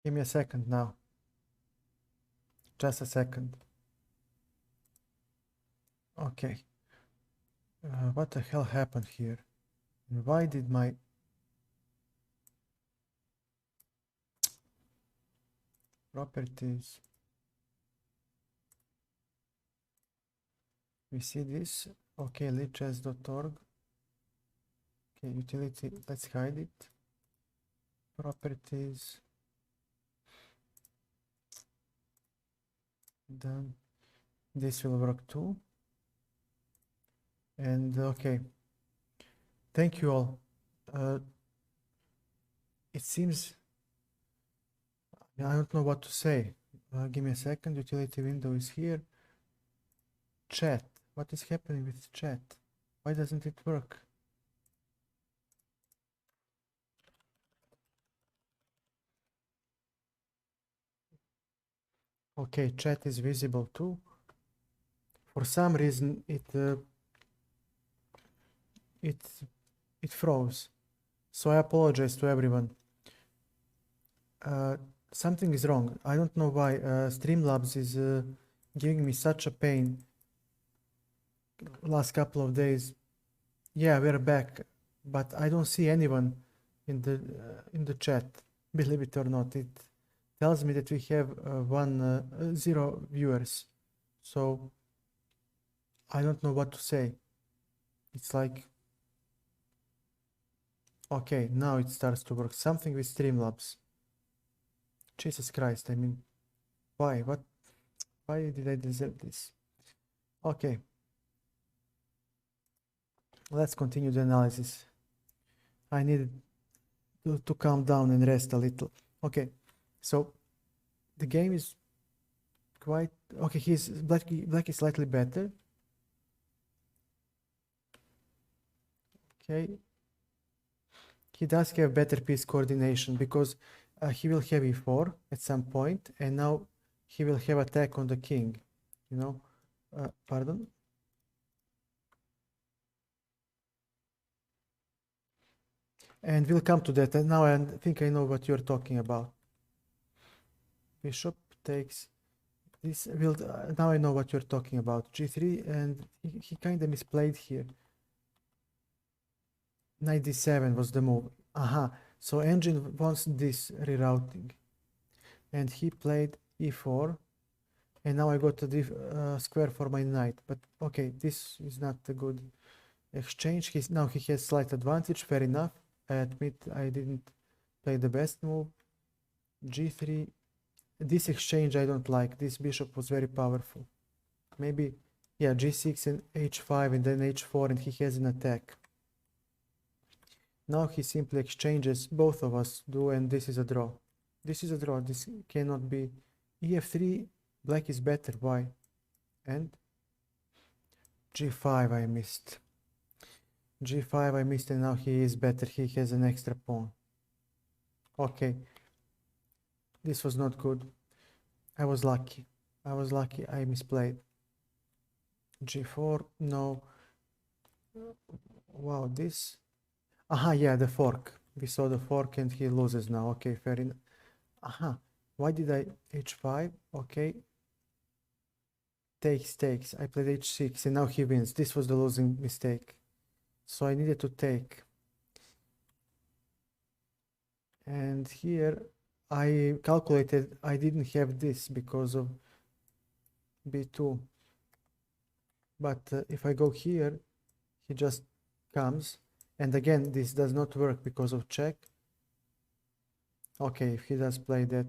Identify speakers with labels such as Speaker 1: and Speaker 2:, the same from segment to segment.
Speaker 1: Give me a second now. Just a second. Okay. What the hell happened here? Why did my properties? We see this. Okay, libchess.org. Okay, utility. Let's hide it. Properties. Done. This will work too. And okay. Thank you all. It seems I don't know what to say. Give me a second. Utility window is here. Chat. What is happening with chat? Why doesn't it work? Okay, chat is visible too. For some reason, it froze. So I apologize to everyone. Something is wrong. I don't know why. Streamlabs is giving me such a pain last couple of days. Yeah, we're back, but I don't see anyone in the chat. Believe it or not, it tells me that we have 0 viewers. So I don't know what to say. It's like, okay, now it starts to work. Something with Streamlabs. Jesus Christ, I mean, why? Why did I deserve this? Okay. Let's continue the analysis. I needed to calm down and rest a little. Okay, so the game is quite okay. Black is slightly better. Okay, he does have better piece coordination because he will have e4 at some point, and now he will have attack on the king. You know, pardon. And we'll come to that. And now I think I know what you're talking about. Bishop takes this. Will now I know what you're talking about. G3, and he kind of misplayed here. Knight d7 was the move. Aha. So engine wants this rerouting, and he played e4, and now I got a square for my knight. But okay, this is not a good exchange. Now he has slight advantage. Fair enough. I admit I didn't play the best move. G3. This exchange I don't like. This bishop was very powerful. Maybe, yeah, G6 and H5 and then H4, and he has an attack. Now he simply exchanges, both of us do, and this is a draw. This is a draw. This cannot be. EF3, black is better. Why? And G5 I missed. G5 I missed, and now he is better. He has an extra pawn. Okay. This was not good. I was lucky. I misplayed. G4, no. Wow, this. Aha, yeah, the fork. We saw the fork and he loses now. Okay, fair enough. Aha, why did I H5? Okay. Takes. I played H6 and now he wins. This was the losing mistake. So I needed to take. And here I calculated I didn't have this because of B2. But if I go here, he just comes. And again, this does not work because of check. Okay, if he does play that,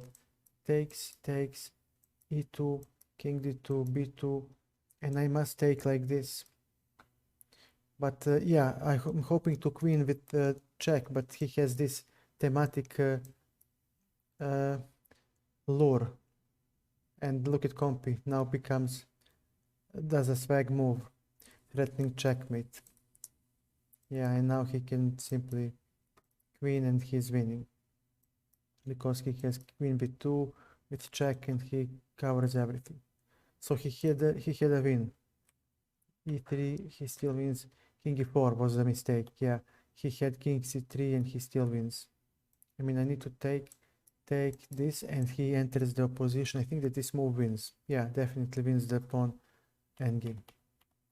Speaker 1: takes, E2, king D2, B2, and I must take like this. But yeah, I'm hoping to queen with check, but he has this thematic lure. And look at Compy, now does a swag move, threatening checkmate. Yeah, and now he can simply queen and he's winning. Because he has queen b2 with check and he covers everything. So he had a win. E3, he still wins. King e4 was a mistake. Yeah, he had king c3 and he still wins. I mean, I need to take. take this and he enters the opposition. I think that this move wins. Yeah, definitely wins the pawn endgame.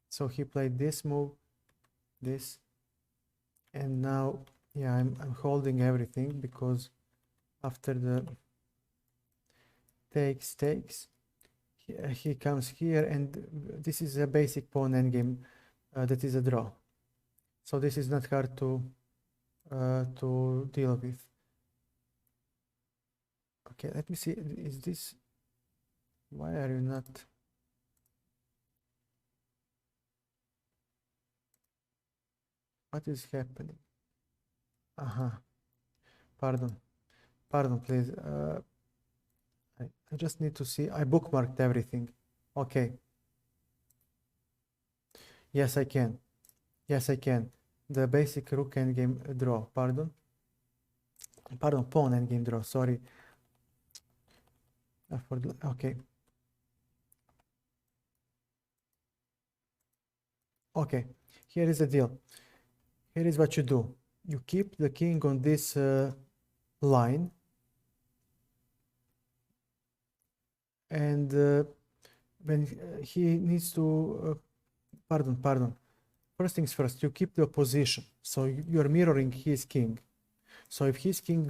Speaker 1: So he played this move, this, and now, yeah, I'm holding everything because after the takes, he comes here, and this is a basic pawn endgame that is a draw. So this is not hard to deal with. Okay, let me see. Is this? Why are you not? What is happening? Pardon, please. I just need to see. I bookmarked everything. Okay. Yes, I can. Yes, I can. The basic rook endgame draw. Pardon, pawn endgame draw. Sorry. Okay. Okay. Here is the deal. Here is what you do. You keep the king on this line, and when he needs to pardon. First things first, you keep the position. So you're mirroring his king. So if his king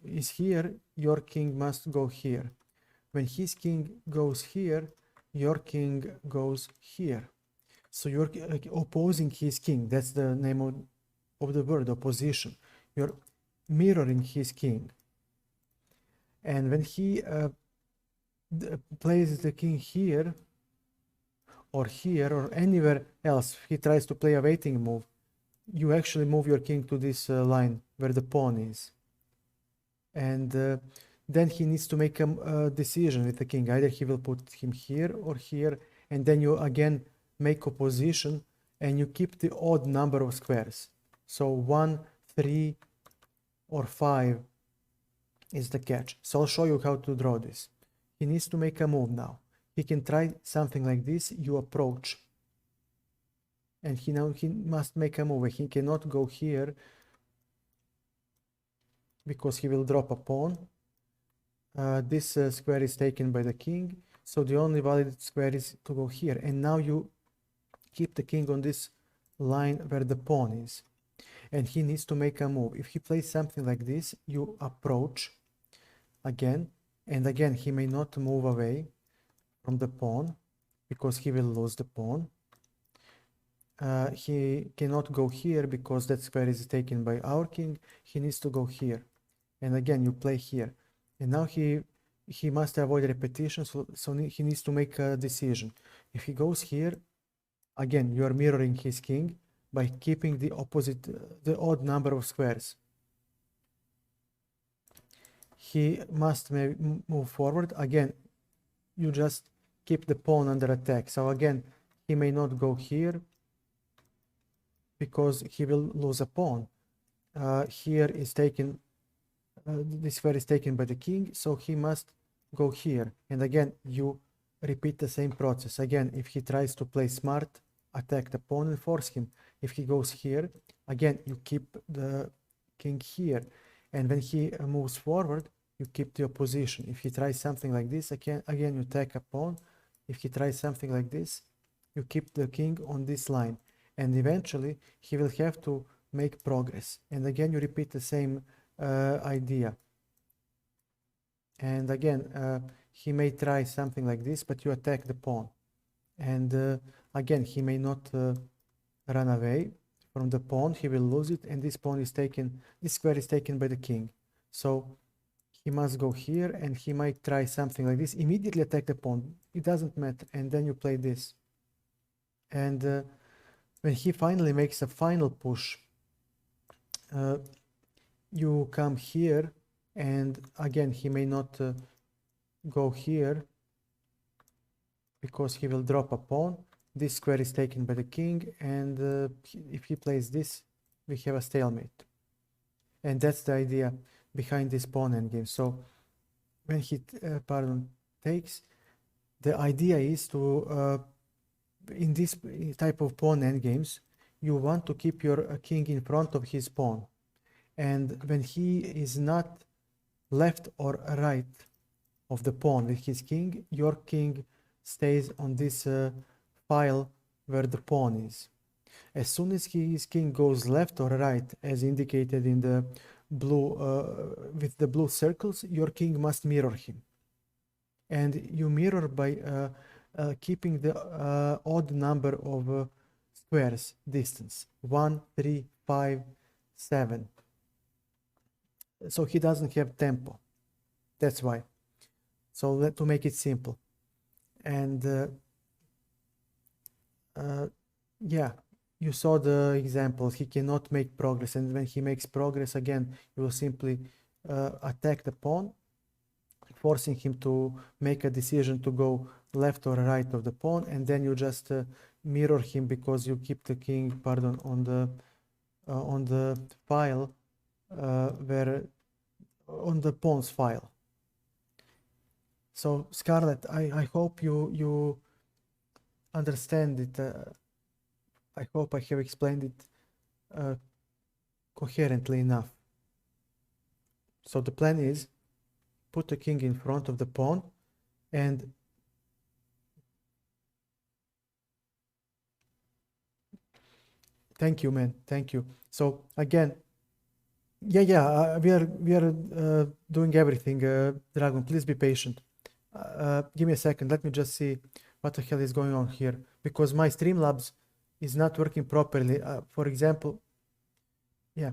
Speaker 1: is here, your king must go here. When his king goes here, your king goes here. So you're opposing his king. That's the name of the word, opposition. You're mirroring his king. And when he places the king here, or here, or anywhere else, he tries to play a waiting move, you actually move your king to this line where the pawn is. And then he needs to make a decision with the king. Either he will put him here or here, and then you again make opposition, and you keep the odd number of squares. So 1, 3, or 5 is the catch. So I'll show you how to draw this. He needs to make a move now. He can try something like this. You approach, and he must make a move. He cannot go here because he will drop a pawn. This square is taken by the king, so the only valid square is to go here. And now you keep the king on this line where the pawn is, and he needs to make a move. If he plays something like this, you approach again, and again he may not move away from the pawn because he will lose the pawn. He cannot go here because that square is taken by our king. He needs to go here, and again you play here, and now he must avoid repetition, so he needs to make a decision. If he goes here, again you are mirroring his king by keeping the odd number of squares. He must move forward. Again, you just keep the pawn under attack. So again, he may not go here because he will lose a pawn. Here is taken, this square is taken by the king, so he must go here. And again, you repeat the same process. Again, if he tries to play smart, attack the pawn and force him. If he goes here, again, you keep the king here. And when he moves forward, you keep the opposition. If he tries something like this, again you attack a pawn. If he tries something like this, you keep the king on this line. And eventually, he will have to make progress. And again, you repeat the same idea. And again, he may try something like this, but you attack the pawn. And again, he may not run away from the pawn. He will lose it, and this pawn is taken, this square is taken by the king. So he must go here, and he might try something like this. Immediately attack the pawn. It doesn't matter. And then you play this. And when he finally makes a final push, you come here, and again, he may not go here because he will drop a pawn. This square is taken by the king, and if he plays this, we have a stalemate. And that's the idea behind this pawn endgame. So when he takes, the idea is to in this type of pawn endgames, you want to keep your king in front of his pawn, and when he is not left or right of the pawn with his king, your king stays on this file where the pawn is. As soon as his king goes left or right, as indicated in the blue, with the blue circles, your king must mirror him. And you mirror by keeping the odd number of squares distance, 1, 3, 5, 7. So he doesn't have tempo. That's why. So to make it simple. And yeah, you saw the example. He cannot make progress, and when he makes progress again, you will simply attack the pawn, forcing him to make a decision to go left or right of the pawn, and then you just mirror him because you keep the king, pardon, on the file where on the pawn's file. So Scarlett, I hope you understand it. I hope I have explained it coherently enough. So the plan is put the king in front of the pawn, and thank you, man. Thank you. So again, yeah, we are doing everything. Dragon, please be patient. Give me a second. Let me just see what the hell is going on here, because my Streamlabs is not working properly. For example, yeah.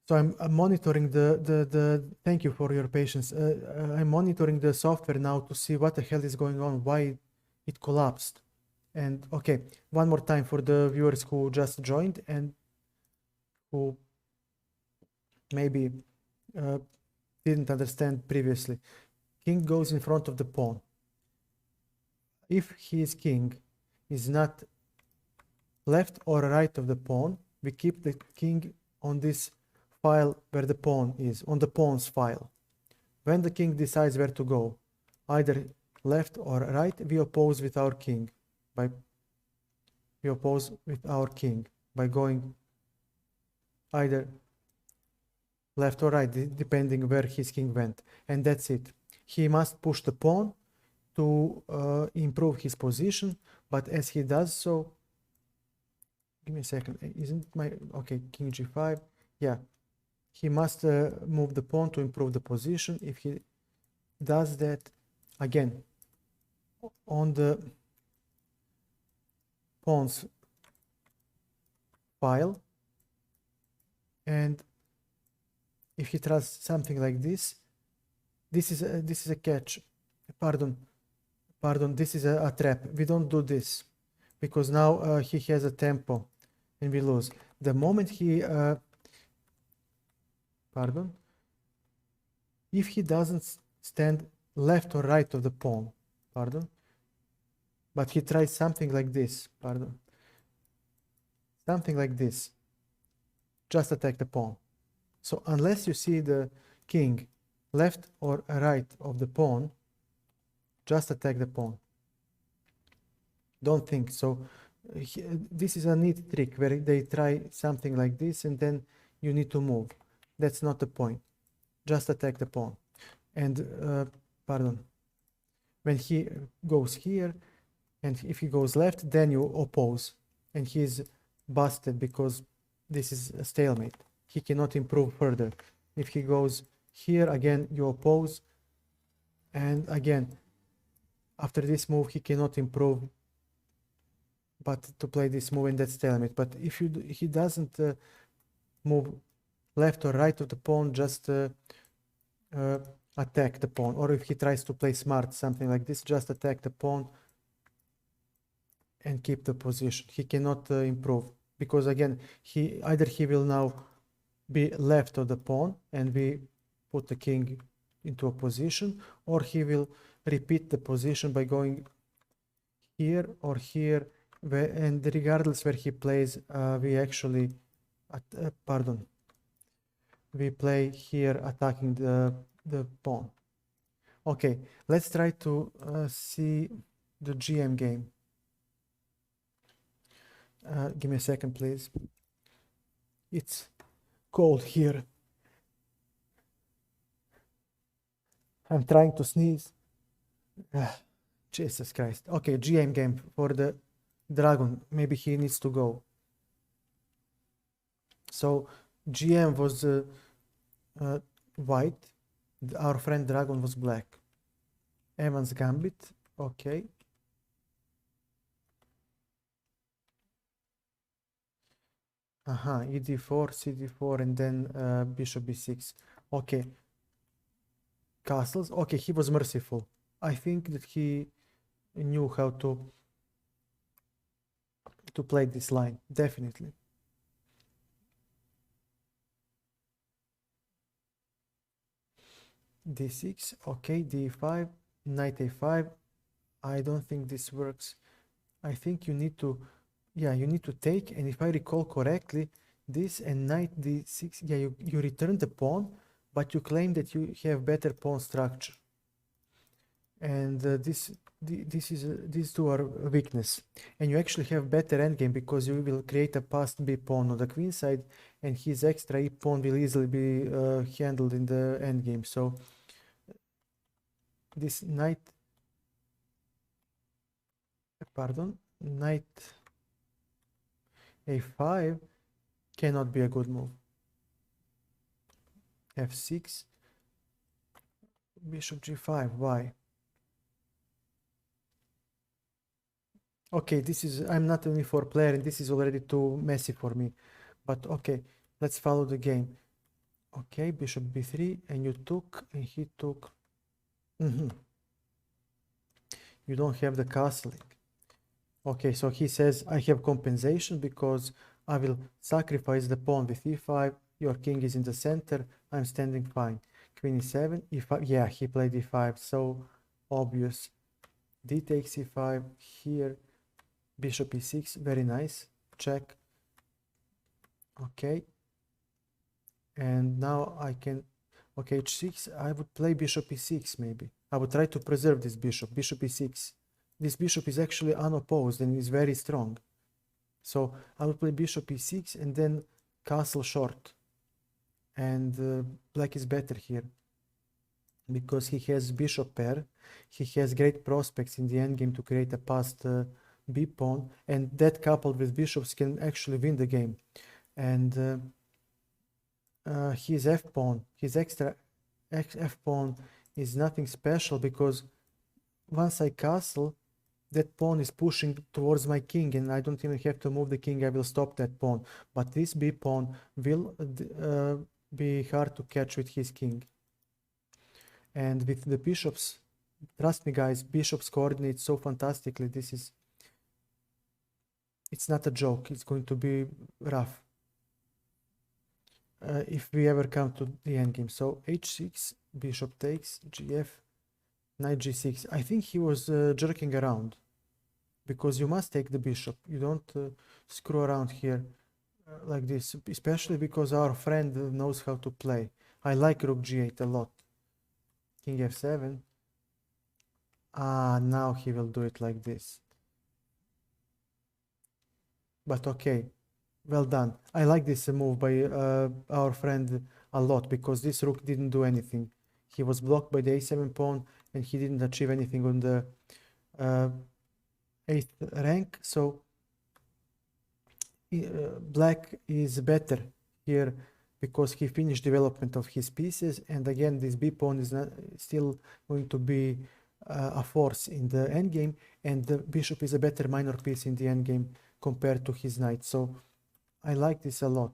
Speaker 1: So I'm monitoring the thank you for your patience. I'm monitoring the software now to see what the hell is going on, why it collapsed. And okay, one more time for the viewers who just joined and who maybe didn't understand previously. King goes in front of the pawn. If his king is not left or right of the pawn, we keep the king on this file where the pawn is, on the pawn's file. When the king decides where to go, either left or right, we oppose with our king by going either left or right, depending where his king went. And that's it. He must push the pawn to improve his position, but as he does so, give me a second, isn't my, okay, king g5, yeah, he must move the pawn to improve the position. If he does that, again, on the pawn's file, and if he tries something like this, this is a catch. Pardon, this is a trap. We don't do this because now he has a tempo and we lose. The moment he if he doesn't stand left or right of the pawn, but he tries something like this, something like this, just attack the pawn. So unless you see the king left or right of the pawn, just attack the pawn. Don't think. So this is a neat trick where they try something like this and then you need to move. That's not the point. Just attack the pawn. And when he goes here and if he goes left, then you oppose, and he's busted because this is a stalemate. He cannot improve further. If he goes here, again you oppose, and again after this move he cannot improve but to play this move, and that's stalemate. But if he doesn't move left or right of the pawn, just attack the pawn. Or if he tries to play smart, something like this, just attack the pawn and keep the position. He cannot improve because again either he will now be left of the pawn and we put the king into a position, or he will repeat the position by going here or here, and regardless where he plays, we actually we play here attacking the pawn. Okay, let's try to see the GM game. Give me a second, please. It's cold here. I'm trying to sneeze. Jesus Christ. Okay, GM game for the dragon. Maybe he needs to go. So GM was white. Our friend dragon was black. Evans Gambit. Okay. ED4, CD4, and then bishop b6. Okay. Castles. Okay, he was merciful. I think that he knew how to play this line, definitely. D6, okay, D5, knight A5. I don't think this works. I think you need to, yeah, you need to take, and if I recall correctly, this and knight D6, yeah, you return the pawn, but you claim that you have better pawn structure. And these two are weakness, and you actually have better endgame because you will create a passed b pawn on the queen side, and his extra e pawn will easily be handled in the endgame. So this knight, pardon, knight a5 cannot be a good move. f6, bishop g5. Why? Okay, this is, I'm not an e4 player, and this is already too messy for me. But okay, let's follow the game. Okay, bishop b3, and you took, and he took. You don't have the castling. Okay, so he says, I have compensation because I will sacrifice the pawn with e5. Your king is in the center. I'm standing fine. Queen e7, e5. Yeah, he played e5, so obvious. D takes e5 here. Bishop e6, very nice. Check. Okay. And now I can, okay, h6. I would play bishop e6 maybe. I would try to preserve this bishop. Bishop e6. This bishop is actually unopposed and is very strong. So I will play bishop e6 and then castle short. And black is better here because he has bishop pair. He has great prospects in the endgame to create a passed b pawn, and that coupled with bishops can actually win the game. And his f pawn, his extra f pawn is nothing special because once I castle, that pawn is pushing towards my king, and I don't even have to move the king. I will stop that pawn. But this b pawn will be hard to catch with his king. And with the bishops, trust me guys, bishops coordinate so fantastically. This is, it's not a joke. It's going to be rough if we ever come to the endgame. So h6, bishop takes, gf, knight g6. I think he was jerking around, because you must take the bishop. You don't screw around here like this, especially because our friend knows how to play. I like rook g8 a lot. King f7. Now he will do it like this. But okay, well done. I like this move by our friend a lot because this rook didn't do anything. He was blocked by the a7 pawn and he didn't achieve anything on the 8th rank. So black is better here because he finished development of his pieces, and again this b pawn is not still going to be a force in the endgame, and the bishop is a better minor piece in the endgame compared to his knight. So I like this a lot.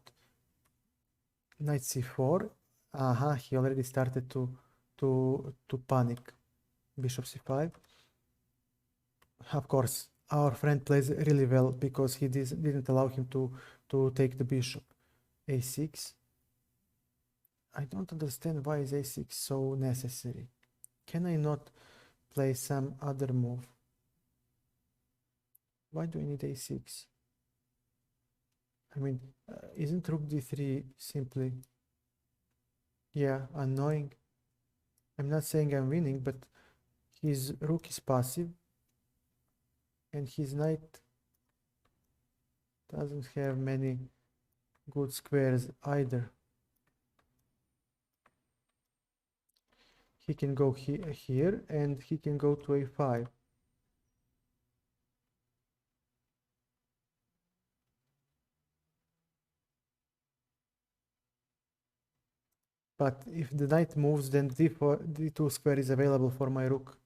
Speaker 1: Knight c4. He already started to panic. Bishop c5. Of course, our friend plays really well because he didn't allow him to take the bishop. a6. I don't understand why is a6 so necessary. Can I not play some other move? Why do I need a6? I mean, isn't rook d3 simply, yeah, annoying? I'm not saying I'm winning, but his rook is passive and his knight doesn't have many good squares either. he can go here, and he can go to a5. But if the knight moves, then d2 square is available for my rook.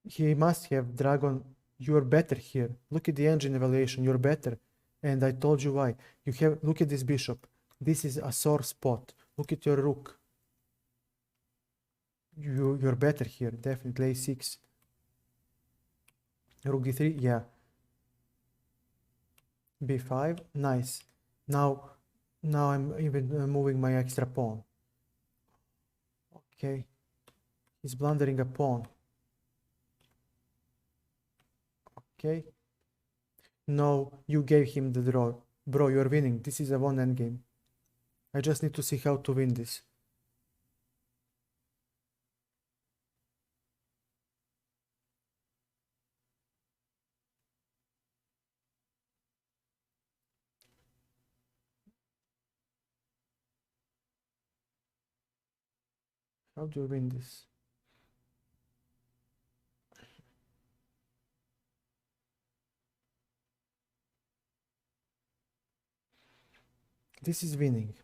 Speaker 1: He must have dragon. You're better here. Look at the engine evaluation. You're better. And I told you why. Look at this bishop. This is a sore spot. Look at your rook. You're better here. Definitely a6. Rook d3. Yeah. b5. Nice. Now I'm even moving my extra pawn. Okay. He's blundering a pawn. Okay. No, you gave him the draw. Bro, you're winning. This is a one endgame. I just need to see how to win this. How do you win this? This is winning.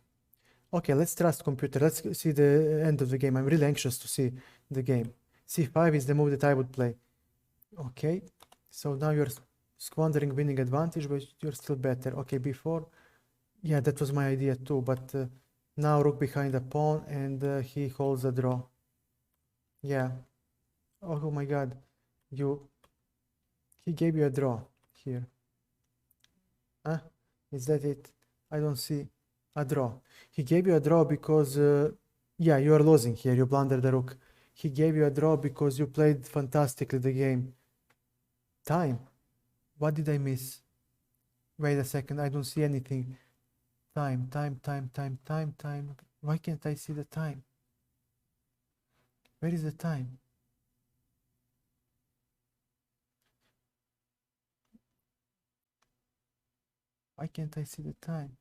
Speaker 1: Okay, let's trust computer. Let's see the end of the game. I'm really anxious to see the game. c5 is the move that I would play. Okay, so now you're squandering winning advantage, but you're still better. Okay, b4. Yeah, that was my idea too, but now rook behind the pawn, and he holds a draw. Yeah. Oh my god. He gave you a draw here. Huh? Is that it? I don't see a draw. He gave you a draw because, yeah, you are losing here. You blundered the rook. He gave you a draw because you played fantastically the game. Time. What did I miss? Wait a second. I don't see anything. Time. Why can't I see the time? Where is the time? Why can't I see the time?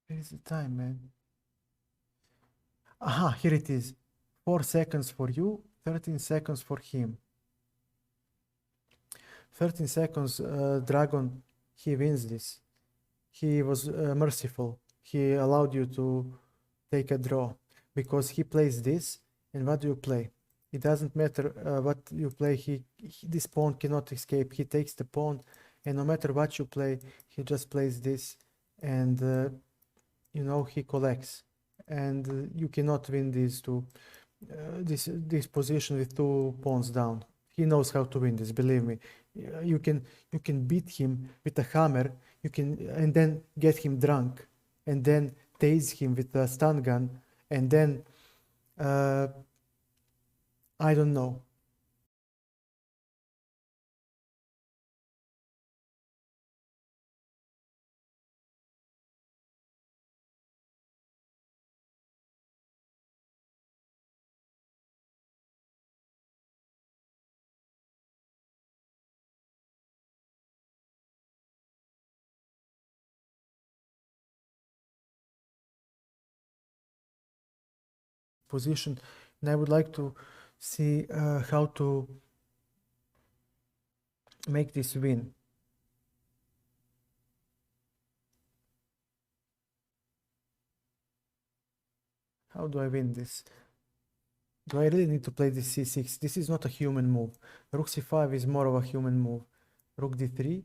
Speaker 1: Where is the time, man? Aha, here it is. 4 seconds for you, 13 seconds for him. 13 seconds, Dragon, he wins this. He was merciful. He allowed you to take a draw because he plays this, and what do you play? It doesn't matter what you play. This pawn cannot escape. He takes the pawn, and no matter what you play, he just plays this, and you know, he collects, and you cannot win these two. This position with 2 pawns down. He knows how to win this. Believe me. You can beat him with a hammer. And then get him drunk, and then tase him with a stun gun, and then I don't know. Position, and I would like to see how to make this win. How do I win this? Do I really need to play this c6? This is not a human move. Rook c5 is more of a human move. Rook d3.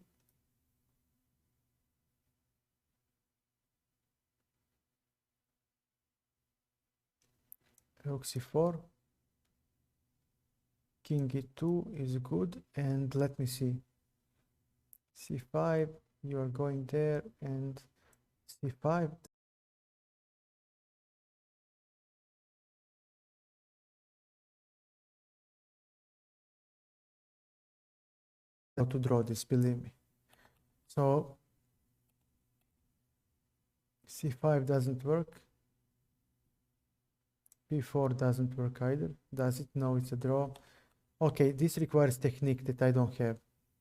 Speaker 1: Rook c4. King e2 is good, and let me see. c5, you are going there, and c5. How to draw this, believe me. So c5 doesn't work. b4 doesn't work either. Does it? No, it's a draw. Okay, this requires technique that I don't have.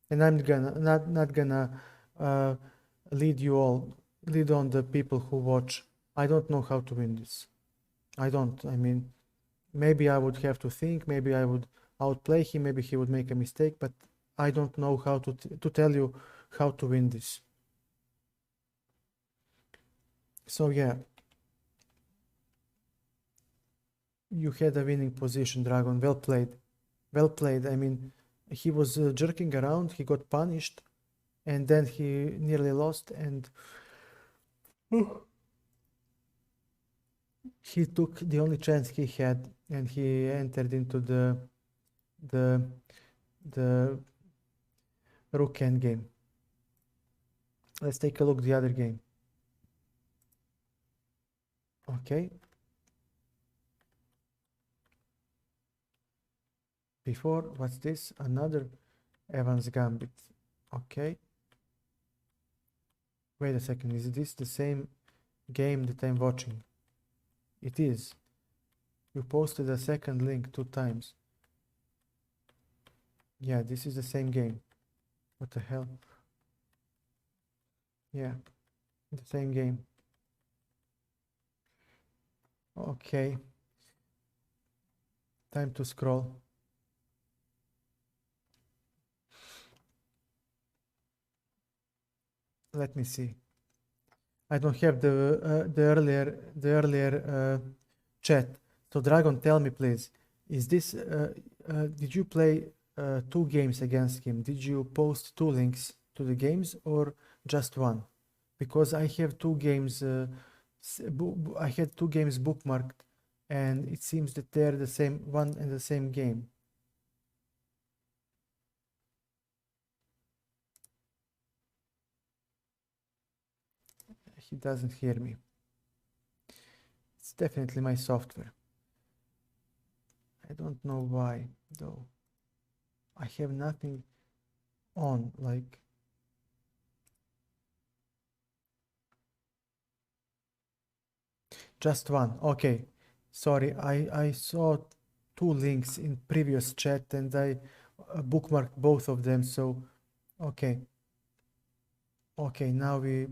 Speaker 1: and I'm gonna not gonna uh, lead on the people who watch. I don't know how to win this. I don't. I mean, maybe I would have to think. Maybe I would outplay him. Maybe he would make a mistake. But I don't know how to tell you how to win this. So yeah, you had a winning position, Dragon. Well played. Well played. I mean, he was jerking around. He got punished, and then he nearly lost. And he took the only chance he had, and he entered into the the rook endgame. Let's take a look at the other game. Okay. Before, what's this? Another Evans Gambit. Okay. Wait a second, is this the same game that I'm watching? It is. You posted a second link 2 times. Yeah, this is the same game. What the hell? Yeah, the same game. Okay. Time to scroll. Let me see. I don't have the earlier chat. So Dragon, tell me please, is this did you play 2 games against him? Did you post 2 links to the games or just 1? Because I have 2 games. I had 2 games bookmarked, and it seems that they're the same one and the same game. He doesn't hear me. It's definitely my software. I don't know why though. I have nothing on, like just 1. Okay. Sorry, I saw 2 links in previous chat and I bookmarked both of them. So okay. Okay, now we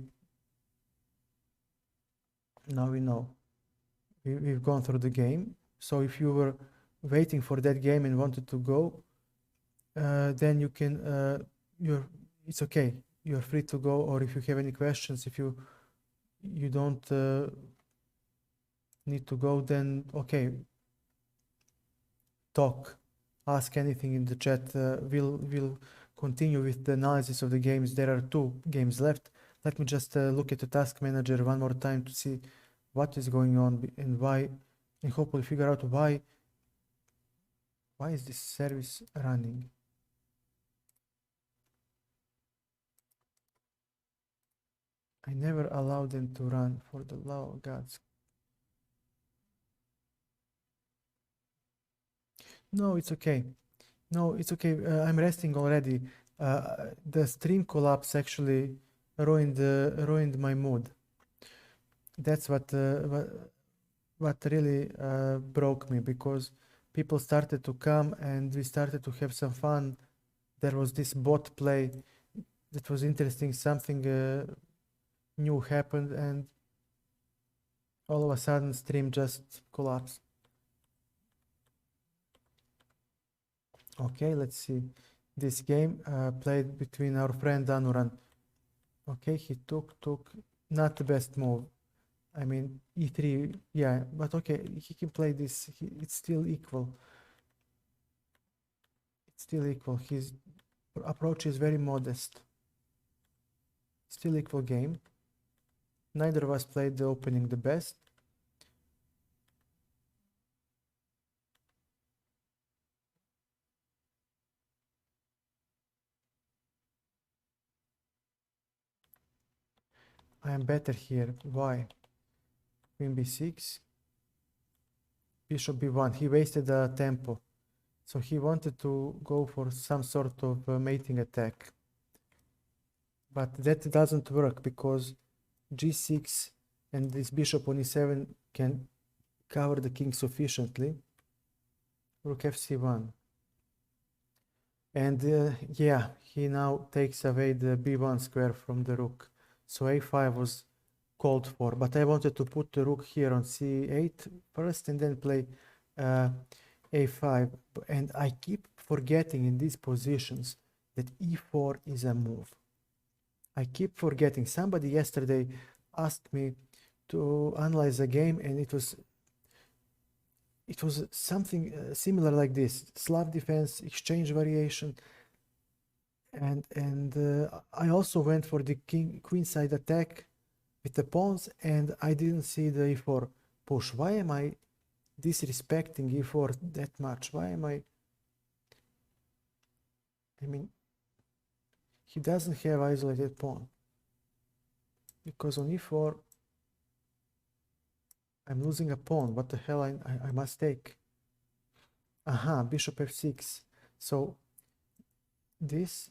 Speaker 1: know. We've gone through the game. So if you were waiting for that game and wanted to go, then you can it's okay. You're free to go. Or if you have any questions, if you don't need to go, then okay, talk, ask anything in the chat. We'll continue with the analysis of the games. There are 2 games left. Let me just look at the task manager one more time to see what is going on and why, and hopefully figure out why is this service running. I never allowed them to run, for the love of God. No, it's okay. No, it's okay. I'm resting already. The stream collapse actually ruined my mood. That's what really broke me, because people started to come and we started to have some fun. There was this bot play that was interesting. Something new happened, and all of a sudden stream just collapsed. Okay, let's see. This game played between our friend Anuran. Okay, he took not the best move. I mean, e3, yeah, but okay, he can play this. It's still equal. It's still equal. His approach is very modest. Still equal game. Neither of us played the opening the best. I am better here. Why? Queen b6. Bishop b1. He wasted the tempo. So he wanted to go for some sort of mating attack. But that doesn't work, because g6 and this bishop on e7 can cover the king sufficiently. Rook fc1. And yeah, he now takes away the b1 square from the rook. So a5 was called for, but I wanted to put the rook here on c8 first and then play a5. And I keep forgetting in these positions that e4 is a move. I keep forgetting. Somebody yesterday asked me to analyze a game, and it was something similar like this: Slav defense, exchange variation, and I also went for the queenside attack with the pawns, and I didn't see the e4 push. Why am I disrespecting e4 that much? Why am I mean, he doesn't have isolated pawn, because on e4 I'm losing a pawn. What the hell I must take? Aha, bishop f6. So this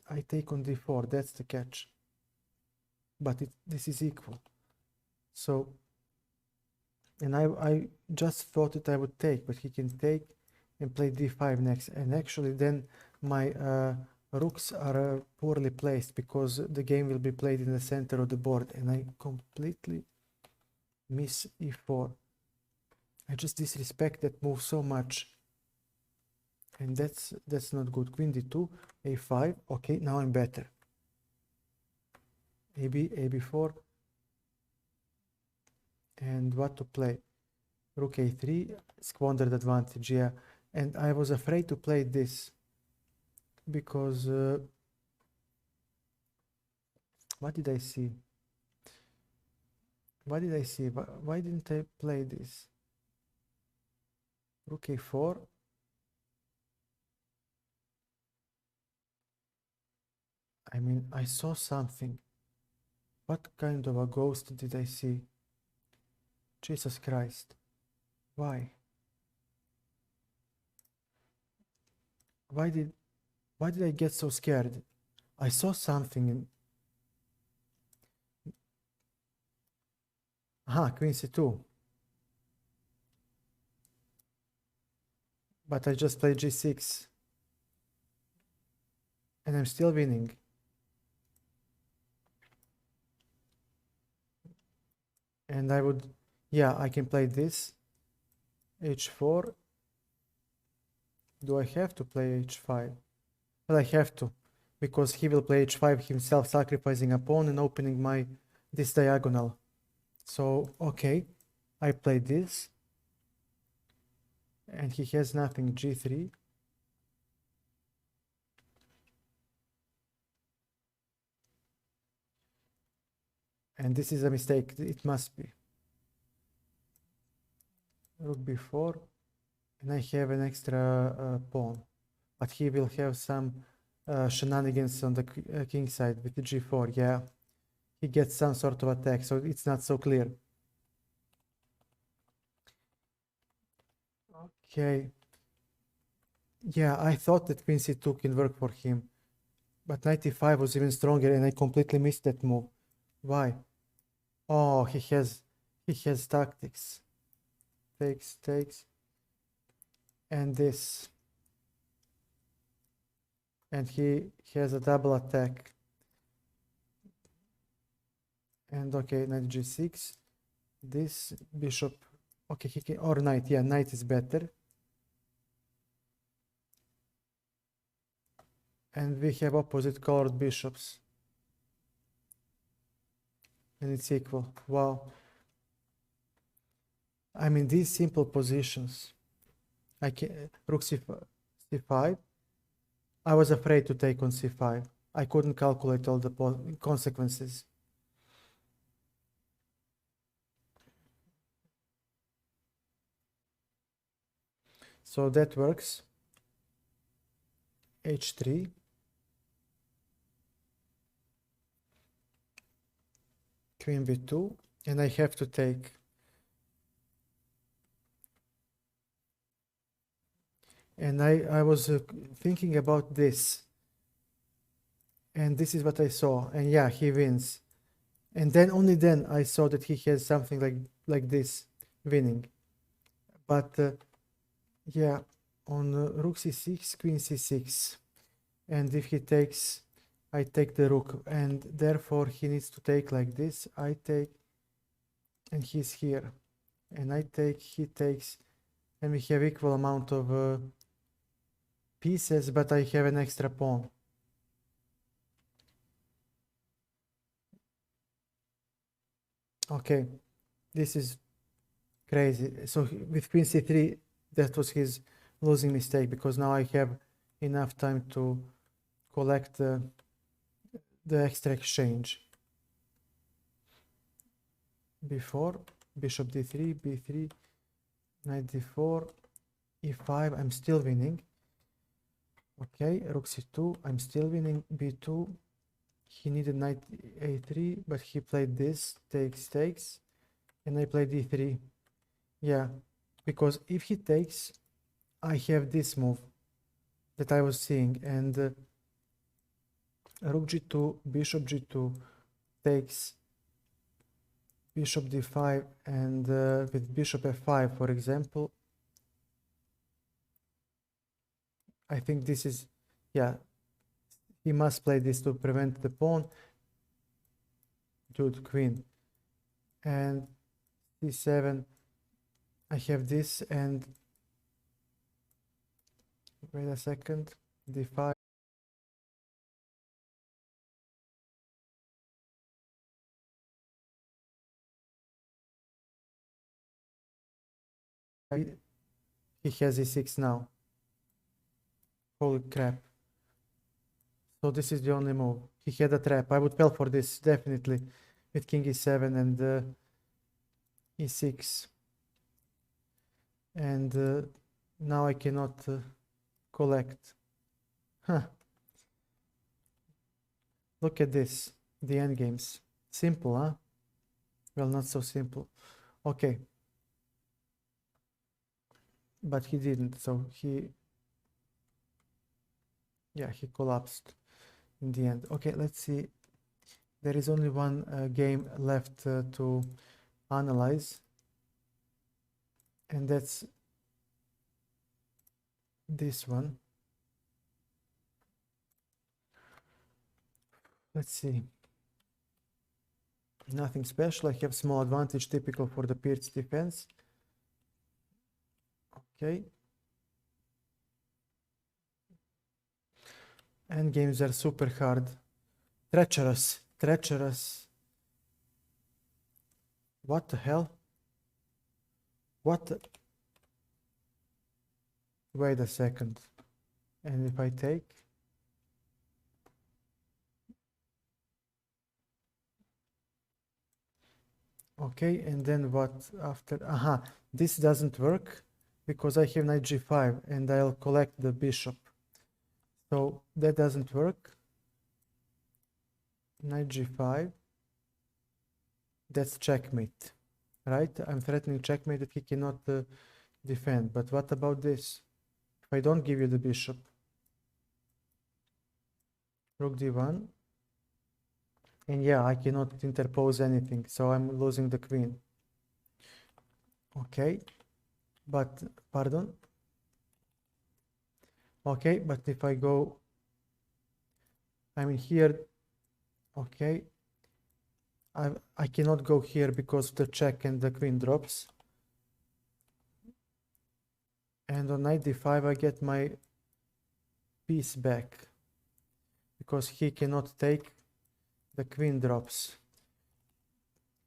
Speaker 1: I take on d4. That's the catch. But this is equal. So, and I just thought that I would take, but he can take and play d5 next. And actually then my rooks are poorly placed, because the game will be played in the center of the board, and I completely miss e4. I just disrespect that move so much, and that's not good. Queen d2, a5. Okay, now I'm better. ab4, and what to play? Rook a3, squandered advantage. Yeah, and I was afraid to play this, because what did I see? What did I see? Why didn't I play this? Rook a4. I mean, I saw something. What kind of a ghost did I see? Jesus Christ. Why? Why did I get so scared? I saw something in... Aha, Queen c2. But I just played g6. And I'm still winning. And I would... Yeah, I can play this. h4. Do I have to play h5? Well, I have to, because he will play h5 himself, sacrificing a pawn and opening this diagonal. So, okay, I play this. And he has nothing, g3. And this is a mistake, it must be. Rook b4, and I have an extra pawn. But he will have some shenanigans on the king side with the g4, yeah. He gets some sort of attack, so it's not so clear. Okay. Yeah, I thought that Queen c2 can work for him. But knight e5 was even stronger, and I completely missed that move. Why? Oh, he has tactics. Takes. And this. And he has a double attack. And okay, knight g6. This bishop. Okay, he can, or knight. Yeah, knight is better. And we have opposite colored bishops. And it's equal. Wow. I mean, these simple positions. I can rook c5. I was afraid to take on c5. I couldn't calculate all the consequences. So that works. h3. Queen b2. And I have to take. And I was thinking about this. And this is what I saw. And yeah, he wins. And then only then I saw that he has something like this winning. But yeah, on rook c6, queen c6. and if he takes, I take the rook, and therefore he needs to take like this. I take, and he's here, and I take, he takes, and we have equal amount of pieces, but I have an extra pawn. Okay, this is crazy. So with queen c3, that was his losing mistake, because now I have enough time to collect the extra exchange. Before, bishop d3, b3, knight d4, e5, I'm still winning. Okay, rook c2, I'm still winning. b2, he needed knight a3, but he played this, takes, and I played d3. Yeah, because if he takes, I have this move that I was seeing, and rook g2, bishop g2 takes, bishop d5, and with bishop f5, for example, I think this is, yeah, he must play this to prevent the pawn to the queen. And c7, I have this, and wait a second, d5. He has e6 now. Holy crap. So this is the only move. He had a trap. I would fell for this, definitely, with king e7 and e6. And now I cannot collect. Huh. Look at this, the endgames. Simple, huh? Well, not so simple. Okay. But he didn't, so he collapsed in the end. Okay, let's see. There is only one game left to analyze, and that's this one. Let's see. Nothing special. I have small advantage, typical for the Pirc defense. Okay. Endgames are super hard. Treacherous. What the hell? What? Wait a second. And if I take? Okay, and then what after? Aha, this doesn't work because I have knight g5 and I'll collect the bishop. So that doesn't work. Knight g5. That's checkmate, right? I'm threatening checkmate that he cannot defend. But what about this? If I don't give you the bishop, rook d1, and yeah, I cannot interpose anything, so I'm losing the queen. Okay, but pardon. Okay, but if I go, I'm in here. Okay, I cannot go here because of the check and the queen drops. And on knight d5 I get my piece back because he cannot take, the queen drops.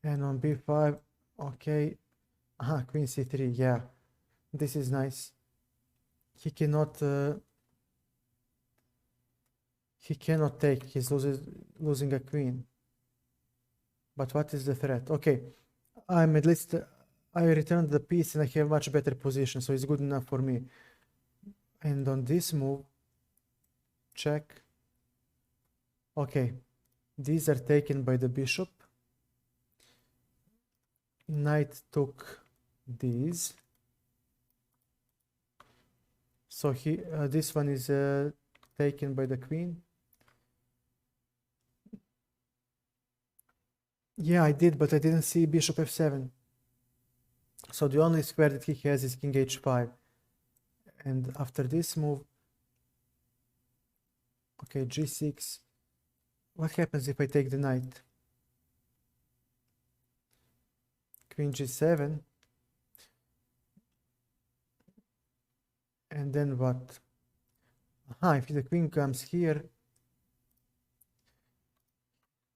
Speaker 1: And on b5, okay, queen c3, yeah, this is nice. He cannot take, he's losing a queen. But what is the threat? Okay, I'm at least, I returned the piece and I have much better position, so it's good enough for me. And on this move, check. Okay, these are taken by the bishop. Knight took these. So this one is taken by the queen. Yeah, I did, but I didn't see bishop f7. So the only square that he has is king h5. And after this move, Okay, g6. What happens if I take the knight? Queen g7. And then what? Aha, if the queen comes here,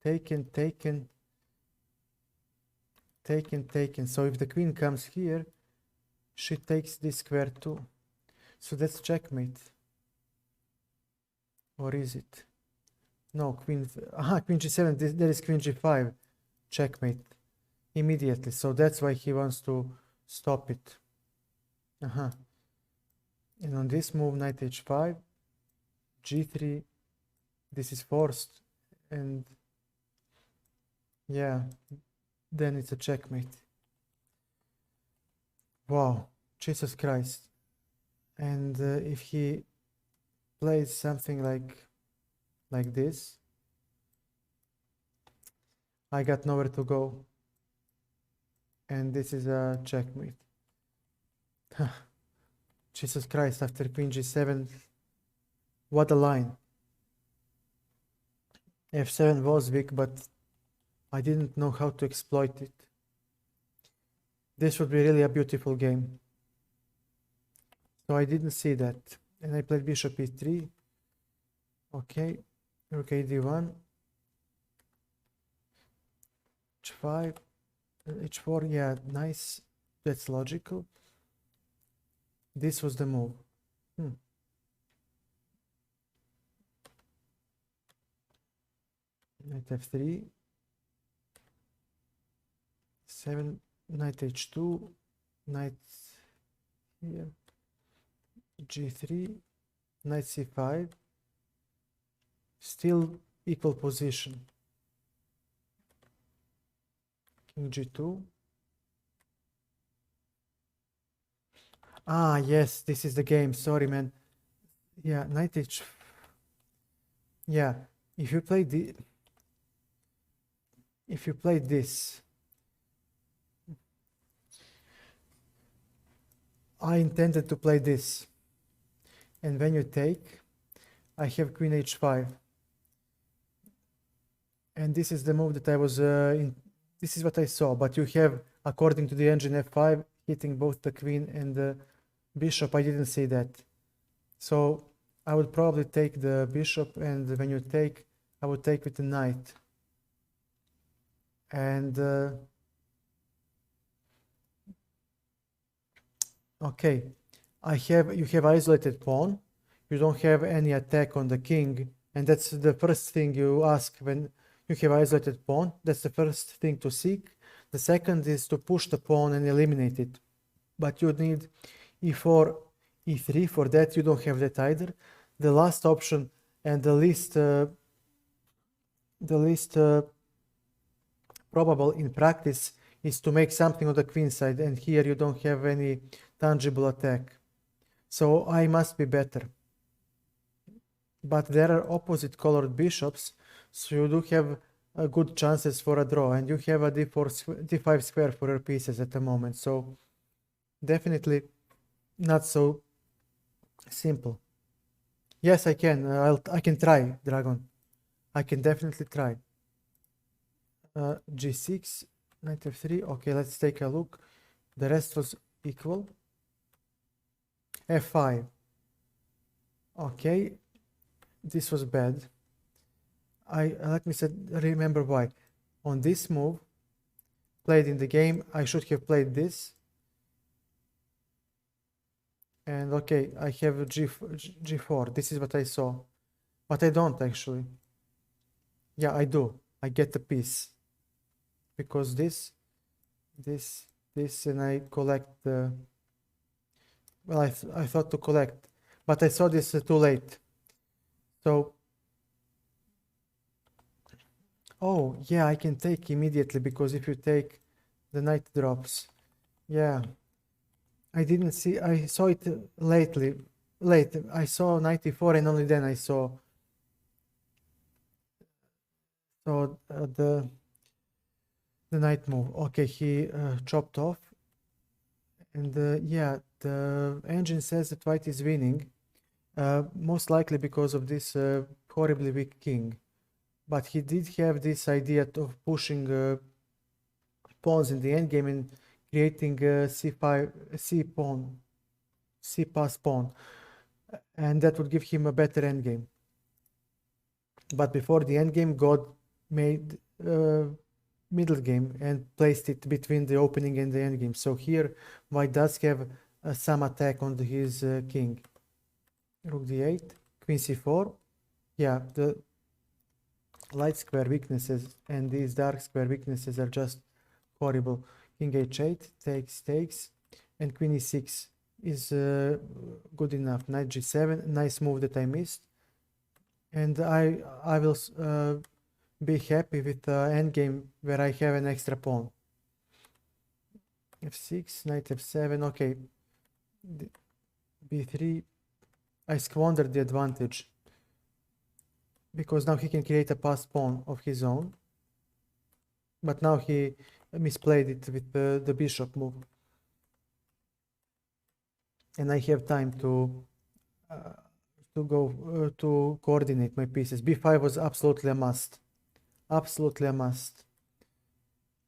Speaker 1: taken, taken, taken, taken. So if the queen comes here, she takes this square too. So that's checkmate. Or is it? No, queen. Aha, queen g7. There is queen g5. Checkmate immediately. So that's why he wants to stop it. Aha. And on this move, knight h5, g3. This is forced. And yeah, then it's a checkmate. Wow, Jesus Christ. And if he plays something like this, I got nowhere to go. And this is a checkmate. Jesus Christ, after queen g7, what a line. f7 was weak, but I didn't know how to exploit it. This would be really a beautiful game. So I didn't see that. And I played bishop e3. Okay, rook d1, h5, h4, yeah, nice. That's logical. This was the move. Knight f3, 7, knight h2, knight here, g3, knight c5, still equal position. King g2. Ah, yes, this is the game. Sorry, man. Yeah, knight h. Yeah, if you play this, I intended to play this. And when you take, I have queen h5. And this is the move that I was this is what I saw, but you have, according to the engine, f5 hitting both the queen and the bishop. I didn't see that. So I would probably take the bishop, and when you take, I would take with the knight. And okay, you have isolated pawn. You don't have any attack on the king, and that's the first thing you ask when you have isolated pawn. That's the first thing to seek. The second is to push the pawn and eliminate it. But you need e4, e3. For that, you don't have that either. The last option and the least probable in practice is to make something on the queen side, and here you don't have any tangible attack. So I must be better. But there are opposite colored bishops, so you do have good chances for a draw, and you have a d5 square for your pieces at the moment. So definitely not so simple. Yes, I can. I can try, Dragon. I can definitely try. G6, knight f3. Okay, let's take a look. The rest was equal. f5. Okay, this was bad. Let me remember why. On this move, played in the game, I should have played this. And okay, I have g4. This is what I saw. But I don't actually. Yeah, I do. I get the piece. Because this, and I collect the... Well, I thought to collect. But I saw this too late. So... Oh, yeah, I can take immediately, because if you take, the knight drops. Yeah. I didn't see, I saw it late. I saw knight e4, and only then I saw the knight move. Okay, he chopped off. And yeah, the engine says that white is winning. Most likely because of this horribly weak king. But he did have this idea of pushing pawns in the endgame and creating c5, c pawn, c pass pawn, and that would give him a better endgame. But before the endgame, God made middle game and placed it between the opening and the endgame. So here, white does have some attack on his king. Rook d8, queen c4. Yeah, the light square weaknesses and these dark square weaknesses are just horrible. King h8 takes, and queen e6 is good enough. Knight g7, nice move that I missed, and I will be happy with the endgame where I have an extra pawn. f6, knight f7. Okay, b3. I squandered the advantage because now he can create a passed pawn of his own, but now he misplayed it with the bishop move, and I have time to go to coordinate my pieces. b5 was absolutely a must, absolutely a must.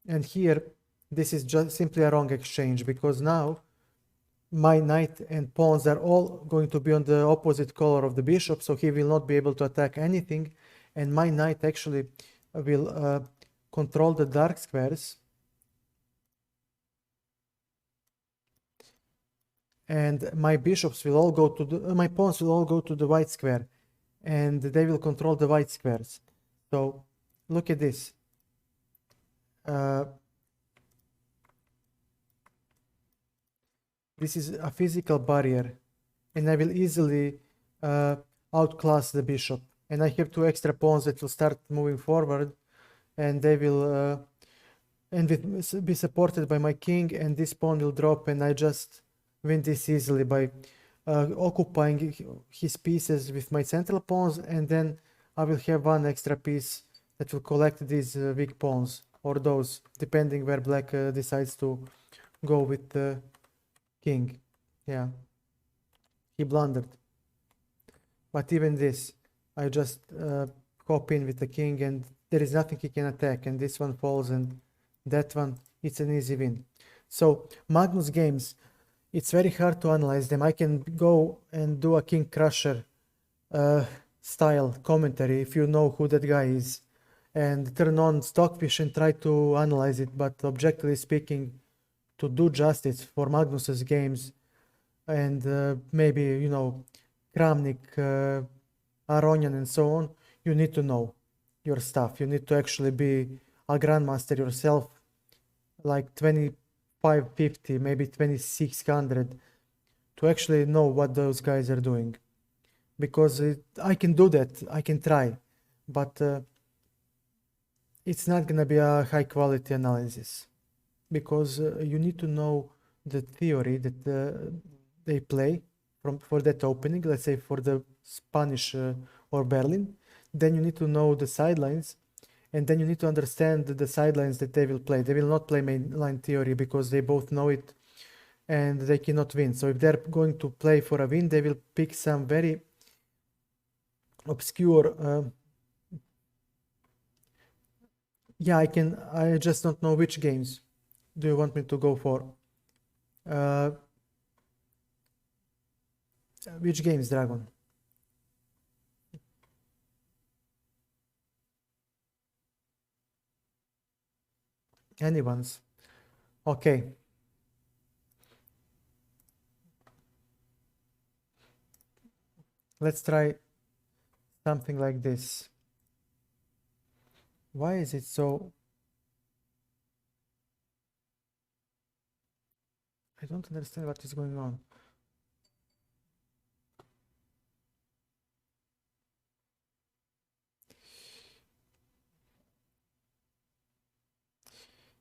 Speaker 1: And here this is just simply a wrong exchange, because now my knight and pawns are all going to be on the opposite color of the bishop, so he will not be able to attack anything, and my knight actually will control the dark squares, and my bishops will all go to the my pawns will all go to the white square, and they will control the white squares. So look at this. This is a physical barrier, and I will easily outclass the bishop. And I have two extra pawns that will start moving forward, and they will be supported by my king, and this pawn will drop, and I just win this easily by occupying his pieces with my central pawns, and then I will have one extra piece that will collect these weak pawns, or those, depending where black decides to go with the king. Yeah, he blundered. But even this, I just hop in with the king, and there is nothing he can attack, and this one falls, and that one, it's an easy win. So Magnus games, it's very hard to analyze them. I can go and do a King Crusher style commentary if you know who that guy is, and turn on Stockfish and try to analyze it, but objectively speaking, to do justice for Magnus's games, and maybe, you know, Kramnik, Aronian, and so on, you need to know your stuff. You need to actually be a grandmaster yourself, like 2550, maybe 2600, to actually know what those guys are doing. Because I can do that, I can try, but it's not gonna be a high quality analysis, because you need to know the theory that they play for that opening, let's say for the Spanish or Berlin. Then you need to know the sidelines, and then you need to understand the sidelines that they will play. They will not play mainline theory because they both know it and they cannot win. So if they're going to play for a win, they will pick some very obscure yeah, I just don't know which games do you want me to go for. Which games, Dragon? Anyone's. Okay. Let's try something like this. Why is it so... I don't understand what is going on.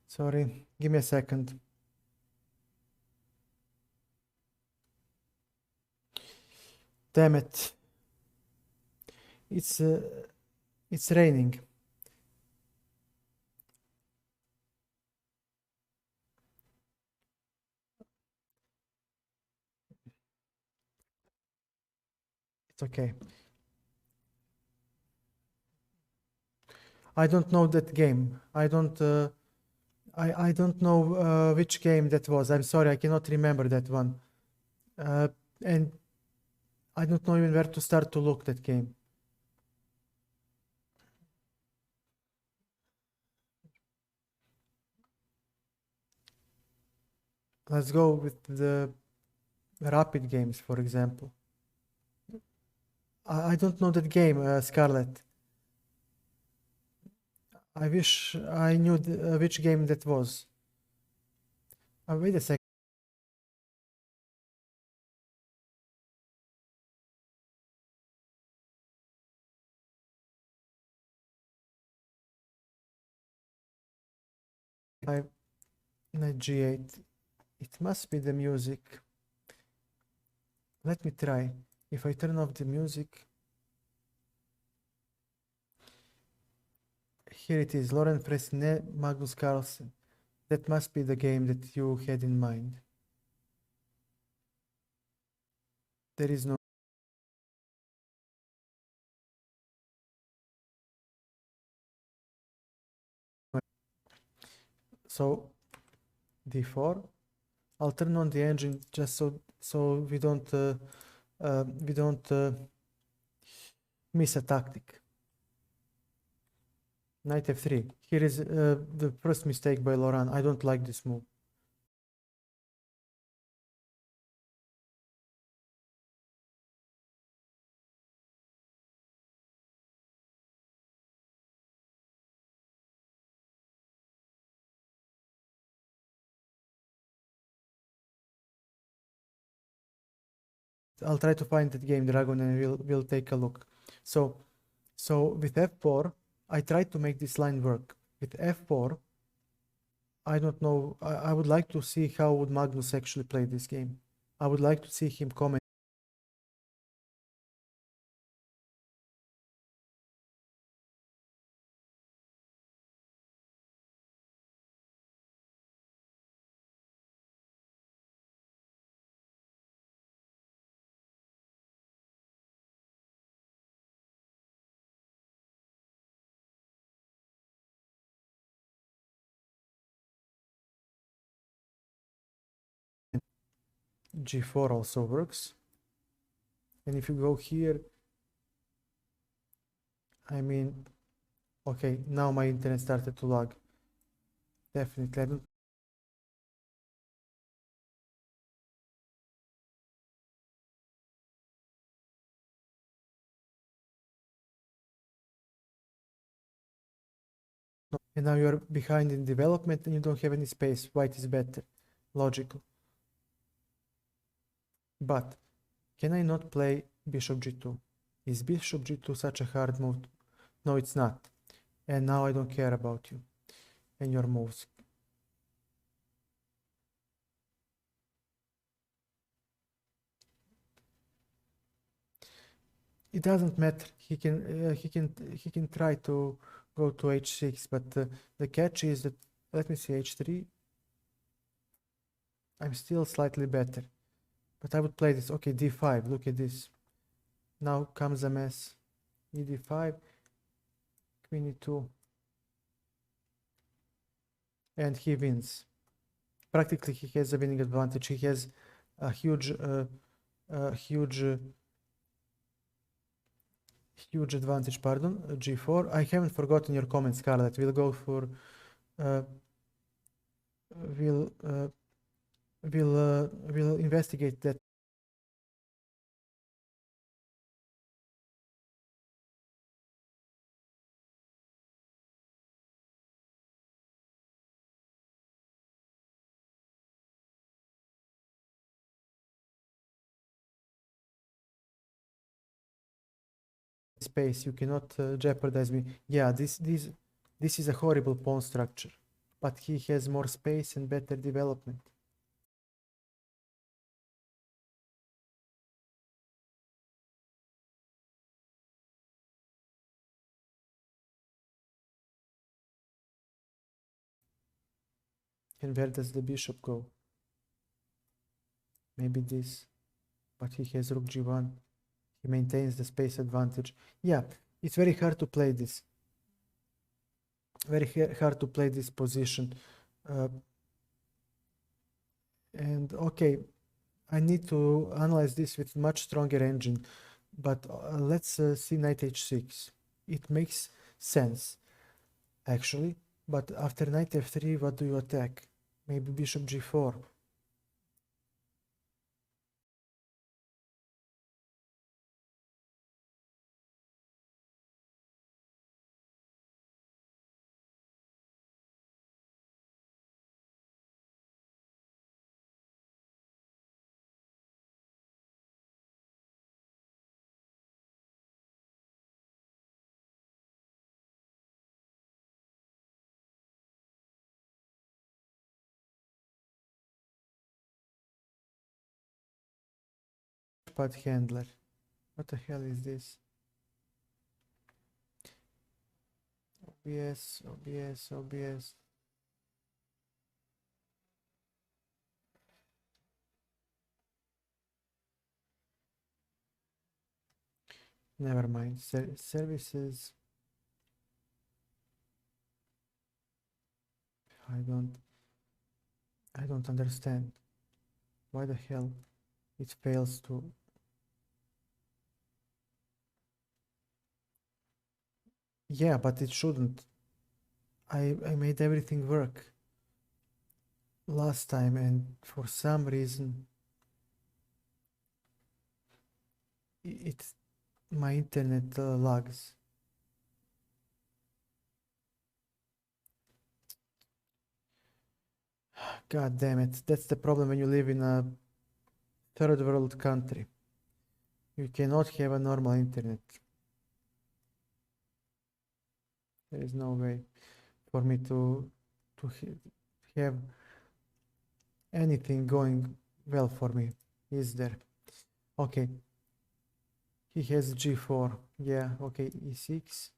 Speaker 1: Sorry, give me a second. Damn it. It's raining. It's okay. I don't know that game. I don't know which game that was. I'm sorry, I cannot remember that one. And I don't know even where to start to look that game. Let's go with the rapid games, for example. I don't know that game, Scarlet. I wish I knew which game that was. Wait a second. Knight G8. It must be the music. Let me try. If I turn off the music. Here it is, Loren Fresne, Magnus Carlsen. That must be the game that you had in mind. There is no. So D4. I'll turn on the engine just so we don't miss a tactic. Knight F3. Here is the first mistake by Laurent. I don't like this move. I'll try to find that game, Dragon, and we'll take a look. So with F4, I tried to make this line work. With F4, I don't know. I would like to see how would Magnus actually play this game. I would like to see him comment. G4 also works. And if you go here, I mean, okay, now my internet started to lag. Definitely, I don't. And now you're behind in development and you don't have any space. White is better. Logical. But can I not play Bishop G2? Is Bishop G2 such a hard move? No, it's not. And now I don't care about you and your moves. It doesn't matter. He can try to go to h6, but the catch is that, let me see, h3. I'm still slightly better, but I would play this. Okay, d5. Look at this. Now comes a mess. e5, queen e2, and he wins. Practically, he has a winning advantage. He has a huge advantage. Pardon. G4. I haven't forgotten your comment, Scarlett. We'll go for. We'll investigate that. Space, you cannot jeopardize me. Yeah, this is a horrible pawn structure, but he has more space and better development. And where does the bishop go? Maybe this, but he has rook g1. He maintains the space advantage. Yeah, it's very hard to play this. very hard to play this position. And okay, I need to analyze this with much stronger engine, but let's see knight h6. It makes sense, actually, but after knight f3, what do you attack? Maybe bishop g4. Pad handler. What the hell is this? OBS, OBS, OBS. Never mind. Services. I don't understand. Why the hell it fails to... Yeah, but it shouldn't. I made everything work last time, and for some reason my internet lags. God damn it. That's the problem when you live in a third world country. You cannot have a normal internet. There is no way for me to have anything going well for me, is there? Okay. He has g4. Yeah, okay, e6.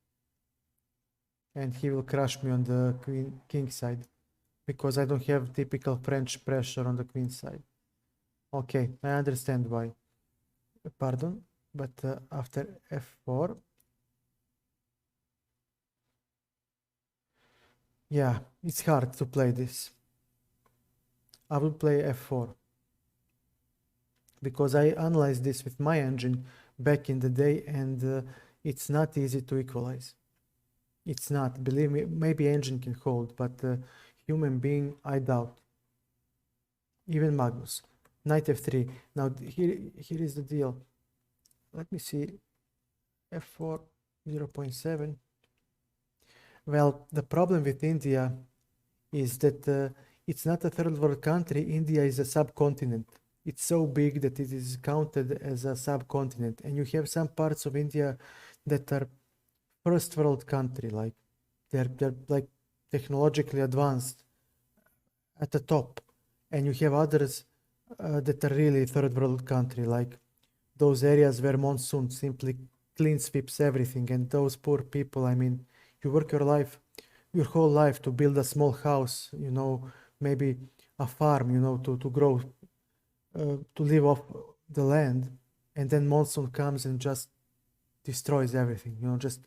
Speaker 1: And he will crush me on the king side, because I don't have typical French pressure on the queen side. Okay, I understand why. Pardon, but after f4, yeah, it's hard to play this. I will play f4 because I analyzed this with my engine back in the day, and it's not easy to equalize. It's not, believe me. Maybe engine can hold, but human being, I doubt. Even Magnus. Knight f3. Now here is the deal. Let me see. f4 0.7. Well, the problem with India is that it's not a third world country. India is a subcontinent. It's so big that it is counted as a subcontinent, and you have some parts of India that are first world country, like they're like technologically advanced at the top, and you have others that are really third world country, like those areas where monsoon simply clean sweeps everything, and those poor people, I mean, you work your whole life to build a small house, you know, maybe a farm, you know, to grow, to live off the land, and then monsoon comes and just destroys everything, you know, just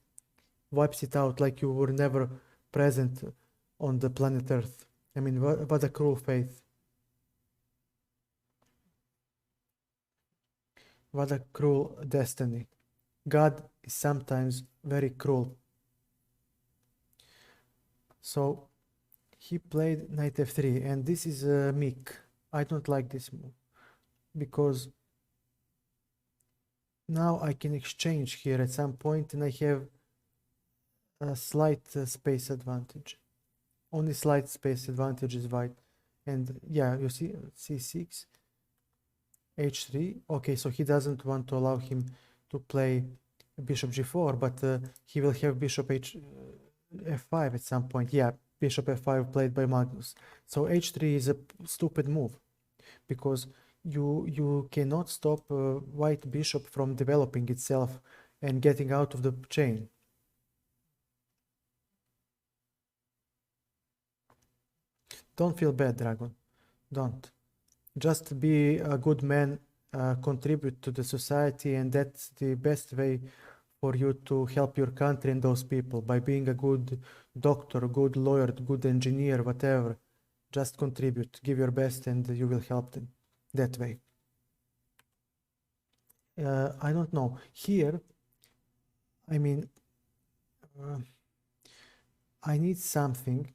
Speaker 1: wipes it out like you were never present on the planet Earth. I mean, what a cruel fate. What a cruel destiny. God is sometimes very cruel. So he played knight f3, and this is a meek. I don't like this move, because now I can exchange here at some point, and I have a slight space advantage. Only slight space advantage is white. And yeah, you see, c6, h3. Okay, so he doesn't want to allow him to play bishop g4, but he will have bishop f5 at some point. Yeah, bishop f5 played by Magnus. So h3 is a stupid move, because you cannot stop white bishop from developing itself and getting out of the chain. Don't feel bad, Dragon. Don't. Just be a good man, contribute to the society, and that's the best way for you to help your country and those people by being a good doctor, good lawyer, good engineer, whatever. Just contribute, give your best, and you will help them that way. I don't know. Here, I mean, I need something.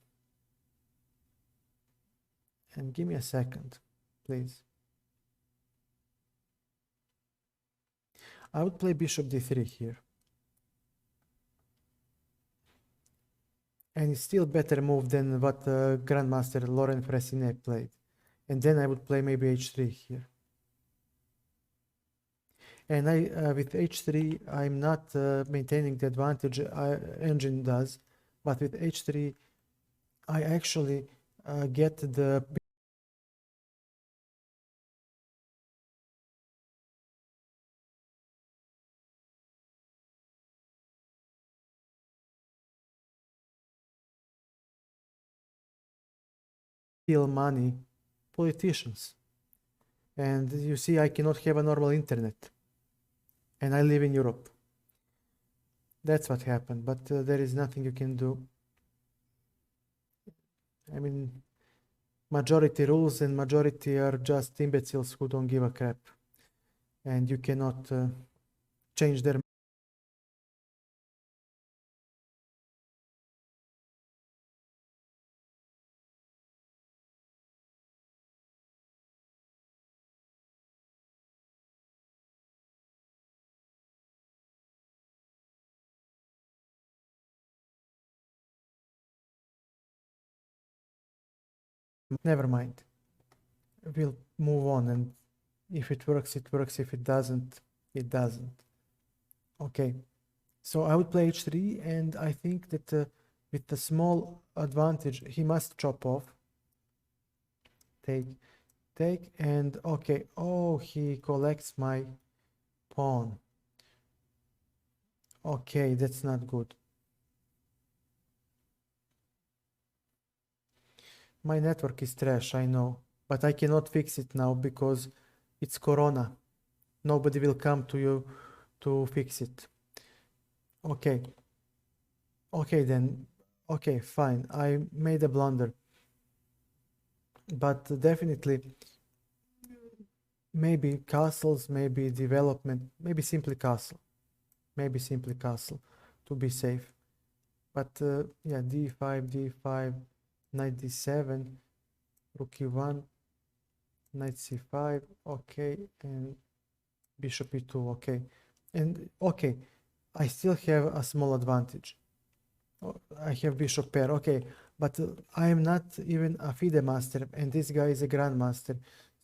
Speaker 1: And give me a second, please. I would play bishop d3 here. And it's still better move than what Grandmaster Laurent Fressinet played. And then I would play maybe h3 here. And with h3, I'm not maintaining the advantage Engine does, but with h3, I actually get the steal money politicians. And you see, I cannot have a normal internet. And I live in Europe. That's what happened, but there is nothing you can do. I mean, majority rules and majority are just imbeciles who don't give a crap. And you cannot change their. Never mind. We'll move on, and if it works, it works. If it doesn't, it doesn't. Okay. So I would play h3, and I think that with the small advantage, he must chop off. Take, and okay. Oh, he collects my pawn. Okay, that's not good. My network is trash, I know, but I cannot fix it now because it's Corona. Nobody will come to you to fix it. Okay. Okay then. Okay, fine. I made a blunder. But definitely, maybe castles, maybe development, maybe simply castle. Maybe simply castle to be safe. But yeah, d5, d5, knight d7, rook e1, knight c5, okay, and bishop e2, okay. And okay, I still have a small advantage. I have bishop pair, okay, but I am not even a FIDE master, and this guy is a grandmaster.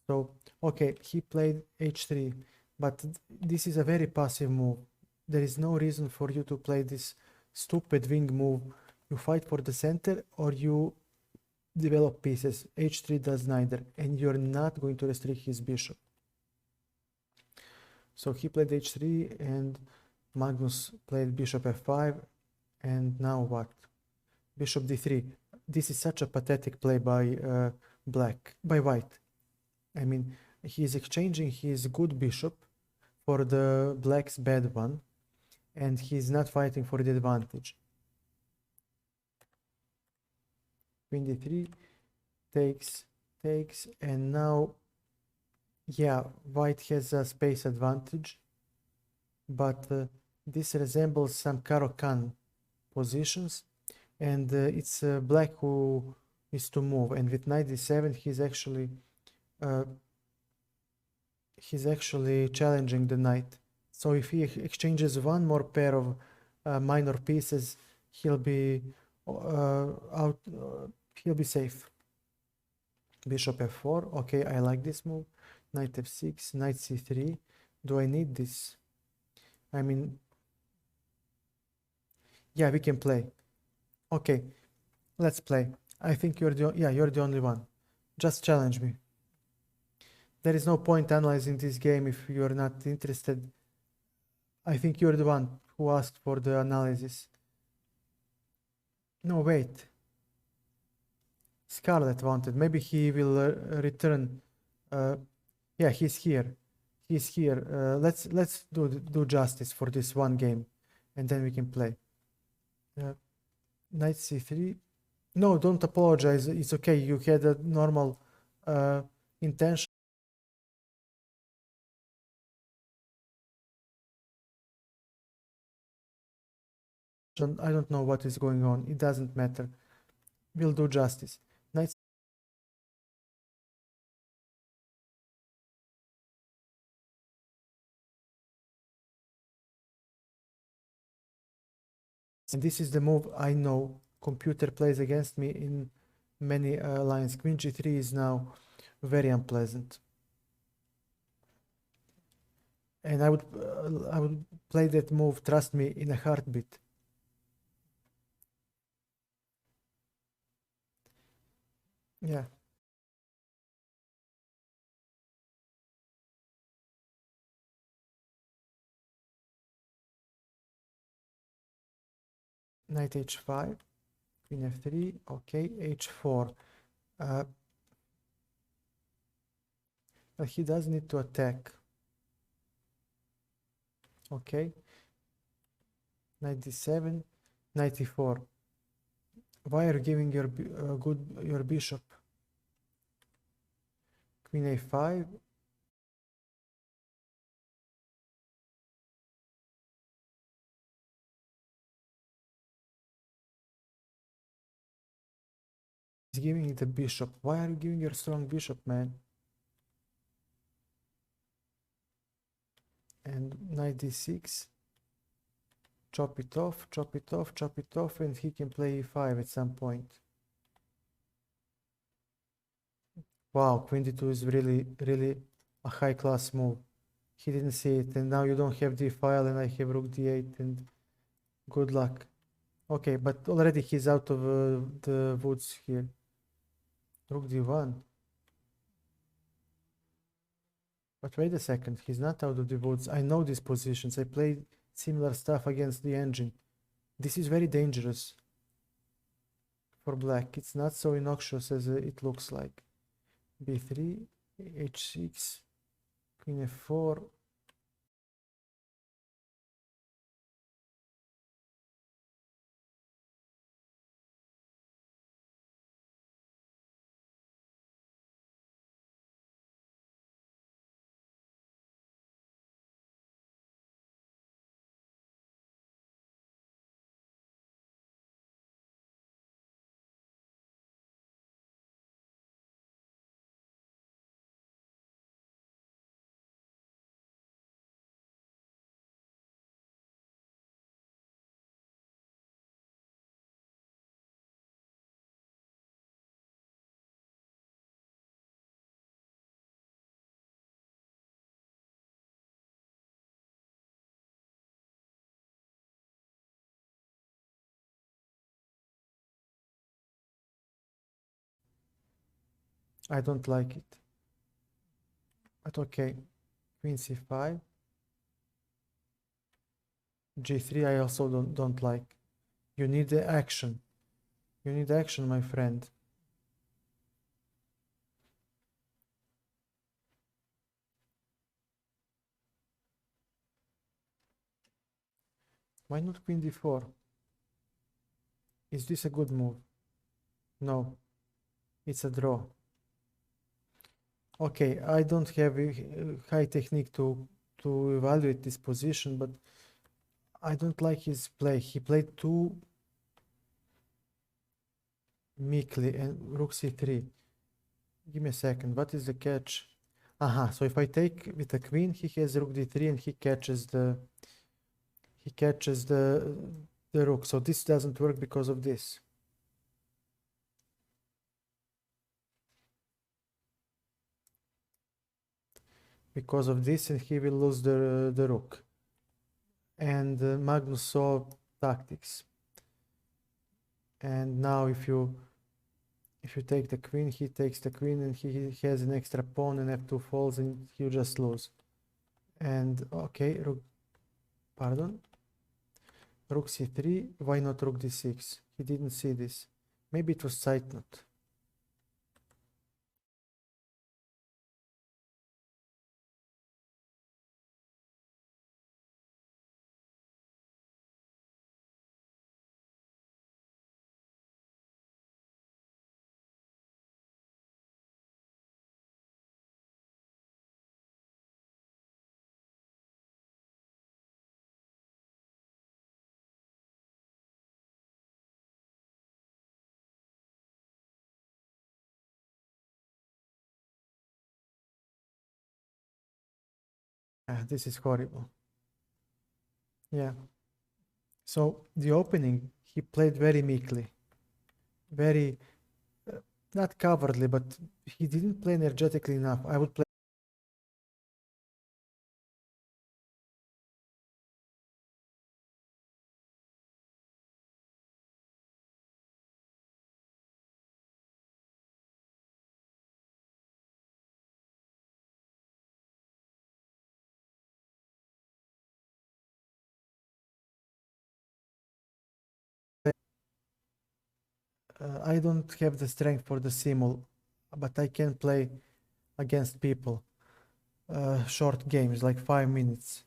Speaker 1: So, okay, he played h3, but this is a very passive move. There is no reason for you to play this stupid wing move. You fight for the center or you develop pieces. h3 does neither, and you're not going to restrict his bishop. So he played h3 and Magnus played bishop f5, and now what? Bishop d3. This is such a pathetic play by white. I mean, he is exchanging his good bishop for the black's bad one, and he's not fighting for the advantage. Queen d3 takes, and now, yeah, white has a space advantage, but this resembles some Caro-Kann positions, and it's black who is to move, and with knight d7 he's actually challenging the knight. So if he exchanges one more pair of minor pieces, he'll be he'll be safe. Bishop f4, okay, I like this move. Knight f6, knight c3. Do I need this? I mean, yeah, we can play. Okay, let's play. I think you're the only one. Just challenge me. There is no point analyzing this game if you're not interested. I think you're the one who asked for the analysis. No, wait. Scarlet wanted. Maybe he will return. Yeah, he's here. He's here. Let's do justice for this one game. and then we can play. Knight c3. No, don't apologize. It's okay. You had a normal intention. I don't know what is going on. It doesn't matter. We'll do justice. Knight. And this is the move I know computer plays against me in many lines. Queen g3 is now very unpleasant. And I would play that move, trust me, in a heartbeat. Yeah. Knight h5, queen f3, okay, h4. But he does need to attack. Okay. Knight d7, knight e4. Why are you giving your bishop? Queen a5. He's giving the bishop. Why are you giving your strong bishop, man? And knight d6. Chop it off, chop it off, chop it off, and he can play e5 at some point. Wow, queen d2 is really a high-class move. He didn't see it, and now you don't have d file, and I have rook d8, and good luck. Okay, but already he's out of the woods here. Rook d1. But wait a second, he's not out of the woods. I know these positions. I played similar stuff against the engine. This is very dangerous for black. It's not so innocuous as it looks like. b3, h6, queen f4. I don't like it. But okay, queen c5. g3 I also don't like. You need the action. You need action, my friend. Why not queen d4? Is this a good move? No, it's a draw. Okay, I don't have a high technique to evaluate this position, but I don't like his play. He played too meekly and rook c3. Give me a second. What is the catch? Aha, so if I take with the queen, he has rook d3 and he catches the rook. So this doesn't work because of this. Because of this, and he will lose the rook. And Magnus saw tactics. And now if you take the queen, he takes the queen, and he has an extra pawn, and f2 falls, and you just lose. And okay, pardon, rook c3. Why not rook d6? He didn't see this. Maybe it was Zeitnot. This is horrible. Yeah. So the opening, he played very meekly, very not cowardly, but he didn't play energetically enough. I would play. I don't have the strength for the simul, but I can play against people. Short games, like 5 minutes.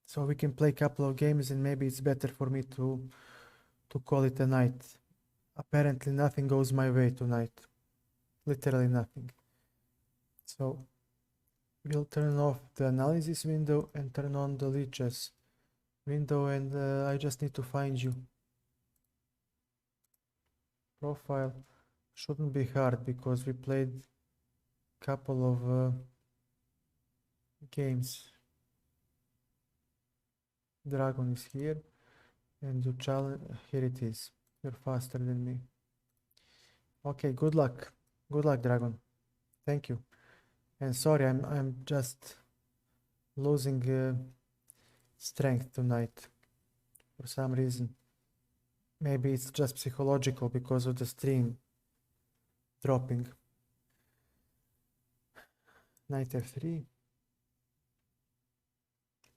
Speaker 1: So we can play a couple of games, and maybe it's better for me to call it a night. Apparently, nothing goes my way tonight. Literally nothing. So we'll turn off the analysis window and turn on the leeches window, and I just need to find you. Profile shouldn't be hard because we played a couple of games. Dragon is here, and you challenge. Here it is. You're faster than me. Okay, good luck. Good luck, Dragon. Thank you. And sorry, I'm just losing strength tonight for some reason. Maybe it's just psychological because of the stream dropping. Knight f3.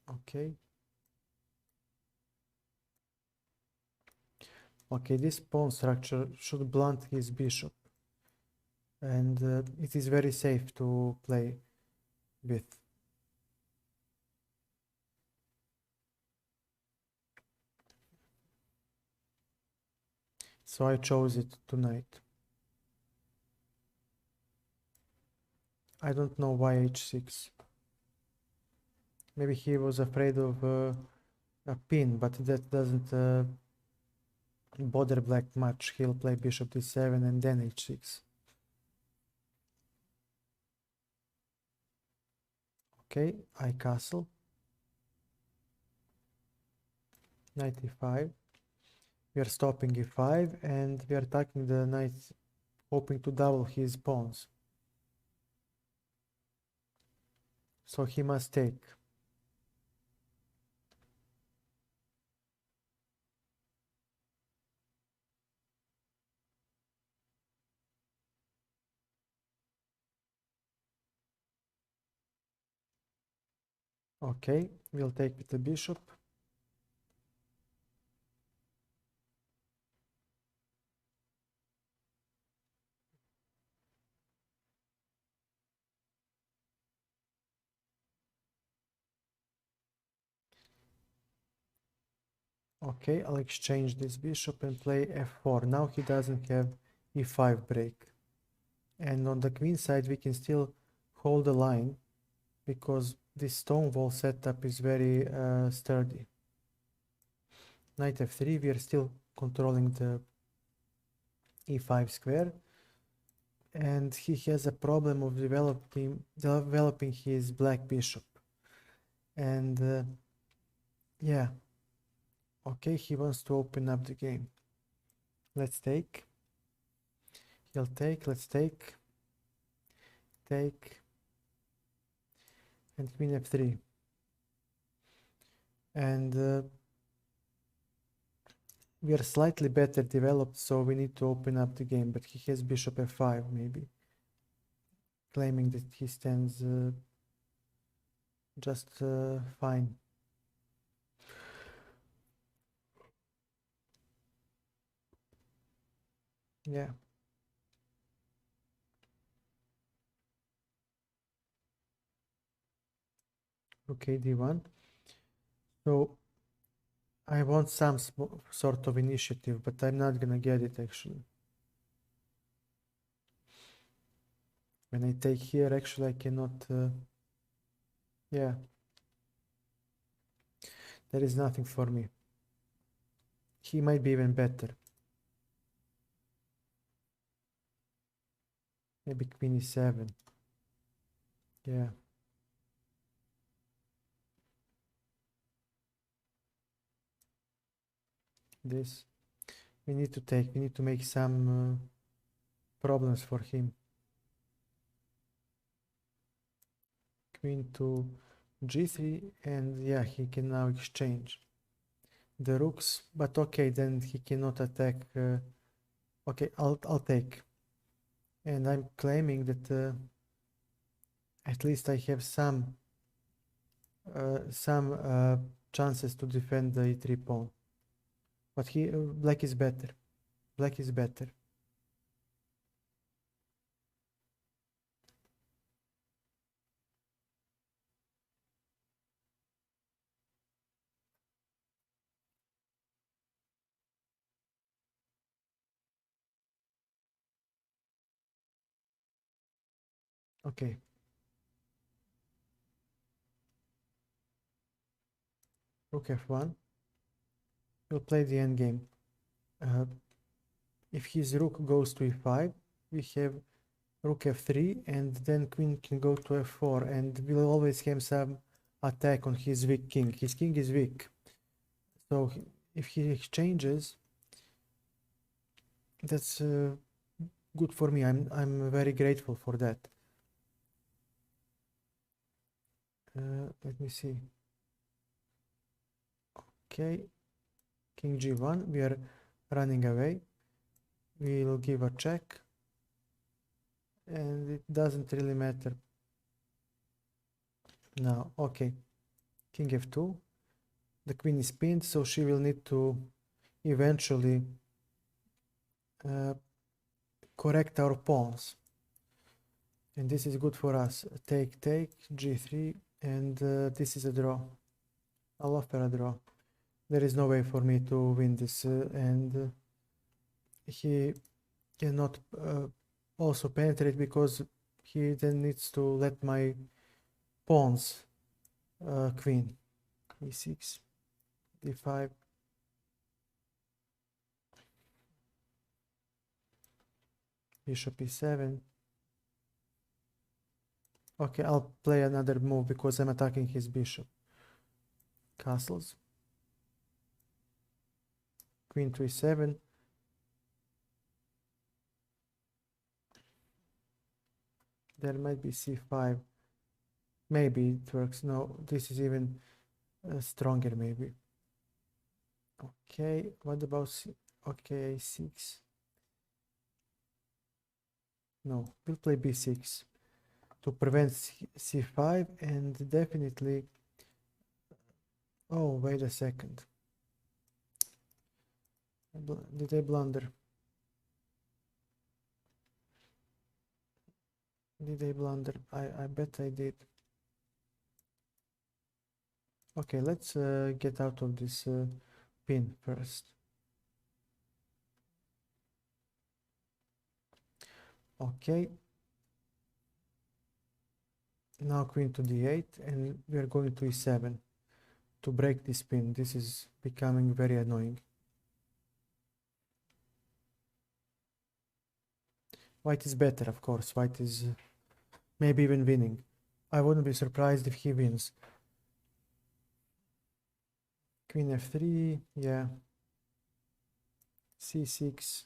Speaker 1: Okay. Okay, this pawn structure should blunt his bishop. And it is very safe to play with. So I chose it tonight. I don't know why h6. Maybe he was afraid of a pin, but that doesn't bother black much. He'll play bishop d7 and then h6. Okay, I castle. Knight e5. We are stopping e5 and we are attacking the knight, hoping to double his pawns. So he must take. Okay, we'll take with the bishop. Okay, I'll exchange this bishop and play f4. Now he doesn't have e5 break. And on the queen side, we can still hold the line because this stone wall setup is very sturdy. Knight f3, we are still controlling the e5 square. And he has a problem of developing his black bishop. And yeah. Okay, he wants to open up the game. Let's take. He'll take, let's take. Take. And queen f3. And we are slightly better developed, so we need to open up the game. But he has bishop f5, maybe. Claiming that he stands just fine. Yeah. Okay, d1. So I want some sort of initiative, but I'm not gonna get it actually. When I take here, actually I cannot, yeah. There is nothing for me. He might be even better. Maybe queen e7. Yeah. this. We need to take, we need to make some problems for him. Queen to g3, and yeah, he can now exchange the rooks, but okay, then he cannot attack. Okay, I'll take, and I'm claiming that at least I have some chances to defend the e3 pawn. But black is better. Black is better. Okay. Rook f1. We'll play the endgame. If his rook goes to e5, we have rook f3, and then queen can go to f4, and we'll always have some attack on his weak king. His king is weak. So if he exchanges, that's good for me. I'm very grateful for that. Let me see. Okay, king g1. We are running away. We'll give a check, and it doesn't really matter now. Okay, king f2. The queen is pinned, so she will need to eventually correct our pawns, and this is good for us. Take, g3, and this is a draw. I'll offer a draw. There is no way for me to win this, and he cannot also penetrate, because he then needs to let my pawns queen e6, d5. Bishop e7. Okay, I'll play another move because I'm attacking his bishop. Castles. Queen to e7. There might be c5. Maybe it works. No, this is even stronger maybe. Okay, what about c? Okay, a6. No, we'll play b6 to prevent c5, and definitely... Oh, wait a second. Did I blunder? Did I blunder? I bet I did. Okay, let's get out of this pin first. Okay. Now queen to d8, and we are going to e7 to break this pin. This is becoming very annoying. White is better, of course. White is maybe even winning. I wouldn't be surprised if he wins. Queen f3, yeah. c6.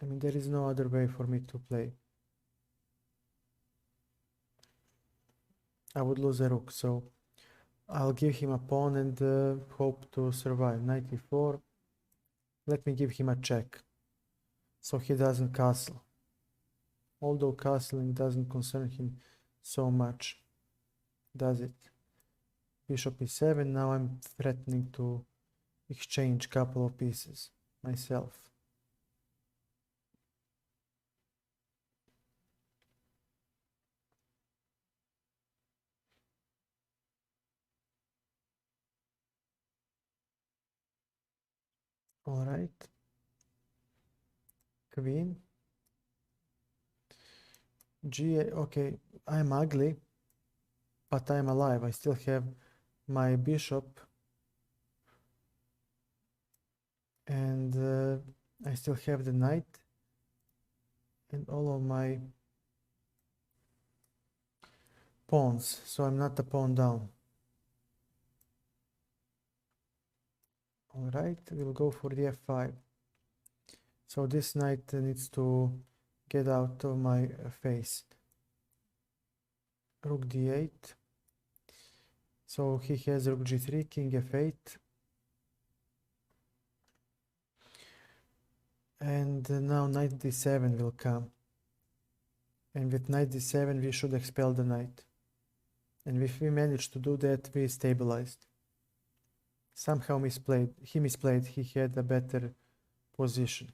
Speaker 1: I mean, there is no other way for me to play. I would lose a rook, so I'll give him a pawn and hope to survive. Knight e4. Let me give him a check, so he doesn't castle. Although castling doesn't concern him so much, does it? Bishop e7. Now I'm threatening to exchange couple of pieces myself. All right. Queen. G. Okay, I'm ugly, but I'm alive. I still have my bishop, and I still have the knight, and all of my pawns, so I'm not a pawn down. All right, we'll go for the f5. So this knight needs to get out of my face. Rook d8. So he has rook g3, king f8. And now knight d7 will come. And with knight d7 we should expel the knight. And if we manage to do that, we stabilized. Somehow he misplayed, he had a better position.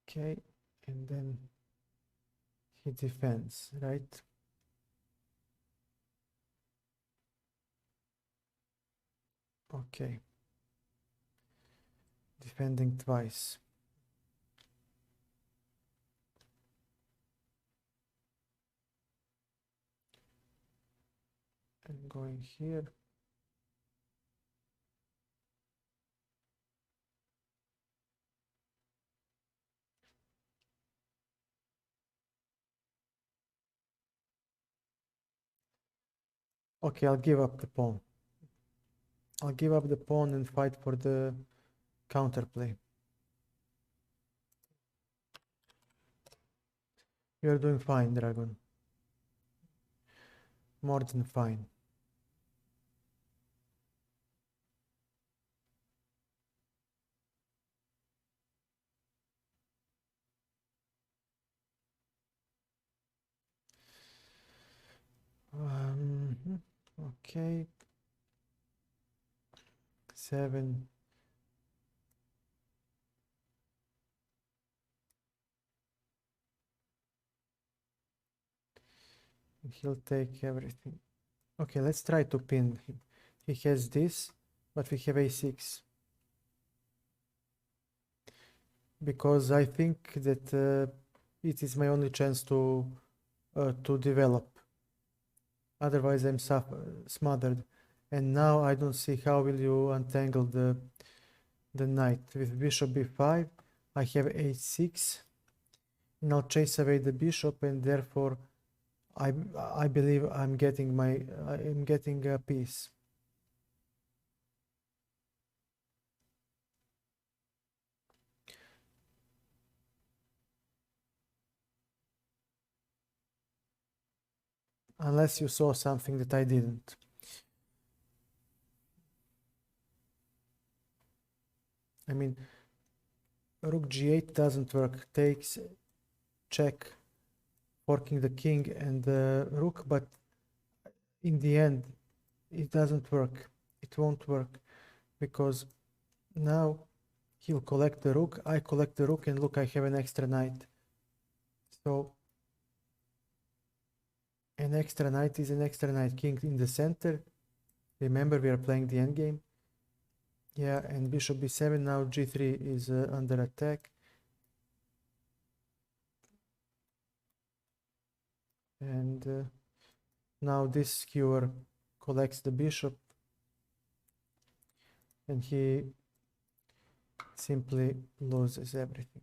Speaker 1: Okay, and then he defends, right? Okay. Defending twice. And going here. Okay, I'll give up the pawn. I'll give up the pawn and fight for the counterplay. You're doing fine, Dragon. More than fine. Okay. 7. He'll take everything. Okay, let's try to pin him. He has this, but we have a6. Because I think that it is my only chance to develop. Otherwise, I'm smothered. And now I don't see how will you untangle the knight. With bishop b5, I have a6. And I'll chase away the bishop, and therefore I believe I'm getting a piece. Unless you saw something that I didn't. I mean, rook g8 doesn't work. Takes, check, forking the king and the rook, but in the end, it doesn't work. It won't work because now he'll collect the rook, I collect the rook, and look, I have an extra knight. So an extra knight is an extra knight. King in the center. Remember, we are playing the endgame. Yeah, and bishop b7. Now g3 is under attack. And now this skewer collects the bishop, and he simply loses everything.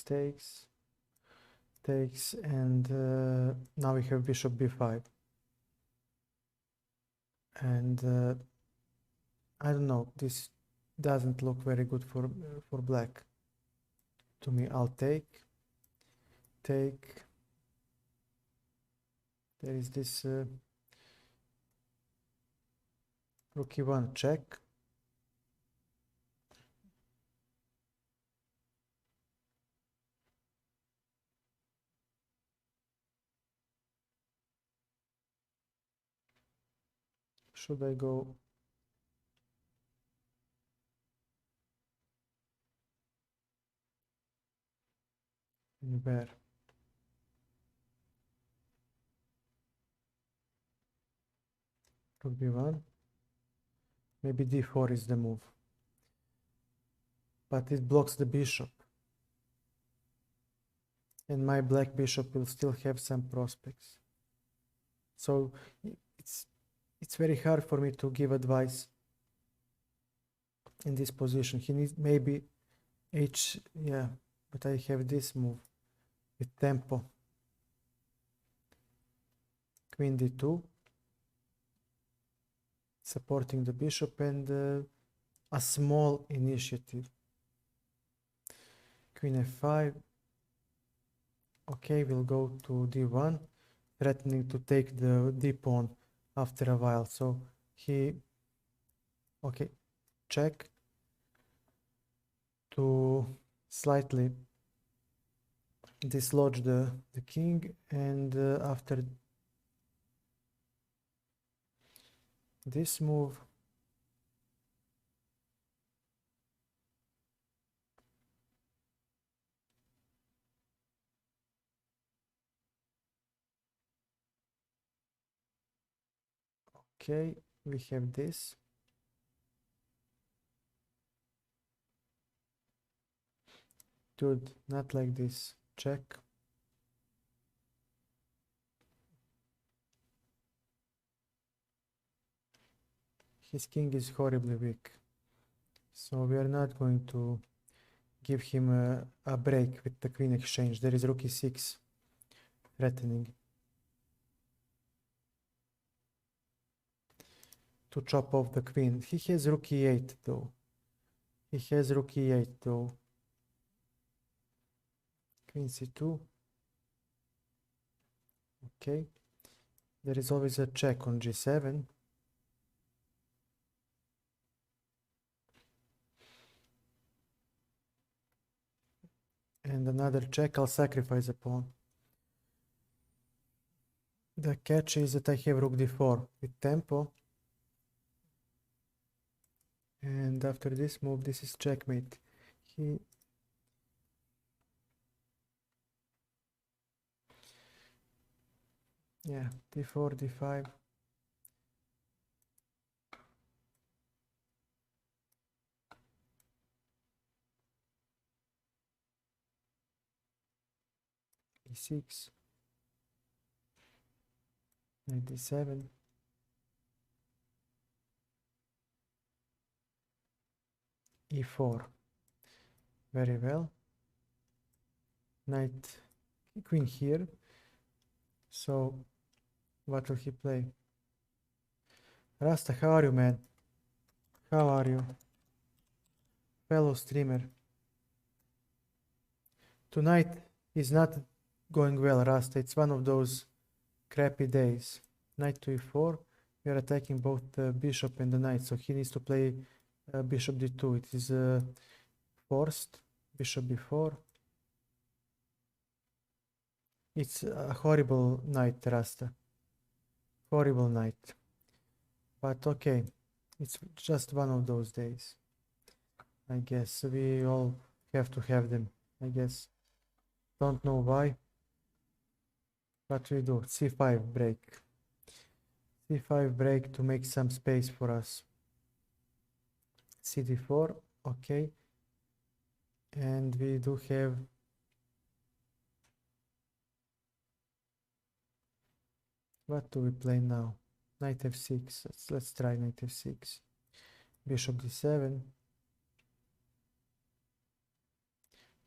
Speaker 1: Takes, and now we have bishop b5. And I don't know, this doesn't look very good for black to me. I'll take. There is this rook e1 check. Should I go? And where? Rook b1. Maybe d4 is the move. But it blocks the bishop. And my black bishop will still have some prospects. So it's very hard for me to give advice in this position. He needs maybe yeah, but I have this move with tempo. Queen d2, supporting the bishop, and a small initiative. Queen f5. Okay, we'll go to d1, threatening to take the d pawn after a while. So okay, check to slightly dislodge the king, and after this move, okay, we have this. Dude, not like this. Check. His king is horribly weak. So we are not going to give him a break with the queen exchange. There is rook e6 threatening to chop off the queen. He has rook e8 though. Queen c2. Okay. There is always a check on g7. And another check. I'll sacrifice a pawn. The catch is that I have rook d4 with tempo. And after this move, this is checkmate. Yeah, d4, d5. e6. Knight d7. e4. Very well. Knight, queen here. So, what will he play? Rasta, how are you, man? How are you? Fellow streamer. Tonight is not going well, Rasta. It's one of those crappy days. Knight to e4. We are attacking both the bishop and the knight, so he needs to play bishop d2. It is forced. Bishop b4. It's a horrible night, Rasta. Horrible night. But okay, it's just one of those days. I guess we all have to have them, I guess. Don't know why. But we do. c5 break. c5 break to make some space for us. cd4, okay. And we do have what do we play now? Knight f6. Let's try knight f6. Bishop d7.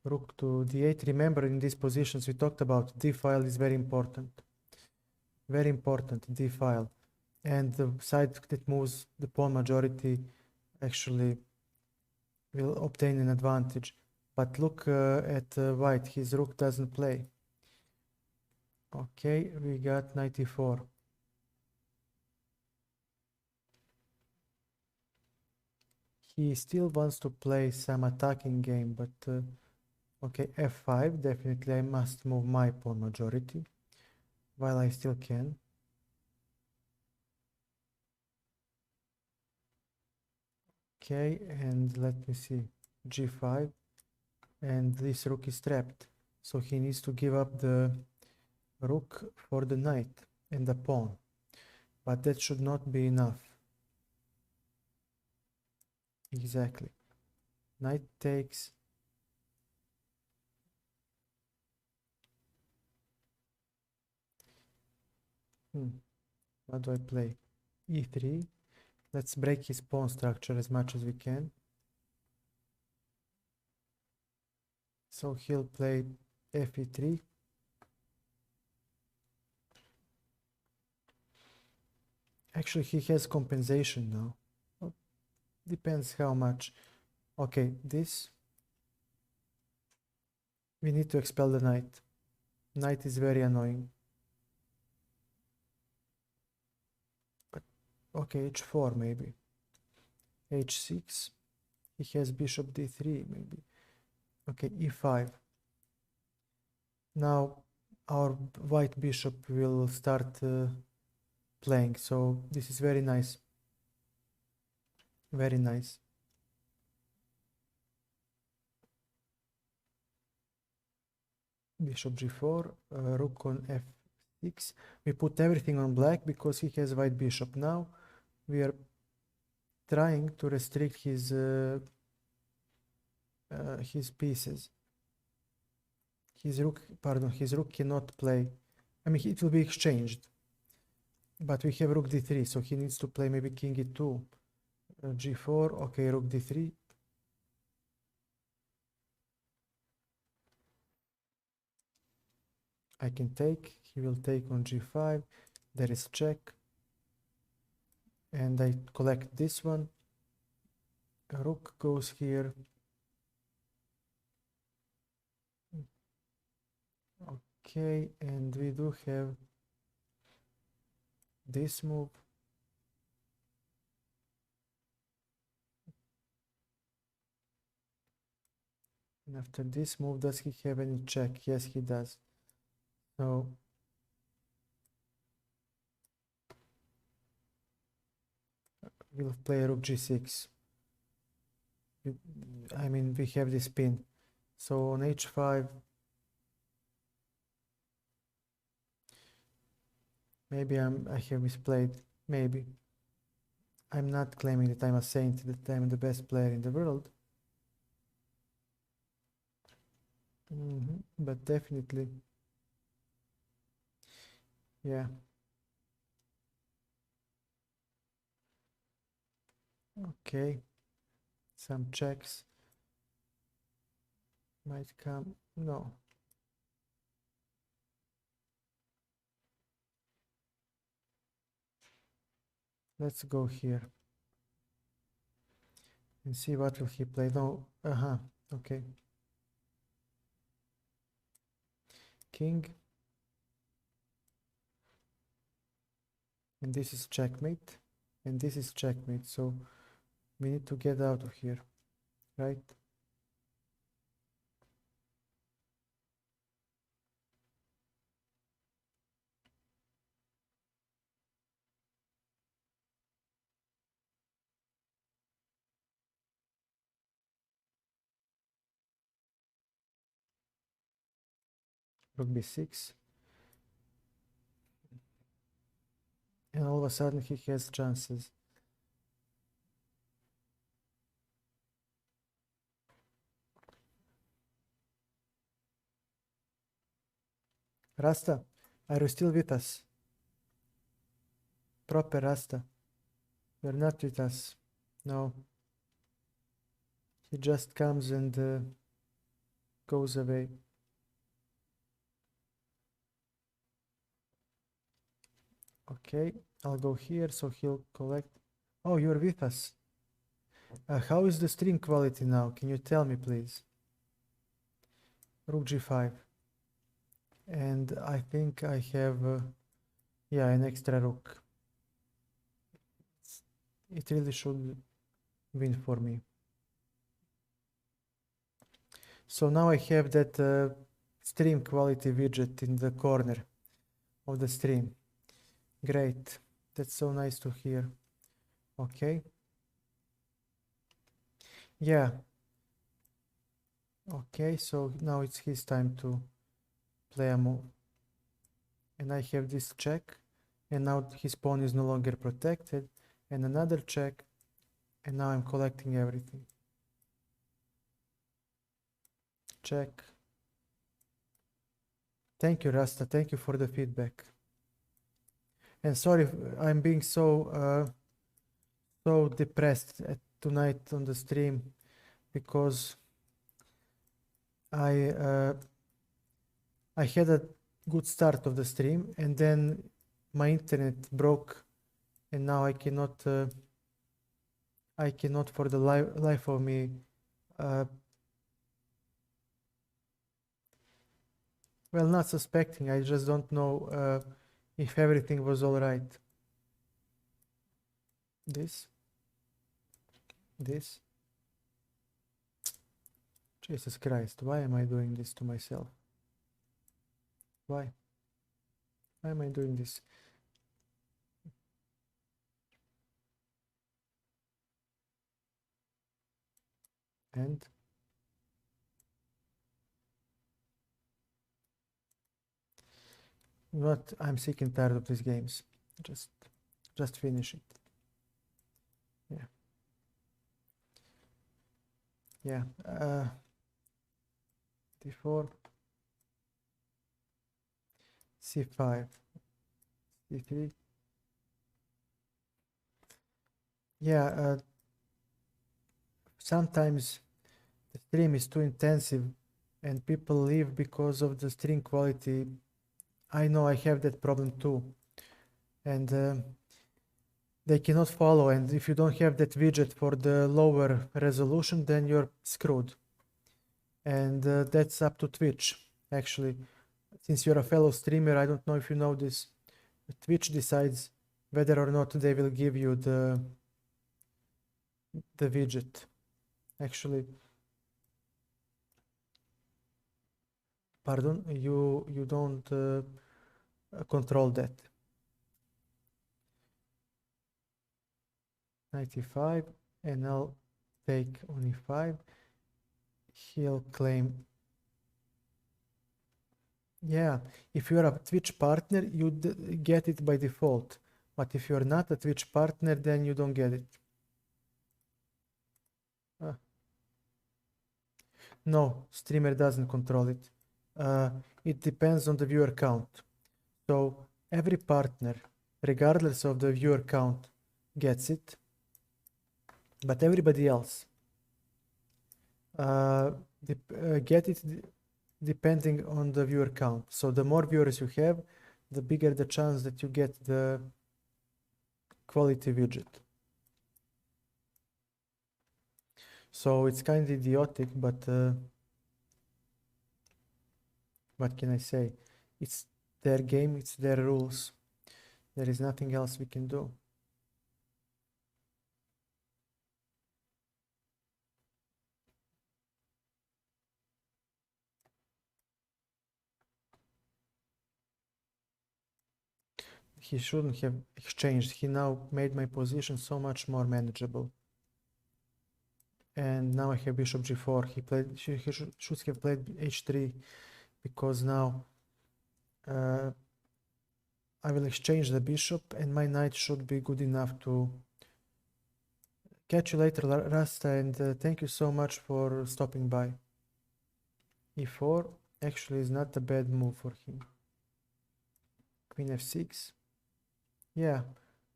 Speaker 1: Rook to d8. Remember, in these positions we talked about, d file is very important. Very important, d file. And the side that moves the pawn majority actually will obtain an advantage. But look at white, his rook doesn't play. Okay, we got knight e4. He still wants to play some attacking game, but okay, f5, definitely I must move my pawn majority while I still can. Okay, and let me see, g5, and this rook is trapped, so he needs to give up the rook for the knight and the pawn, but that should not be enough. Exactly. Knight takes. What do I play? e3. Let's break his pawn structure as much as we can. So he'll play fe3. Actually, he has compensation now. Well, depends how much. Okay, this. We need to expel the knight. Knight is very annoying. But okay, h4 maybe. h6. He has bishop d3 maybe. Okay, e5. Now our white bishop will start playing, so this is very nice. Very nice. Bishop g4, rook on f6. We put everything on black because he has white bishop. Now we are trying to restrict his pieces. His rook cannot play. I mean, it will be exchanged. But we have rook d3, so he needs to play maybe king e2, g4. Okay, rook d3. I can take. He will take on g5. There is check. And I collect this one. Rook goes here. Okay, and we do have this move. And after this move, does he have any check? Yes, he does. So we'll play rook g6. I mean, we have this pin. So on h5, maybe I have misplayed. Maybe. I'm not claiming that I'm a saint, that I'm the best player in the world. But definitely, yeah. Okay, some checks might come. No. Let's go here and see what will he play. No, okay. King. And this is checkmate. And this is checkmate. So we need to get out of here, right? Rook b6. And all of a sudden he has chances. Rasta, are you still with us? Proper Rasta. You're not with us. No. He just comes and goes away. Okay, I'll go here so he'll collect. Oh, you're with us. How is the stream quality now? Can you tell me, please? Rook g5. And I think I have, yeah, an extra rook. It really should win for me. So now I have that stream quality widget in the corner of the stream. Great. That's so nice to hear. Okay. Yeah. Okay, so now it's his time to play a move. And I have this check, and now his pawn is no longer protected, and another check, and now I'm collecting everything. Check. Thank you, Rasta. Thank you for the feedback. And sorry, I'm being so depressed tonight on the stream because I had a good start of the stream, and then my internet broke, and now I cannot for the life of me well, not suspecting, I just don't know if everything was all right. This. Jesus Christ, why am I doing this to myself? Why? Why am I doing this? And what? I'm sick and tired of these games. Just finish it. Yeah. Yeah. D4, C5, C3. Yeah. Sometimes the stream is too intensive, and people leave because of the stream quality. I know I have that problem too, and they cannot follow, and if you don't have that widget for the lower resolution, then you're screwed. And that's up to Twitch, actually. Since you're a fellow streamer, I don't know if you know this, Twitch decides whether or not they will give you the widget. Actually, pardon, you don't control that. 95, and I'll take on E5. He'll claim. Yeah, if you're a Twitch partner, you get it by default. But if you're not a Twitch partner, then you don't get it. No, streamer doesn't control it. It depends on the viewer count. So every partner, regardless of the viewer count, gets it. But everybody else get it depending on the viewer count. So the more viewers you have, the bigger the chance that you get the quality widget. So it's kind of idiotic, but what can I say? It's their game, it's their rules. There is nothing else we can do. He shouldn't have exchanged. He now made my position so much more manageable. And now I have bishop g4. He should have played h3, because now I will exchange the bishop, and my knight should be good enough to catch you later, Rasta, and thank you so much for stopping by. e4 actually is not a bad move for him. Queen f6. Yeah,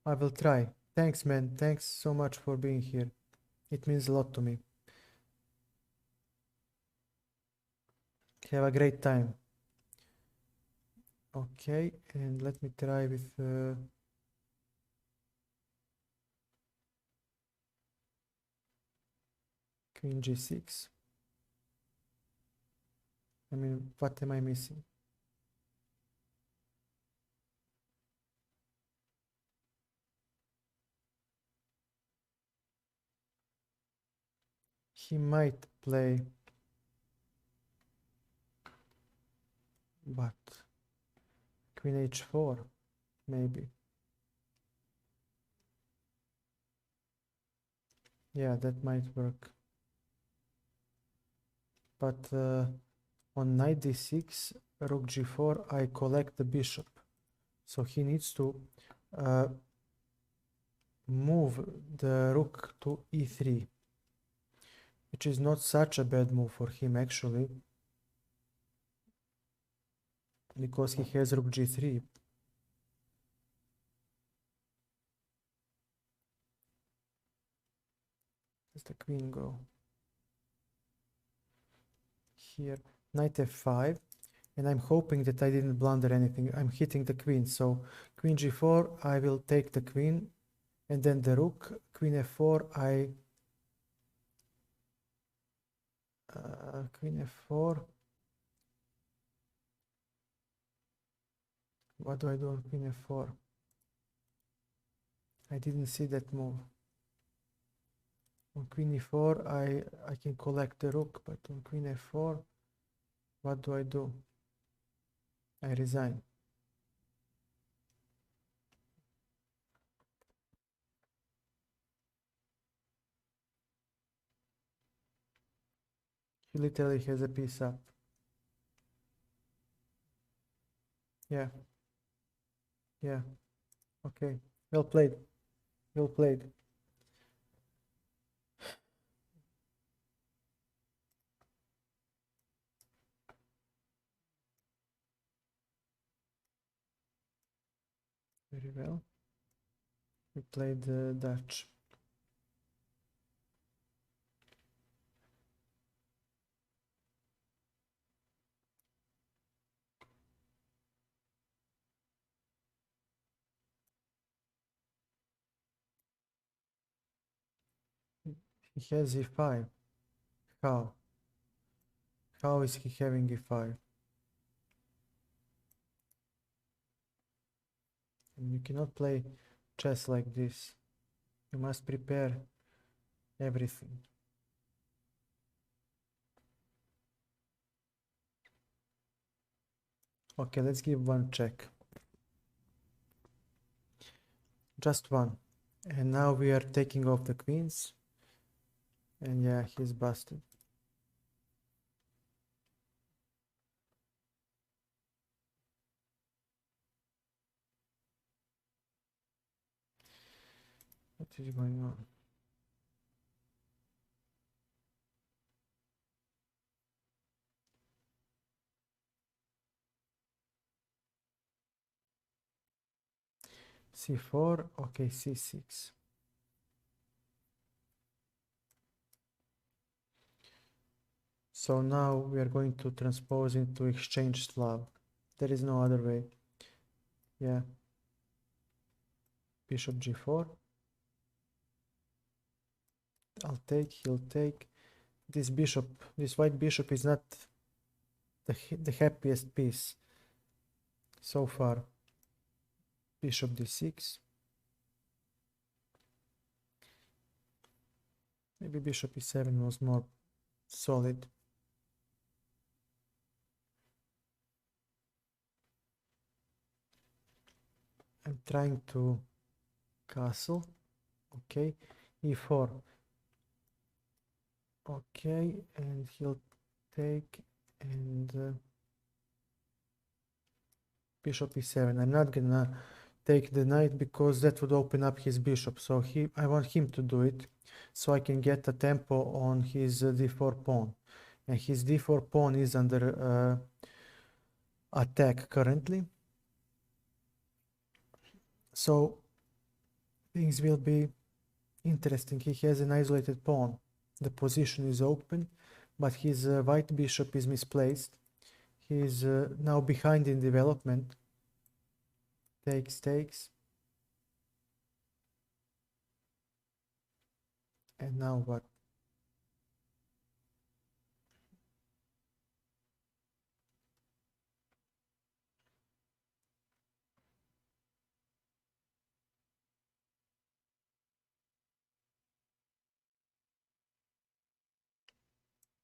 Speaker 1: I will try. Thanks, man. Thanks so much for being here. It means a lot to me. Have a great time. Okay, and let me try with Queen g6. I mean, what am I missing? He might play, but Queen h4, maybe. Yeah, that might work. but on knight d6, rook g4, I collect the bishop. So he needs to move the rook to e3, which is not such a bad move for him actually, because he has rook g3. Does the queen go? Here, knight f5, and I'm hoping that I didn't blunder anything. I'm hitting the queen, so queen g4, I will take the queen, and then the rook, queen f4, queen f4. What do I do on queen f4? I didn't see that move. On queen e4, I can collect the rook, but on queen f4, what do I do? I resign. He literally has a piece up. Yeah. Yeah. Okay. Well played. Well played. Very well. We played Dutch. He has e5. How? How is he having e5? And you cannot play chess like this. You must prepare everything. Okay, let's give one check. Just one. And now we are taking off the queens. And yeah, he's busted. What is going on? c4, okay, c6. So now we are going to transpose into exchange Slav. There is no other way. Yeah. Bishop g4. I'll take, he'll take. This bishop, this white bishop is not the happiest piece so far. Bishop d6. Maybe bishop e7 was more solid. I'm trying to castle. Okay, e4. Okay, and he'll take, and bishop e7. I'm not gonna take the knight because that would open up his bishop. So I want him to do it so I can get a tempo on his d4 pawn. And his d4 pawn is under attack currently. So things will be interesting. He has an isolated pawn. The position is open, but his white bishop is misplaced. He is now behind in development. Takes, takes. And now what?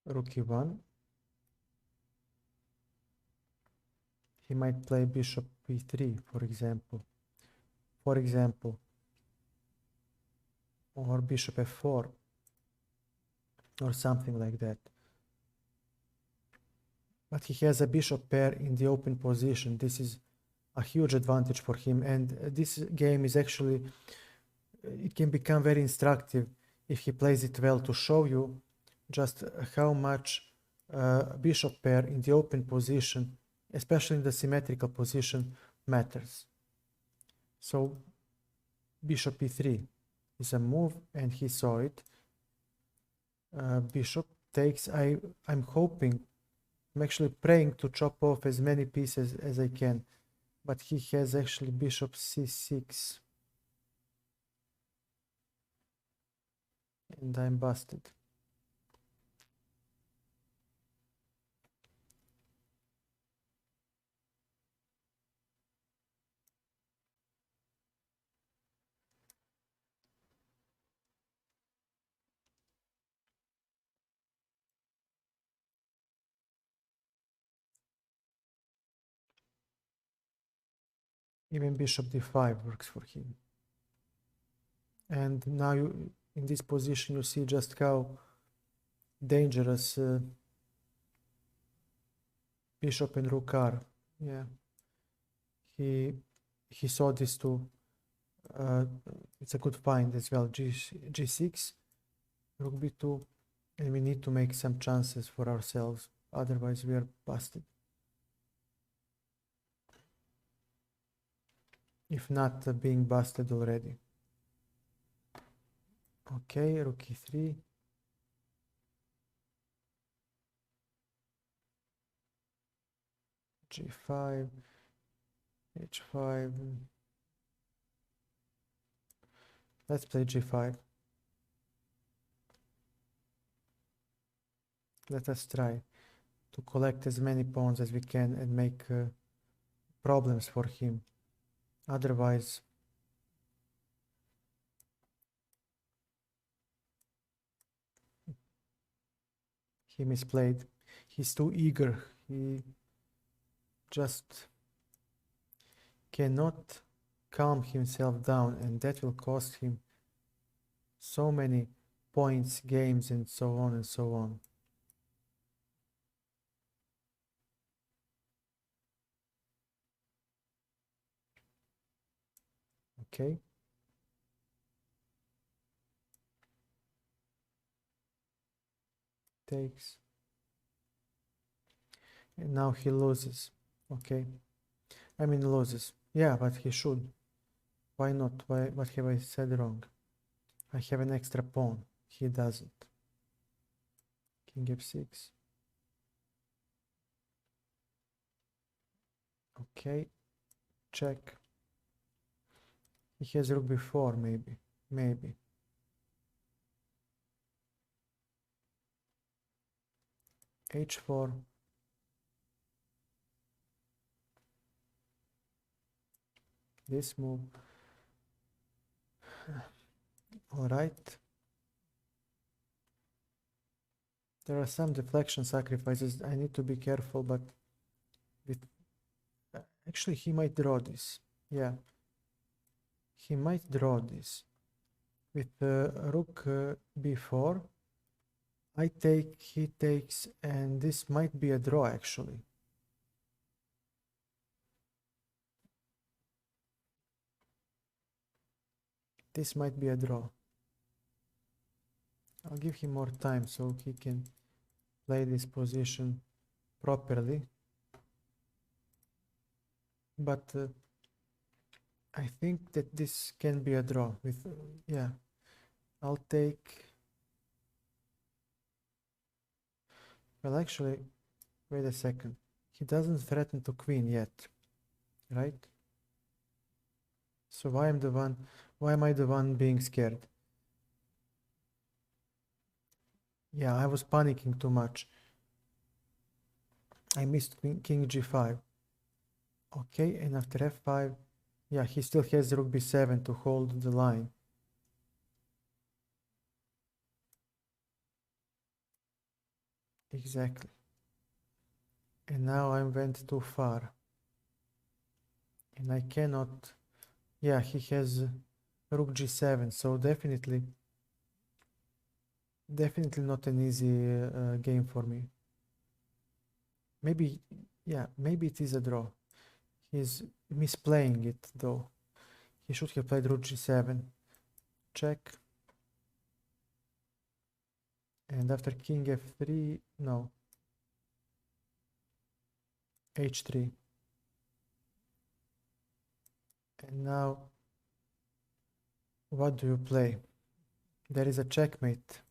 Speaker 1: Rook e1. He might play bishop b3, for example. Or bishop f4, or something like that. but he has a bishop pair in the open position. This is a huge advantage for him, and this game is actually, it can become very instructive if he plays it well, to show you just how much bishop pair in the open position, especially in the symmetrical position, matters. So bishop e3 is a move, and he saw it. Bishop takes. I'm hoping, I'm actually praying to chop off as many pieces as I can, but he has actually bishop c6, and I'm busted. Even bishop d5 works for him. And now you, in this position, you see just how dangerous bishop and rook are. Yeah, he saw this too. It's a good find as well. G6, rook b2, and we need to make some chances for ourselves, otherwise we are busted. If not being busted already. Okay, rook e3. G5, h5. Let's play g5. Let us try to collect as many pawns as we can and make problems for him. Otherwise, he misplayed. He's too eager. He just cannot calm himself down, and that will cost him so many points, games, and so on and so on. Okay. Takes. And now he loses. Okay. I mean loses. Yeah, but he should. Why not? Why? What have I said wrong? I have an extra pawn. He doesn't. King f6. Okay. Check. He has rook b4, maybe. Maybe. h4. This move. All right. There are some deflection sacrifices. I need to be careful, but with actually he might draw this. Yeah. He might draw this. With rook b4. I take, he takes, and this might be a draw actually. This might be a draw. I'll give him more time so he can play this position properly. But I think that this can be a draw with, yeah, I'll take, well actually, wait a second. He doesn't threaten to queen yet, right? So why am I the one being scared? Yeah, I was panicking too much. I missed king g5. Okay, and after f5, yeah, he still has rook b7 to hold the line. Exactly. And now I went too far. And I cannot, yeah, he has rook g7, so definitely not an easy game for me. Maybe, yeah, maybe it is a draw. He's misplaying it though. He should have played rook g7. Check. And after king f3, no. h3. And now, what do you play? There is a checkmate.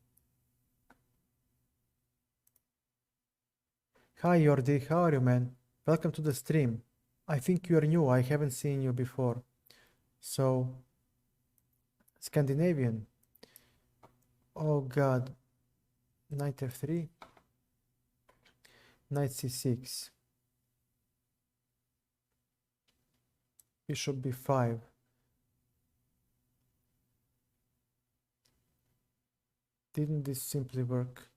Speaker 1: Hi Jordi, how are you, man? Welcome to the stream. I think you are new, I haven't seen you before. So, Scandinavian. Oh god. Knight f3. Knight c6. Bishop b5. Didn't this simply work?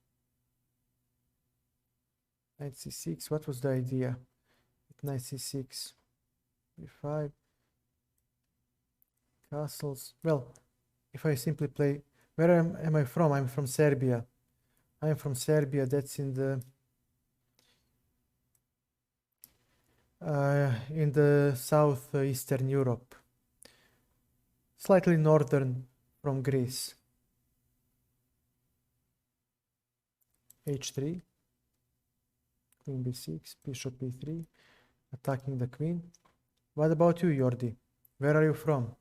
Speaker 1: Knight c6, what was the idea? Knight c6, b5, castles. Well, if I simply play, where am I from? I'm from Serbia. I'm from Serbia, that's in the southeastern Europe. Slightly northern from Greece. h3, queen b6, bishop b3, attacking the queen. What about you, Jordi? Where are you from?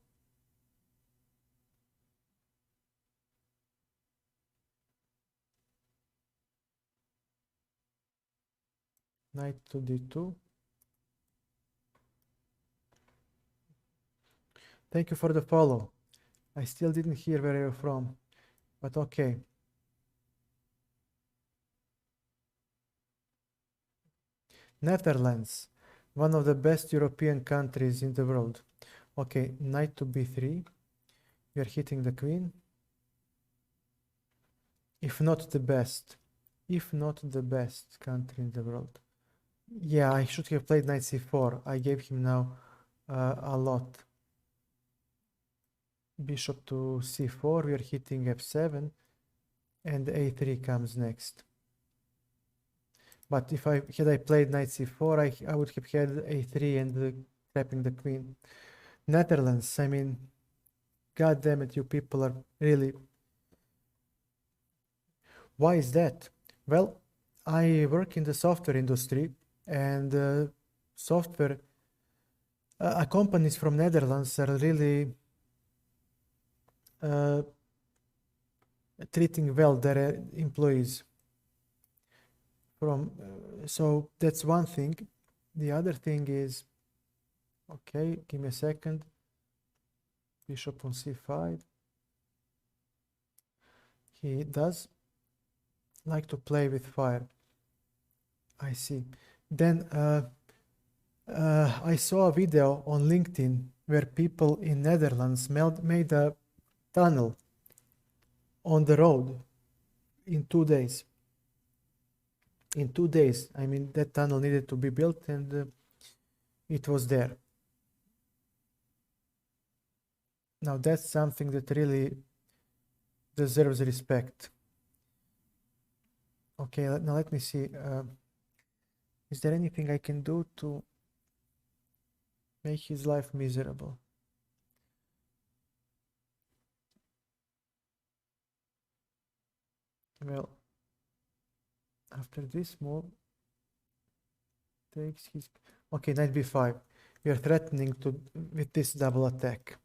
Speaker 1: Knight to d2. Thank you for the follow. I still didn't hear where you're from, but okay. Netherlands, one of the best European countries in the world. Okay, knight to b3. We are hitting the queen. If not the best. If not the best country in the world. Yeah, I should have played knight c4. I gave him now a lot. Bishop to c4. We are hitting f7. And a3 comes next. But if I played knight c4, I would have had a3 and trapping the queen. Netherlands, I mean, god damn it, you people are really... Why is that? Well, I work in the software industry, and software companies from Netherlands are really treating well their employees. So that's one thing. The other thing is, okay, give me a second. Bishop on c5. He does like to play with fire. I see. Then I saw a video on LinkedIn where people in Netherlands made a tunnel on the road in 2 days. In 2 days, I mean, that tunnel needed to be built, and it was there. Now that's something that really deserves respect. Okay, now let me see. Is there anything I can do to make his life miserable? Well, after this move, takes his... Okay, knight b5. We are threatening with this double attack.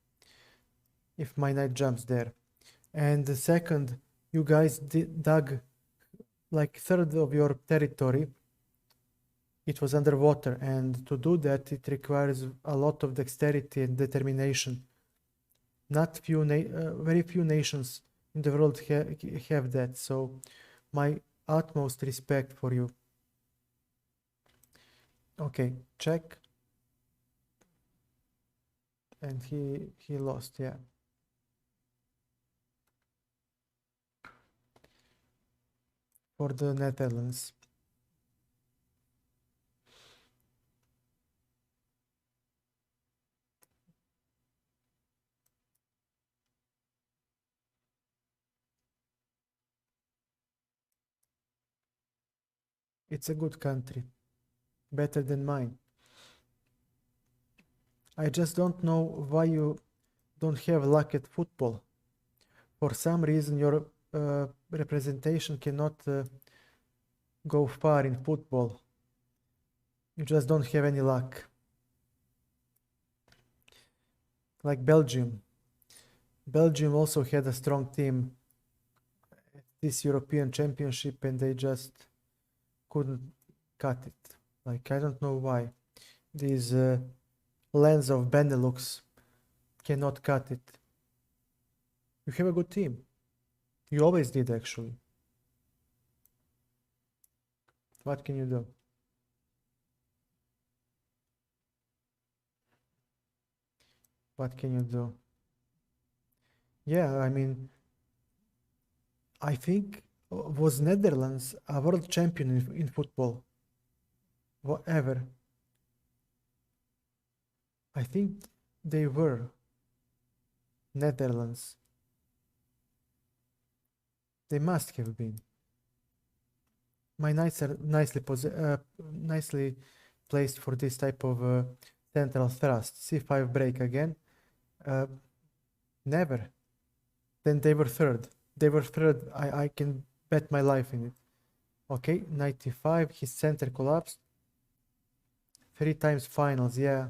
Speaker 1: If my knight jumps there. And the second, you guys dug like third of your territory. It was underwater, and to do that, it requires a lot of dexterity and determination. Very few nations in the world have that, so my utmost respect for you. Okay, check. And he lost, yeah. For the Netherlands. It's a good country. better than mine. I just don't know why you don't have luck at football. For some reason, your representation cannot go far in football. You just don't have any luck. Like Belgium. Belgium also had a strong team at this European Championship and they just couldn't cut it. Like, I don't know why. These lands of Benelux cannot cut it. You have a good team. You always did, actually. What can you do? What can you do? Yeah, I mean, I think was Netherlands a world champion in football? Whatever. I think they were Netherlands. They must have been. My knights are nicely placed for this type of central thrust. C5 break again. Never. Then they were third. They were third. I can bet my life in it. Okay, 95. His center collapsed. 3 times finals, yeah.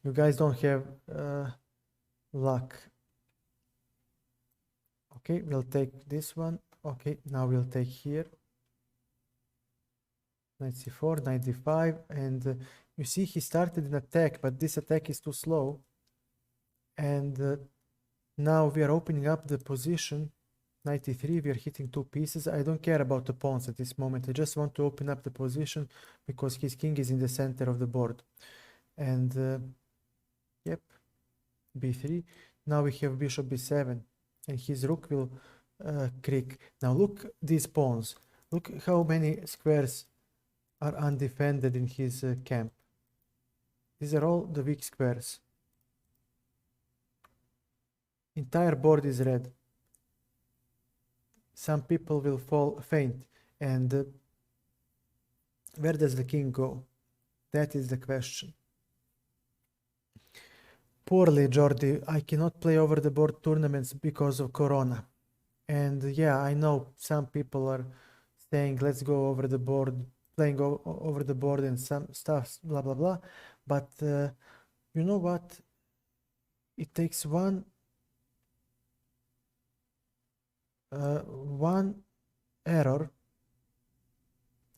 Speaker 1: You guys don't have luck. Okay, we'll take this one. Okay, now we'll take here. Knight c4, knight d5, and you see he started an attack, but this attack is too slow. And now we are opening up the position. Knight e3, we are hitting 2 pieces. I don't care about the pawns at this moment. I just want to open up the position because his king is in the center of the board. And yep, b3. Now we have bishop b7, and his rook will creak. Now look these pawns. Look how many squares are undefended in his camp. These are all the weak squares. Entire board is red. Some people will faint. And where does the king go? That is the question. Poorly, Jordi. I cannot play over the board tournaments because of Corona. And yeah, I know some people are saying, let's go over the board, playing over the board and some stuff, blah, blah, blah. But you know what? It takes one error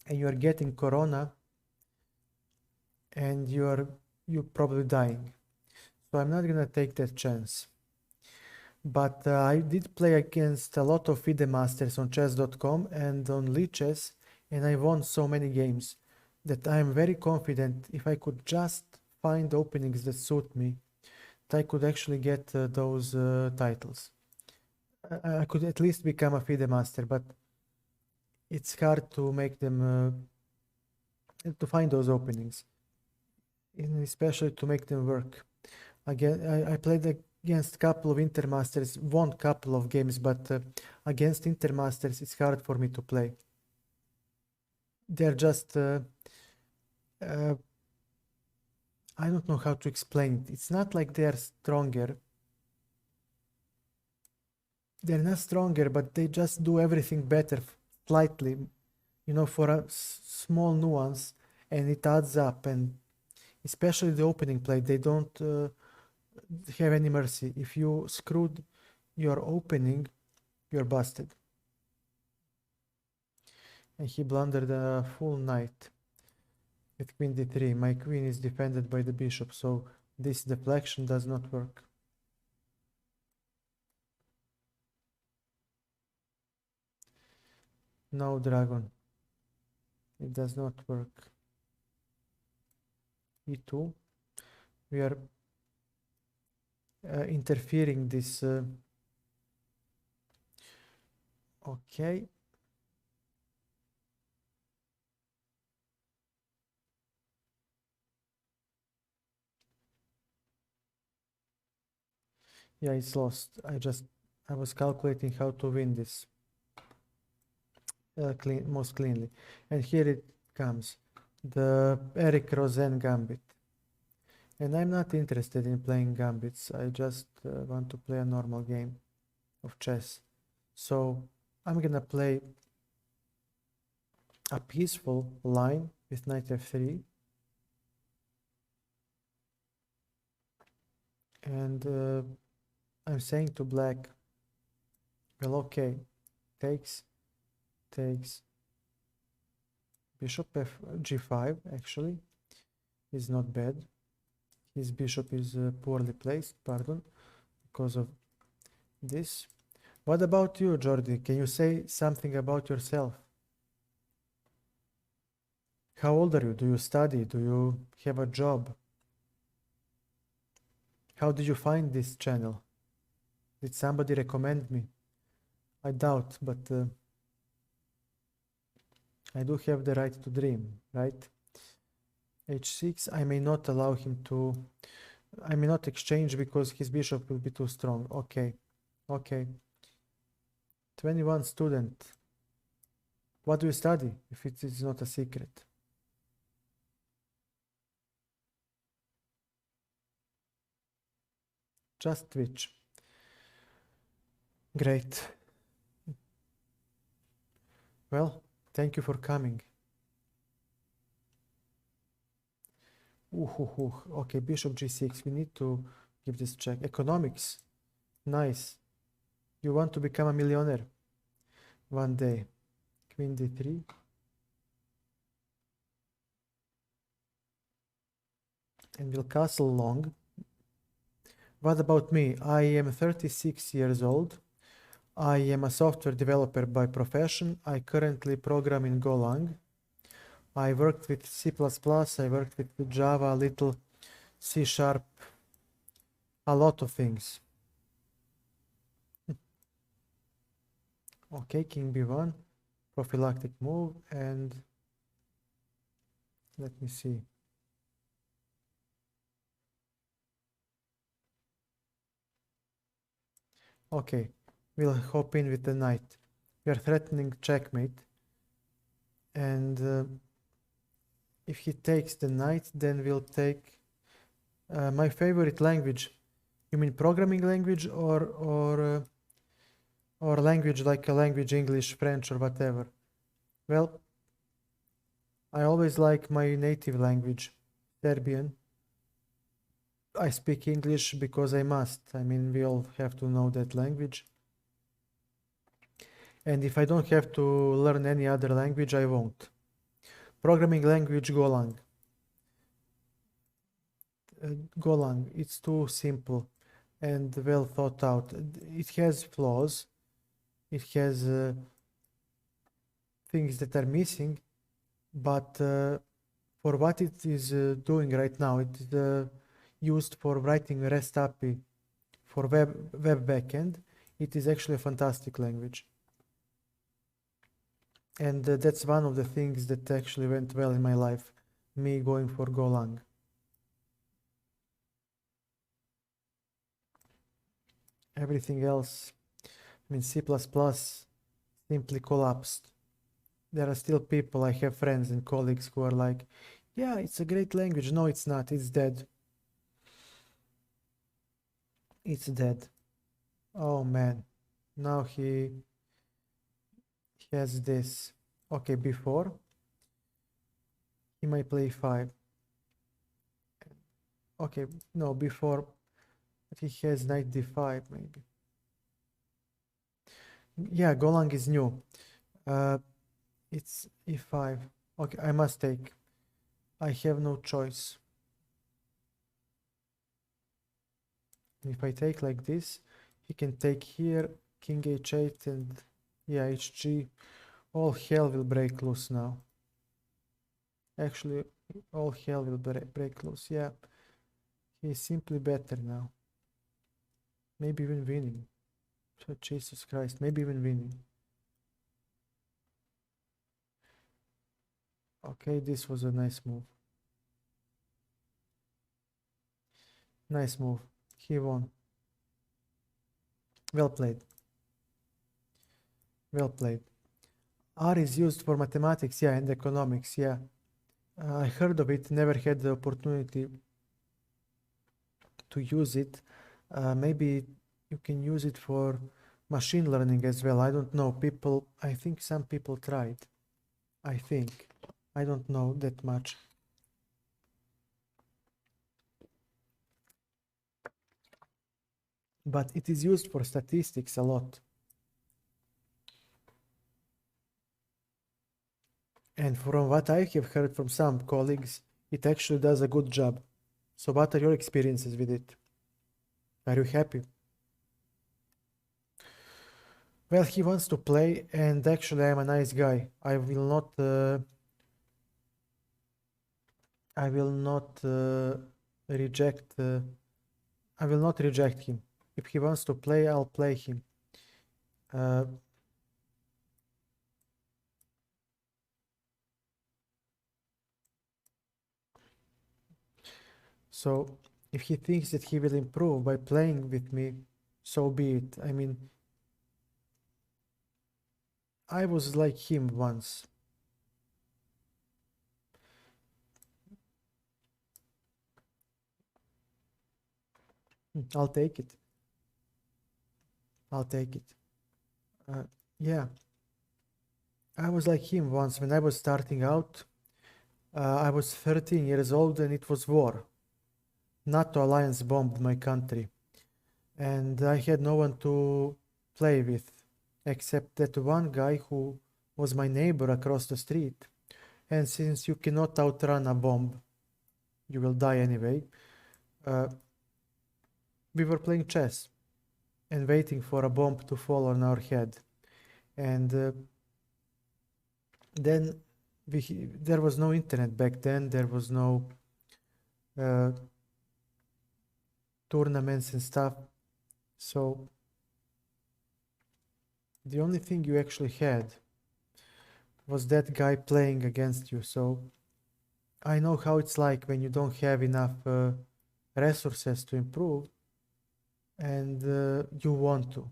Speaker 1: and you are getting Corona and you're probably dying. So I'm not gonna take that chance. But I did play against a lot of FIDE masters on chess.com and on Lichess, and I won so many games that I'm very confident if I could just find openings that suit me, that I could actually get those titles. I could at least become a FIDE master, but it's hard to make them, to find those openings, and especially to make them work. Again, I played against a couple of Intermasters, won a couple of games, but against Intermasters it's hard for me to play. They're just, I don't know how to explain it. It's not like they're stronger. They're not stronger, but they just do everything better slightly, you know, for a small nuance, and it adds up. And especially the opening play, they don't have any mercy. If you screwed your opening, you're busted. And he blundered a full knight with queen d3. My queen is defended by the bishop, so this deflection does not work. No, dragon. It does not work. e2. We are interfering this. Okay. Yeah, it's lost. I was calculating how to win this. most cleanly. And here it comes, the Eric Rosen Gambit. And I'm not interested in playing gambits. I just want to play a normal game of chess. So I'm gonna play a peaceful line with knight f3. And I'm saying to black, well, okay, takes, bishop g5 actually is not bad. His bishop is poorly placed, pardon, because of this. What about you, Jordi? Can you say something about yourself? How old are you? Do you study? Do you have a job? How did you find this channel? Did somebody recommend me? I doubt, but I do have the right to dream, right? h6, I may not allow him to... I may not exchange because his bishop will be too strong. Okay, okay. 21 student. What do you study, if it is not a secret? Just Twitch. Great. Well, thank you for coming. Okay, bishop g6. We need to give this check. Economics. Nice. You want to become a millionaire one day. Queen d3. And we'll castle long. What about me? I am 36 years old. I am a software developer by profession. I currently program in Golang. I worked with C++, I worked with Java, a little C#, a lot of things. Okay, king b1, prophylactic move, and let me see. Okay, we'll hop in with the knight. We are threatening checkmate, and if he takes the knight, then we'll take my favorite language. You mean programming language or language like a language, English, French, or whatever? Well, I always like my native language, Serbian. I speak English because I must. I mean, we all have to know that language. And if I don't have to learn any other language, I won't. Programming language, Golang. Golang, it's too simple and well thought out. It has flaws. It has things that are missing, but for what it is doing right now, it is used for writing REST API for web backend. It is actually a fantastic language. And that's one of the things that actually went well in my life, me going for Golang. Everything else, I mean, C++ simply collapsed. There are still people, I have friends and colleagues who are like, yeah, it's a great language. No, it's not. It's dead. It's dead. Oh man. Now he has this. Okay, before he might play 5. Okay, no, before he has knight d5 maybe. Yeah, Golang is new. It's e5. Okay, I must take. I have no choice. If I take like this, he can take here, king h8, and yeah, hg. All hell will break loose now. Actually, all hell will break loose. Yeah, he's simply better now. Maybe even winning. Oh, Jesus Christ, maybe even winning. Okay, this was a nice move. Nice move. He won. Well played. Well played. R is used for mathematics, yeah, and economics, yeah. I heard of it, never had the opportunity to use it. Maybe you can use it for machine learning as well. I don't know. I think some people tried. I think. I don't know that much. But it is used for statistics a lot. And from what I have heard from some colleagues, it actually does a good job. So what are your experiences with it? Are you happy? Well, he wants to play, and actually I'm a nice guy. I will not reject I will not reject him. If he wants to play, I'll play him. So if he thinks that he will improve by playing with me, so be it. I mean, I was like him once. I'll take it. I'll take it. Yeah, I was like him once when I was starting out. I was 13 years old and it was war. NATO alliance bombed my country, and I had no one to play with except that one guy who was my neighbor across the street. And since you cannot outrun a bomb, you will die anyway. We were playing chess and waiting for a bomb to fall on our head. And then there was no internet back then. There was no tournaments and stuff. So the only thing you actually had was that guy playing against you. So I know how it's like when you don't have enough resources to improve and you want to.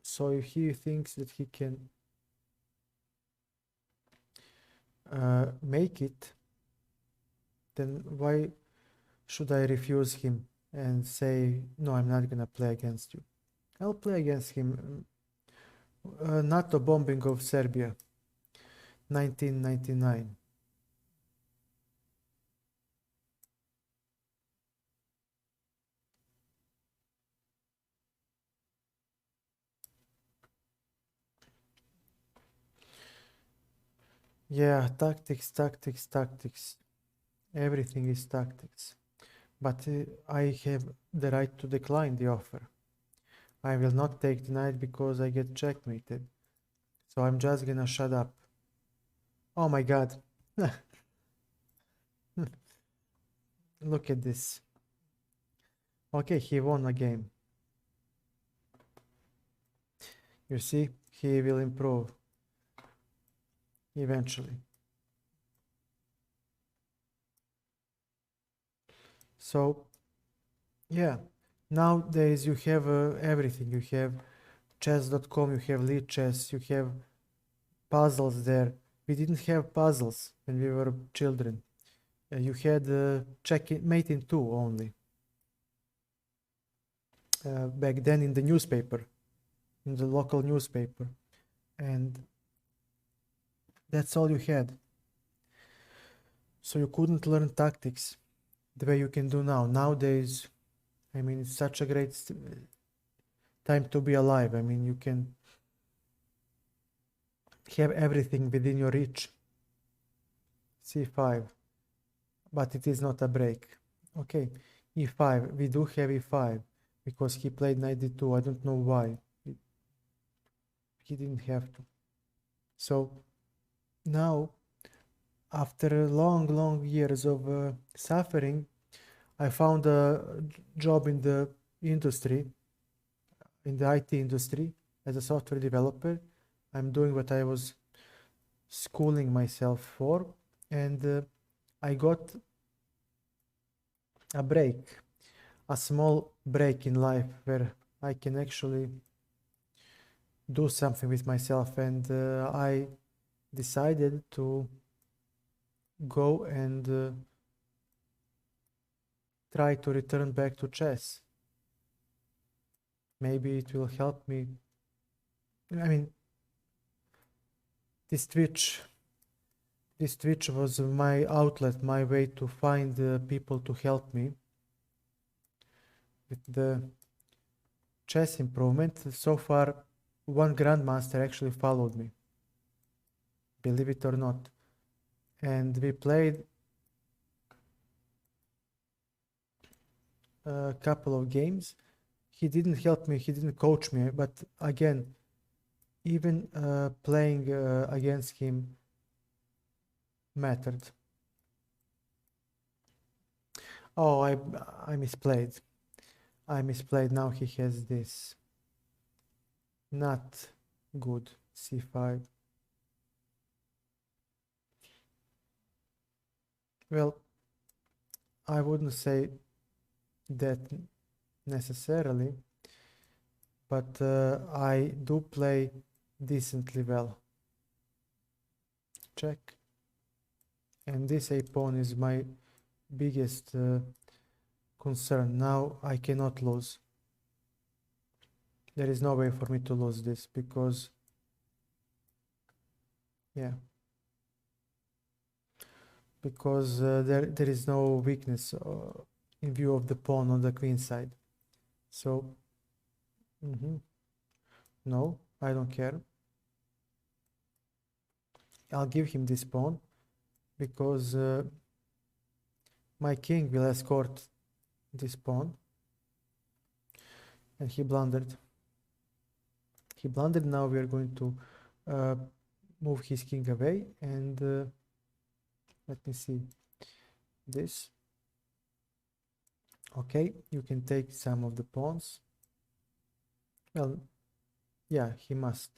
Speaker 1: So if he thinks that he can make it, then why should I refuse him and say, no, I'm not gonna play against you? I'll play against him. NATO bombing of Serbia, 1999. Yeah, tactics, tactics, tactics. Everything is tactics. But I have the right to decline the offer. I will not take the knight because I get checkmated. So I'm just gonna shut up. Oh my god. Look at this. Okay, he won a game. You see, he will improve eventually. So, yeah, nowadays you have everything. You have chess.com, you have Lichess, you have puzzles there. We didn't have puzzles when we were children. You had Mate in 2 only. Back then in the newspaper, in the local newspaper. And that's all you had. So you couldn't learn tactics the way you can do now. Nowadays, I mean, it's such a great time to be alive. I mean, you can have everything within your reach. C5, but it is not a break. Okay, E5, we do have E5 because he played knight D2. I don't know why. He didn't have to. So now, after long years of suffering, I found a job in the industry, in the IT industry, as a software developer. I'm doing what I was schooling myself for, and I got a break, a small break in life where I can actually do something with myself, and I decided to go and try to return back to chess. Maybe it will help me. I mean, this Twitch was my outlet, my way to find people to help me with the chess improvement. So far, one grandmaster actually followed me, believe it or not, and we played a couple of games. He didn't help me, he didn't coach me, but again, even playing against him mattered. Oh, I misplayed. I misplayed. Now he has this. Not good. C5. Well, I wouldn't say that necessarily, but I do play decently well. Check. And this a pawn is my biggest concern. Now I cannot lose. There is no way for me to lose this because, yeah, because there is no weakness in view of the pawn on the queen side. So, no, I don't care. I'll give him this pawn because my king will escort this pawn, and he blundered. He blundered. Now we are going to move his king away, and let me see this. Okay, you can take some of the pawns. Well, yeah, he must.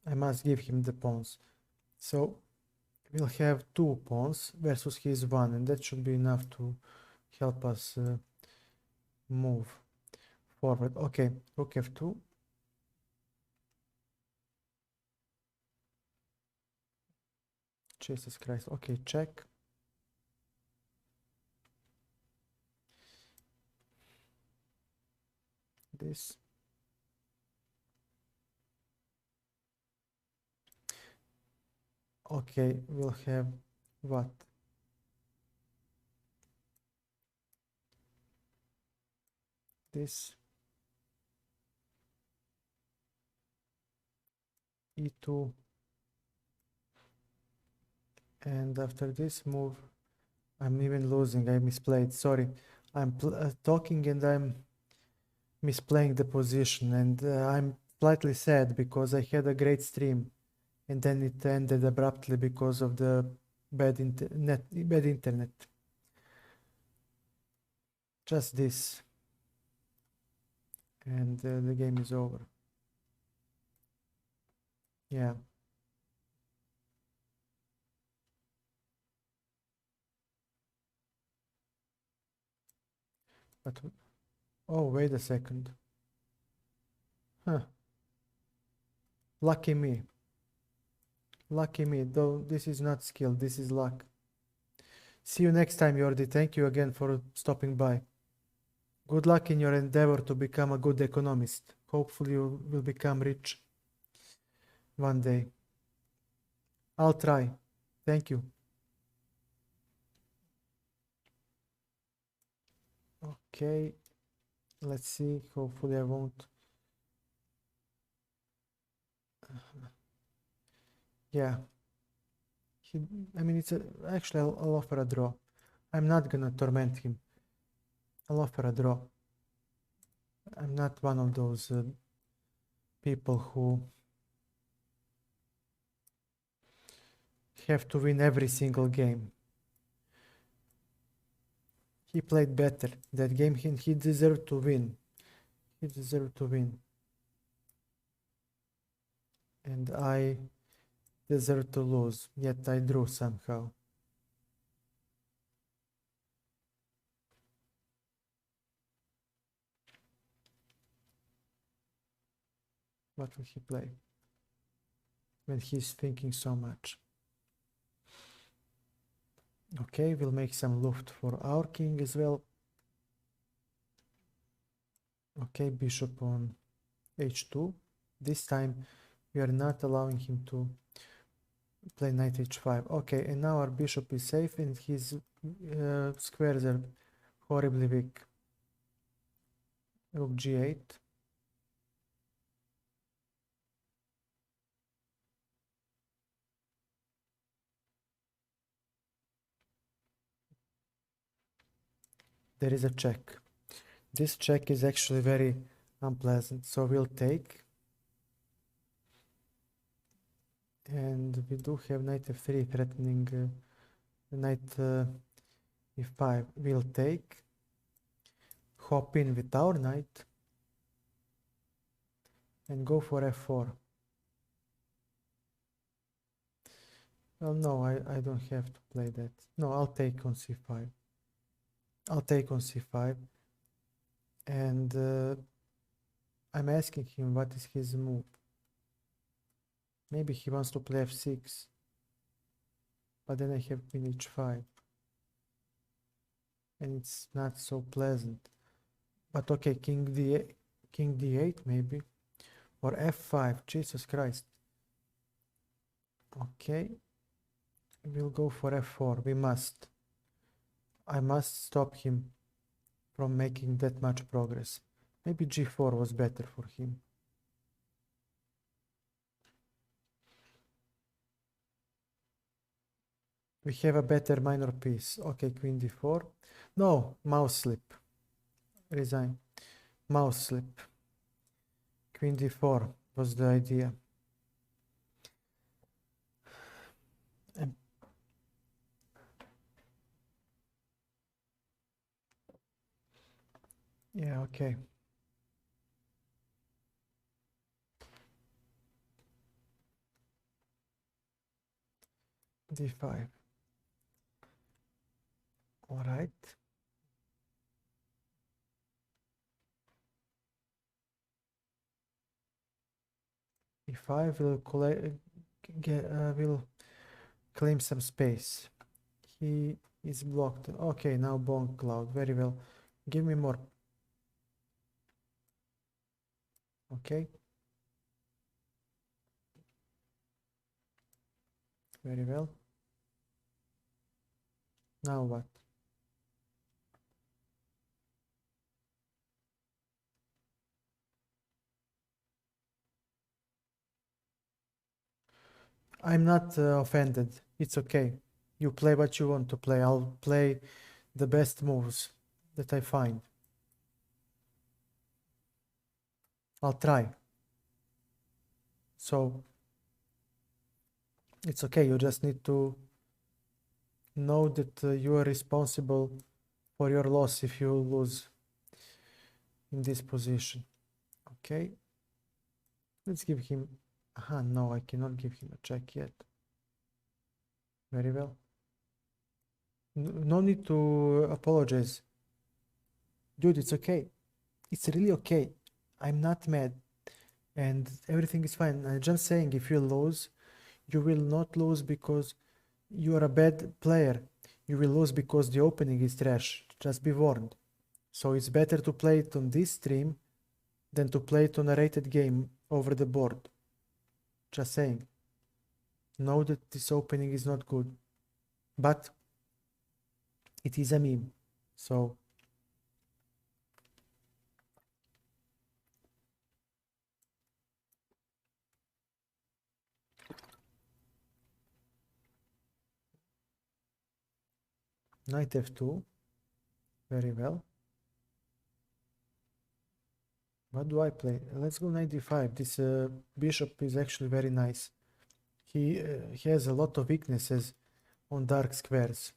Speaker 1: I must give him the pawns. So we'll have 2 pawns versus his 1, and that should be enough to help us move forward. Okay, rook f2. Jesus Christ. Okay, check. This. Okay, we'll have what? This. E2. And after this move, I'm even losing. I misplayed. Sorry. I'm talking and I'm misplaying the position, and I'm slightly sad because I had a great stream and then it ended abruptly because of the bad internet. Just this, and the game is over. Yeah. But oh, wait a second. Huh. Lucky me. Lucky me. Though this is not skill, this is luck. See you next time, Jordi. Thank you again for stopping by. Good luck in your endeavor to become a good economist. Hopefully you will become rich one day. I'll try. Thank you. Okay. Let's see. Hopefully I won't. Yeah. I mean, actually, I'll offer a draw. I'm not gonna torment him. I'll offer a draw. I'm not one of those people who have to win every single game. He played better that game. He deserved to win. He deserved to win. And I deserve to lose. Yet I drew somehow. What will he play when he's thinking so much? Okay, we'll make some loft for our king as well. Okay, bishop on h2. This time we are not allowing him to play knight h5. Okay, and now our bishop is safe and his squares are horribly weak. Rook g8. There is a check. This check is actually very unpleasant, so we'll take. And we do have knight f3 threatening knight e5. We'll take. Hop in with our knight. And go for f4. Well, no, I don't have to play that. No, I'll take on c5. I'll take on c5. And I'm asking him what is his move. Maybe he wants to play f6. But then I have queen h5. And it's not so pleasant. But okay, king d8 maybe. Or f5. Jesus Christ. Okay. We'll go for f4. We must. I must stop him from making that much progress. Maybe g4 was better for him. We have a better minor piece. Okay, queen d4. No, mouse slip. Resign. Mouse slip. Queen d4 was the idea. Yeah, okay. d5. All right. e5 will claim some space. He is blocked. Okay, now bonk cloud. Very well. Give me more. Okay. Very well. Now what? I'm not offended. It's okay. You play what you want to play. I'll play the best moves that I find. I'll try. So it's okay. You just need to know that you are responsible for your loss if you lose in this position. Okay. Let's give him. No, I cannot give him a check yet. Very well. No need to apologize. Dude, it's okay. It's really okay. I'm not mad. And everything is fine. I'm just saying, if you lose, you will not lose because you are a bad player. You will lose because the opening is trash. Just be warned. So it's better to play it on this stream than to play it on a rated game over the board. Just saying. Know that this opening is not good. But it is a meme. So knight f2. Very well. What do I play? Let's go knight d5. This bishop is actually very nice. He has a lot of weaknesses on dark squares.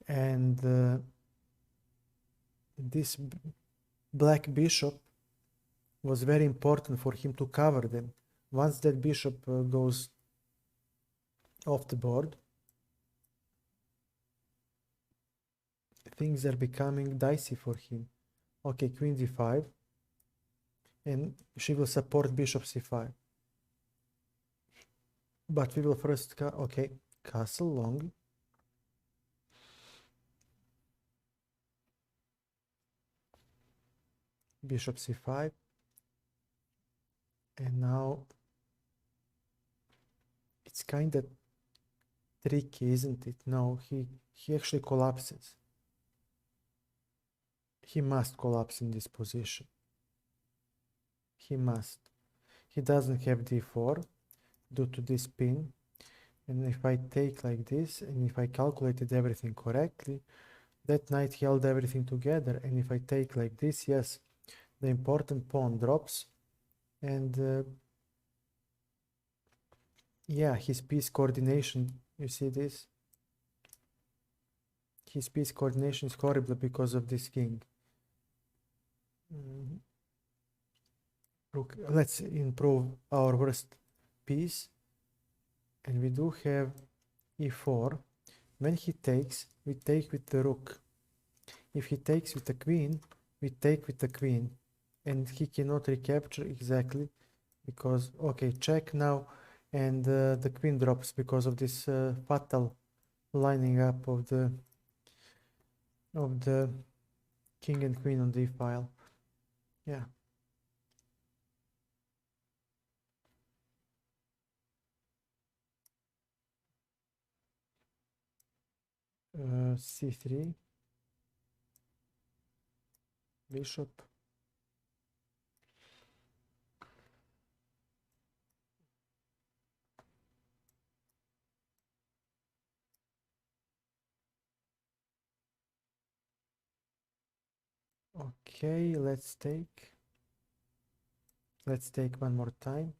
Speaker 1: And this black bishop was very important for him to cover them. Once that bishop goes off the board, things are becoming dicey for him. Okay, queen d5. and she will support bishop c5. But we will first, okay, castle long. Bishop c5. And now it's kind of tricky, isn't it? No, he actually collapses. He must collapse in this position. He must. He doesn't have d4 due to this pin. And if I take like this, and if I calculated everything correctly, that knight held everything together. And if I take like this, yes, the important pawn drops. And yeah, his piece coordination, you see this? His piece coordination is horrible because of this king. Rook, let's improve our worst piece. And we do have e4. When he takes, we take with the rook. If he takes with the queen, we take with the queen. And he cannot recapture exactly because, okay, check now. And the queen drops because of this fatal lining up of the king and queen on the file. Yeah. C3. Bishop. Okay, let's take one more time.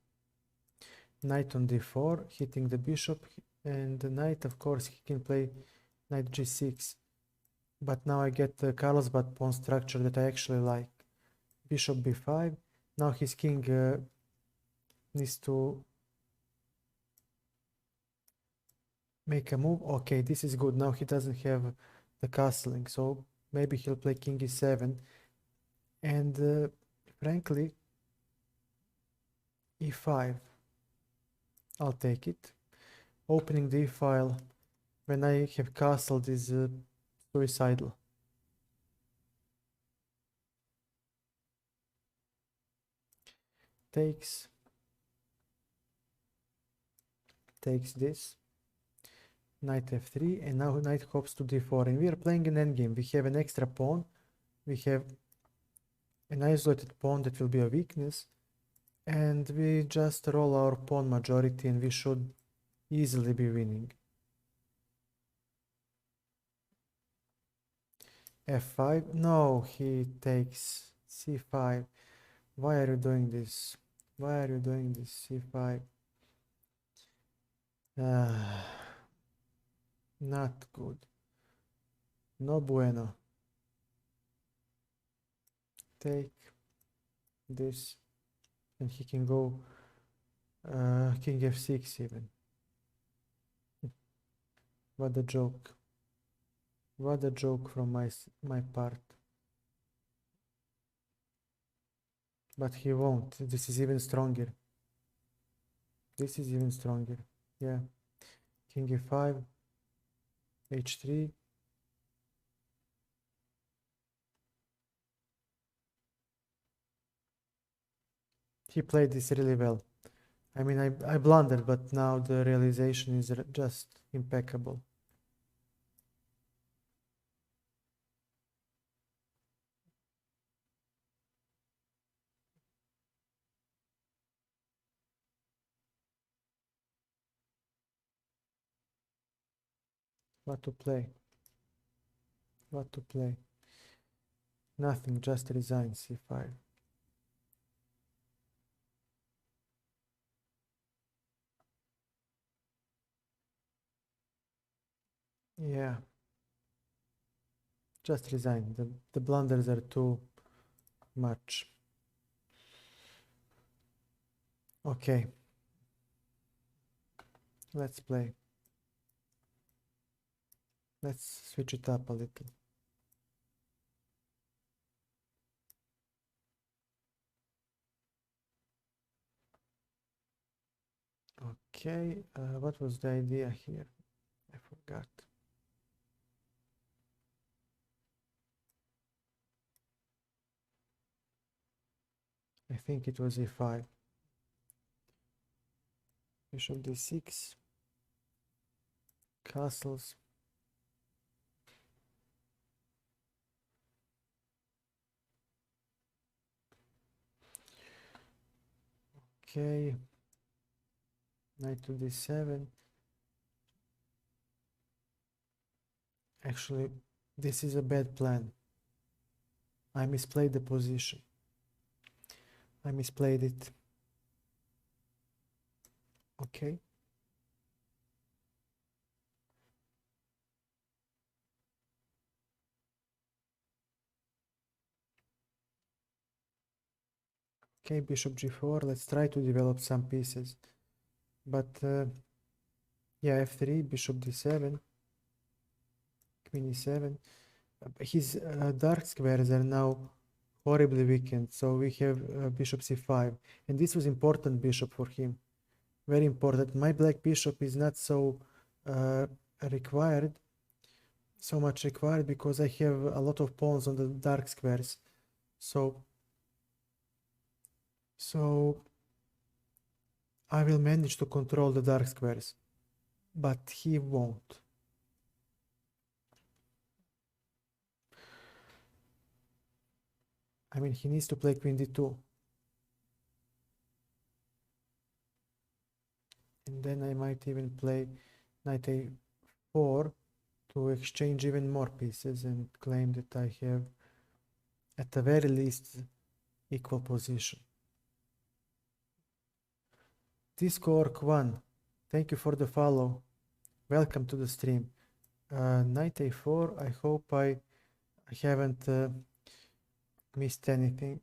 Speaker 1: Knight on d4, hitting the bishop, and the knight, of course, he can play knight g6. But now I get the Carlsbad pawn structure that I actually like. Bishop b5. Now his king needs to make a move. Okay, this is good. Now he doesn't have the castling, so maybe he'll play king e7. And frankly, e5. I'll take it. Opening the e-file when I have castled is suicidal. Takes this. Knight f3, and now knight hops to d4, and we are playing an endgame. We have an extra pawn. We have an isolated pawn that will be a weakness, and we just roll our pawn majority, and we should easily be winning. f5. No, he takes c5. Why are you doing this? Why are you doing this? c5. Not good. No bueno. Take this, and he can go king f6 even. What a joke. What a joke from my part. But he won't. This is even stronger. This is even stronger. Yeah. King e5, h3. He played this really well. I mean, I blundered, but now the realization is just impeccable. What to play? What to play? Nothing, just resign c5. Yeah. Just resign. The blunders are too much. Okay. Let's play. Let's switch it up a little. Okay, what was the idea here? I forgot. I think it was e5. Bishop d6. Castles. Okay. Knight to d7. Actually, this is a bad plan. I misplayed the position. I misplayed it. Okay. Okay, bishop g4. Let's try to develop some pieces. But yeah, f3, bishop d7, queen e7. His dark squares are now horribly weakened, so we have bishop c5, and this was important bishop for him, very important. My black bishop is not so required, so much required, because I have a lot of pawns on the dark squares, so I will manage to control the dark squares, but he won't. I mean, he needs to play queen d2. And then I might even play knight a4 to exchange even more pieces and claim that I have, at the very least, equal position. Discord1, thank you for the follow. Welcome to the stream. Knight a4, I hope I haven't missed anything.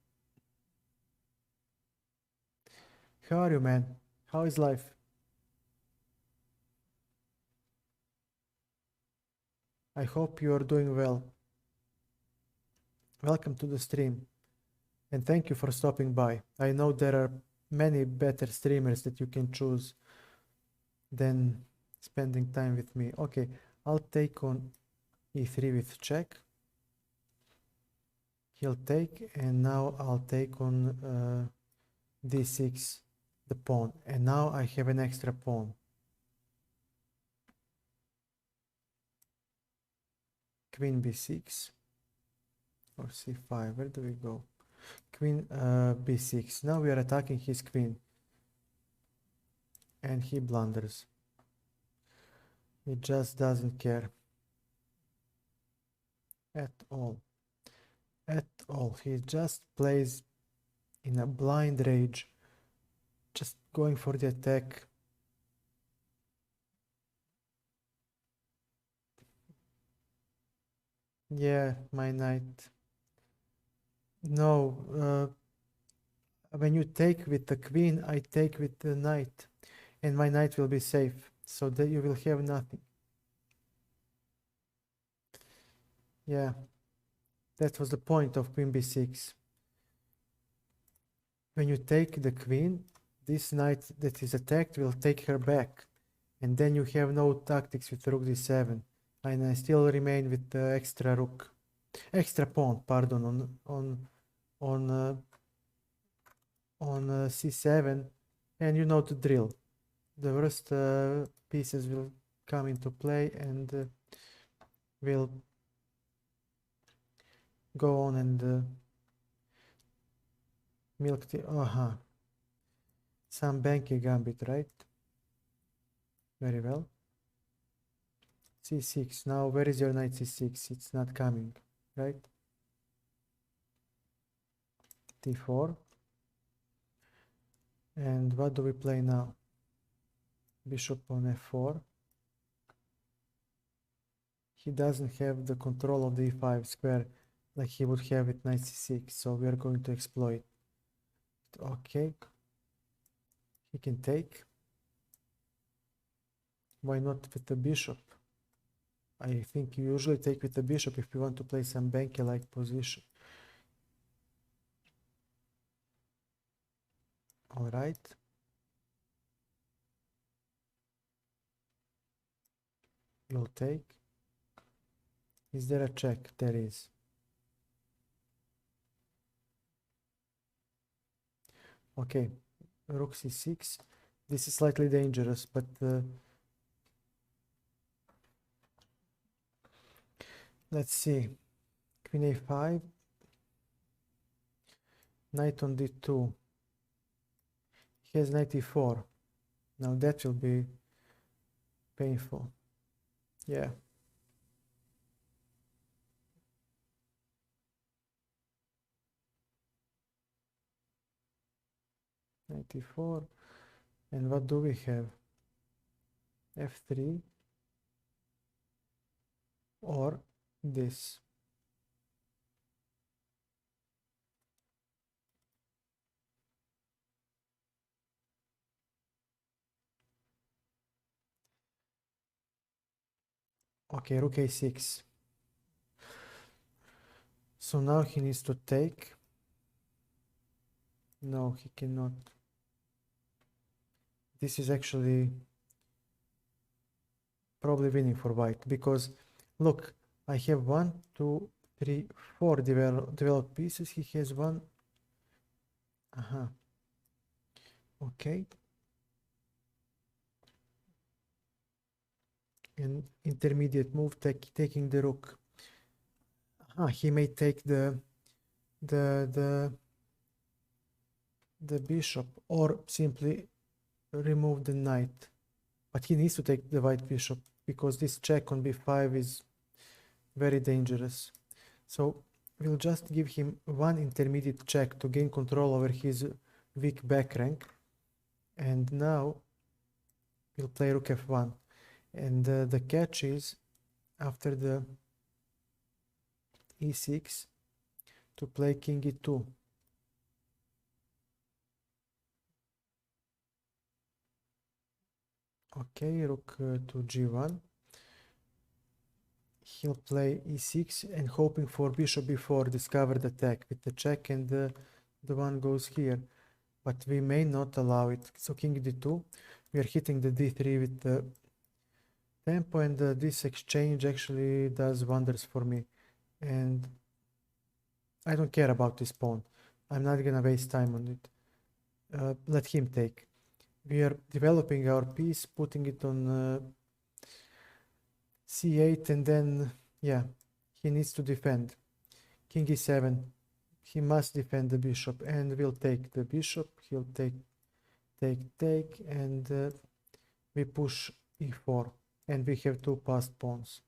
Speaker 1: How are you, man? How is life? I hope you are doing well. Welcome to the stream, and thank you for stopping by. I know there are many better streamers that you can choose than spending time with me. Okay, I'll take on e3 with check. He'll take, and now I'll take on d6, the pawn, and now I have an extra pawn. Queen b6 or c5, where do we go? Queen b6. Now we are attacking his queen, and he blunders. He just doesn't care at all. At all. He just plays in a blind rage, just going for the attack. Yeah, my knight. No, when you take with the queen, I take with the knight, and my knight will be safe, so that you will have nothing. Yeah, that was the point of queen b6. When you take the queen, this knight that is attacked will take her back, and then you have no tactics with rook d7, and I still remain with the extra pawn, pardon, on c7, and you know the drill. The worst pieces will come into play and will go on and milk the some banky gambit, right? Very well. c6. Now where is your knight c6? It's not coming, right? d4. And what do we play now? Bishop on f4. He doesn't have the control of the e5 square like he would have with knight c6, so we are going to exploit. Okay, he can take. Why not with the bishop? I think you usually take with the bishop if you want to play some banky-like position. All right. We'll take. Is there a check? There is. Okay, rook c6. This is slightly dangerous, but let's see. Queen a5. Knight on d2. He has knight e4. Now that will be painful. Yeah. Knight e4. And what do we have? f3 or this. Okay, rook a6. So now he needs to take. No, he cannot. This is actually probably winning for white because look, I have 1, 2, 3, 4 developed pieces. He has one. Okay. An intermediate move, taking the rook. He may take the bishop or simply remove the knight, but he needs to take the white bishop because this check on b5 is very dangerous. So we'll just give him one intermediate check to gain control over his weak back rank, and now we'll play rook f1. And the catch is after the e6 to play king e2. Okay, rook to g1. He'll play e6 and hoping for bishop b4 discovered attack with the check, and the one goes here, but we may not allow it. So king d2, we are hitting the d3 with the tempo, and this exchange actually does wonders for me, and I don't care about this pawn. I'm not gonna waste time on it. Let him take. We are developing our piece, putting it on c8, and then yeah, he needs to defend. King e7, he must defend the bishop, and we'll take the bishop. He'll take, and we push e4, and we have two passed pawns,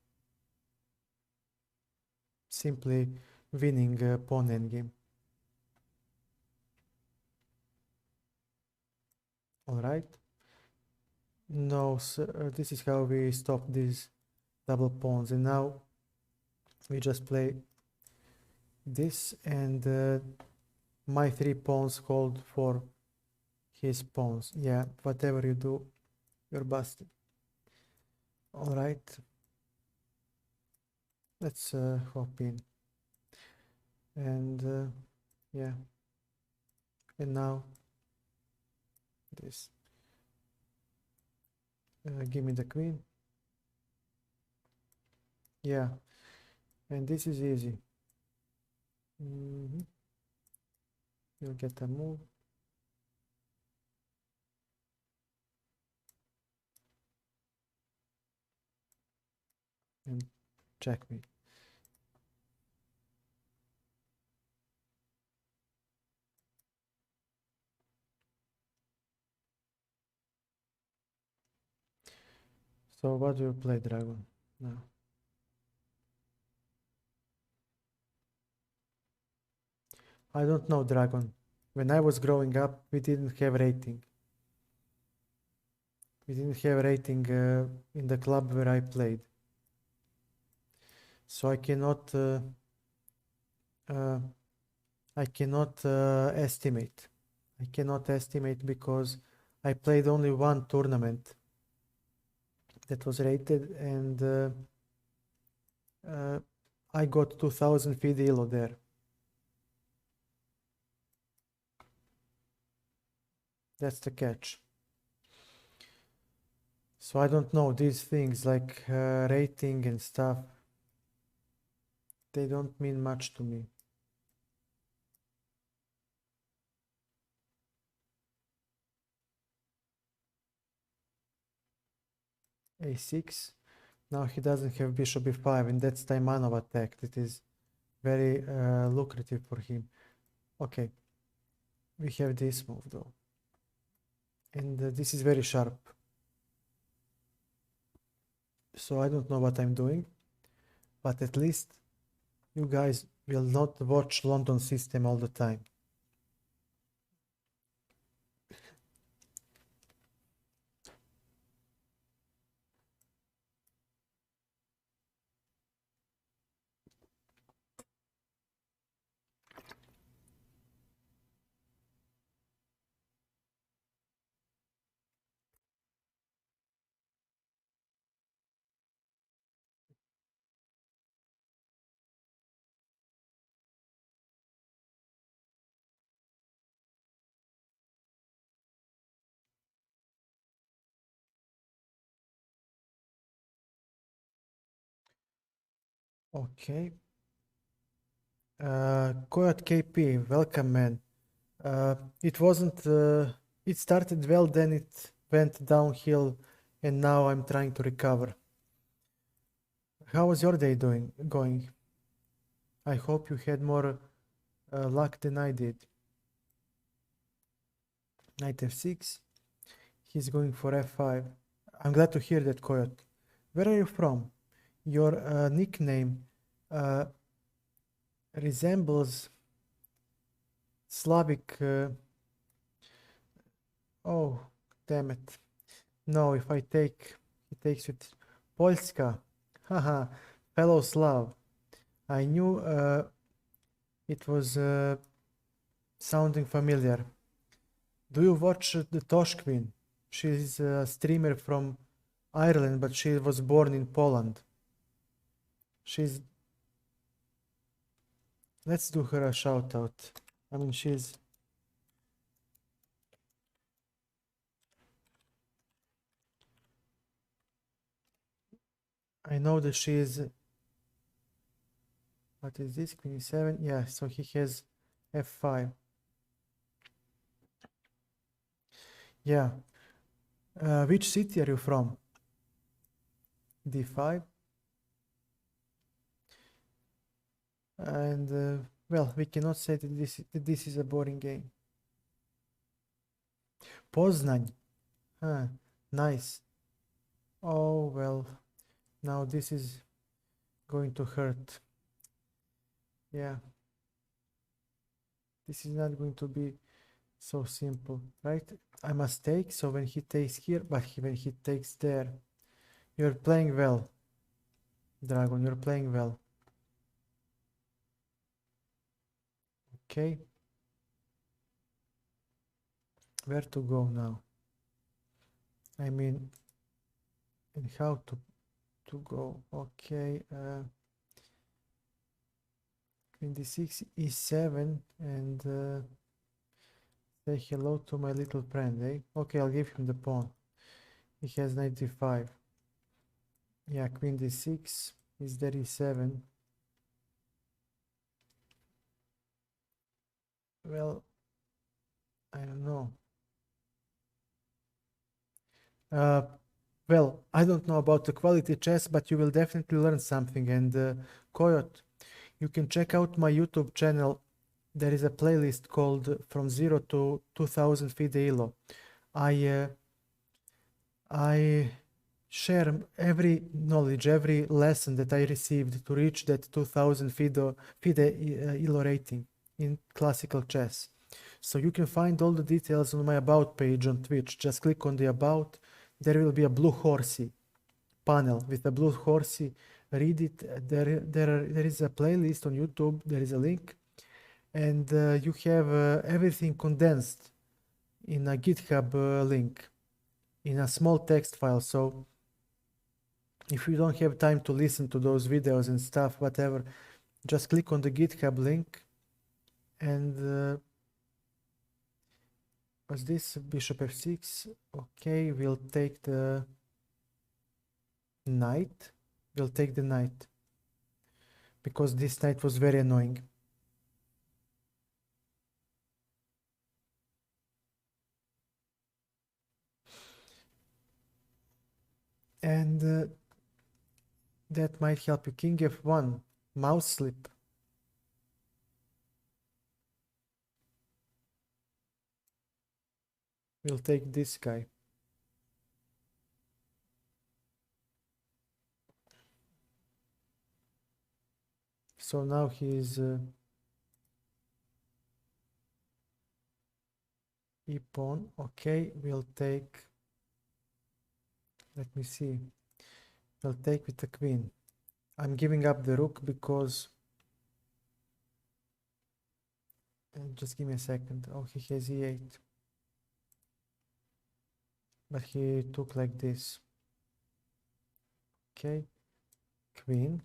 Speaker 1: simply winning pawn endgame. All right. No, this is how we stop these double pawns, and now we just play this, and my 3 pawns hold for his pawns. Yeah, whatever you do, you're busted. All right, let's hop in, and yeah, and now this. Give me the queen. Yeah, and this is easy. You'll get a move. And checkmate. So what do you play, Dragon, now? I don't know, Dragon. When I was growing up, we didn't have rating. We didn't have rating in the club where I played. So I cannot estimate. I cannot estimate because I played only one tournament that was rated, and I got 2000 FIDE ELO there. That's the catch. So I don't know, these things like rating and stuff, they don't mean much to me. A6. Now he doesn't have bishop b5, and that's Taimanov attack. That is very lucrative for him. Okay, we have this move though. And this is very sharp. So I don't know what I'm doing, but at least you guys will not watch London System all the time. Okay. Coyote KP, welcome man. It wasn't, it started well, then it went downhill, and now I'm trying to recover. How was your day going? I hope you had more luck than I did. Knight f6. He's going for f5. I'm glad to hear that, Coyote. Where are you from? Your nickname resembles Slavic. Oh, damn it. No, if I take, he takes it. Polska. Haha, fellow Slav. I knew it was sounding familiar. Do you watch the Tosh Queen? She's a streamer from Ireland, but she was born in Poland. She's. Let's do her a shout out. I mean, she's. I know that she is. What is this? Queen e7? Yeah, so he has f5. Yeah. Which city are you from? d5. And well, we cannot say that this is a boring game. Poznań. Huh, nice. Oh, well, now this is going to hurt. Yeah. This is not going to be so simple, right? I must take, so when he takes here, but when he takes there, you're playing well, Dragon, you're playing well. Okay. Where to go now? I mean, and how to go? Okay. Queen d6, e7, and say hello to my little friend, eh? Okay, I'll give him the pawn. He has knight d5. Yeah, queen d6 is there e7. Well, I don't know. Well, I don't know about the quality chess, but you will definitely learn something. And Coyote, you can check out my YouTube channel. There is a playlist called From Zero to 2000 FIDE ELO. I share every knowledge, every lesson that I received to reach that 2000 FIDE ELO rating in classical chess. So you can find all the details on my About page on Twitch. Just click on the About. There will be a blue horsey panel with a blue horsey. Read it. There is a playlist on YouTube. There is a link. And you have everything condensed in a GitHub link in a small text file. So if you don't have time to listen to those videos and stuff, whatever, just click on the GitHub link. And what's this? Bishop f6. Okay, we'll take the knight, we'll take the knight, because this knight was very annoying. And that might help you. King f1, mouse slip. We'll take this guy. So now he's e-pawn. Okay, we'll take, let me see, we'll take with the queen. I'm giving up the rook because, just give me a second. Oh, he has e8. But he took like this. Okay, queen.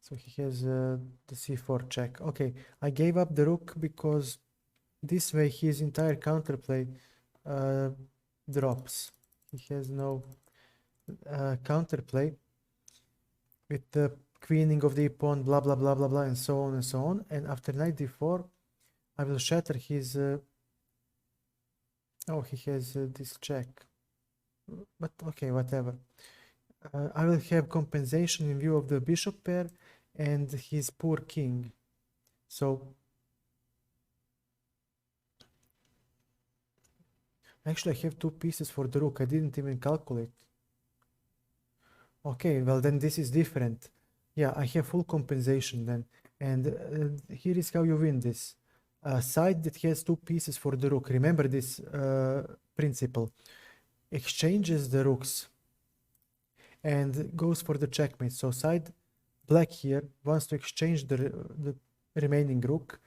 Speaker 1: So he has the c4 check. Okay, I gave up the rook because this way his entire counterplay drops. He has no counterplay with the queening of the pawn, blah blah blah blah blah, and so on and so on. And after knight d4, I will shatter his. Oh, he has this check. But okay, whatever. I will have compensation in view of the bishop pair and his poor king. So actually I have 2 pieces for the rook. I didn't even calculate. Okay, well then this is different. Yeah, I have full compensation then. And here is how you win this. A side that has 2 pieces for the rook. Remember this principle. Exchanges the rooks and goes for the checkmate. So side black here wants to exchange the remaining rook,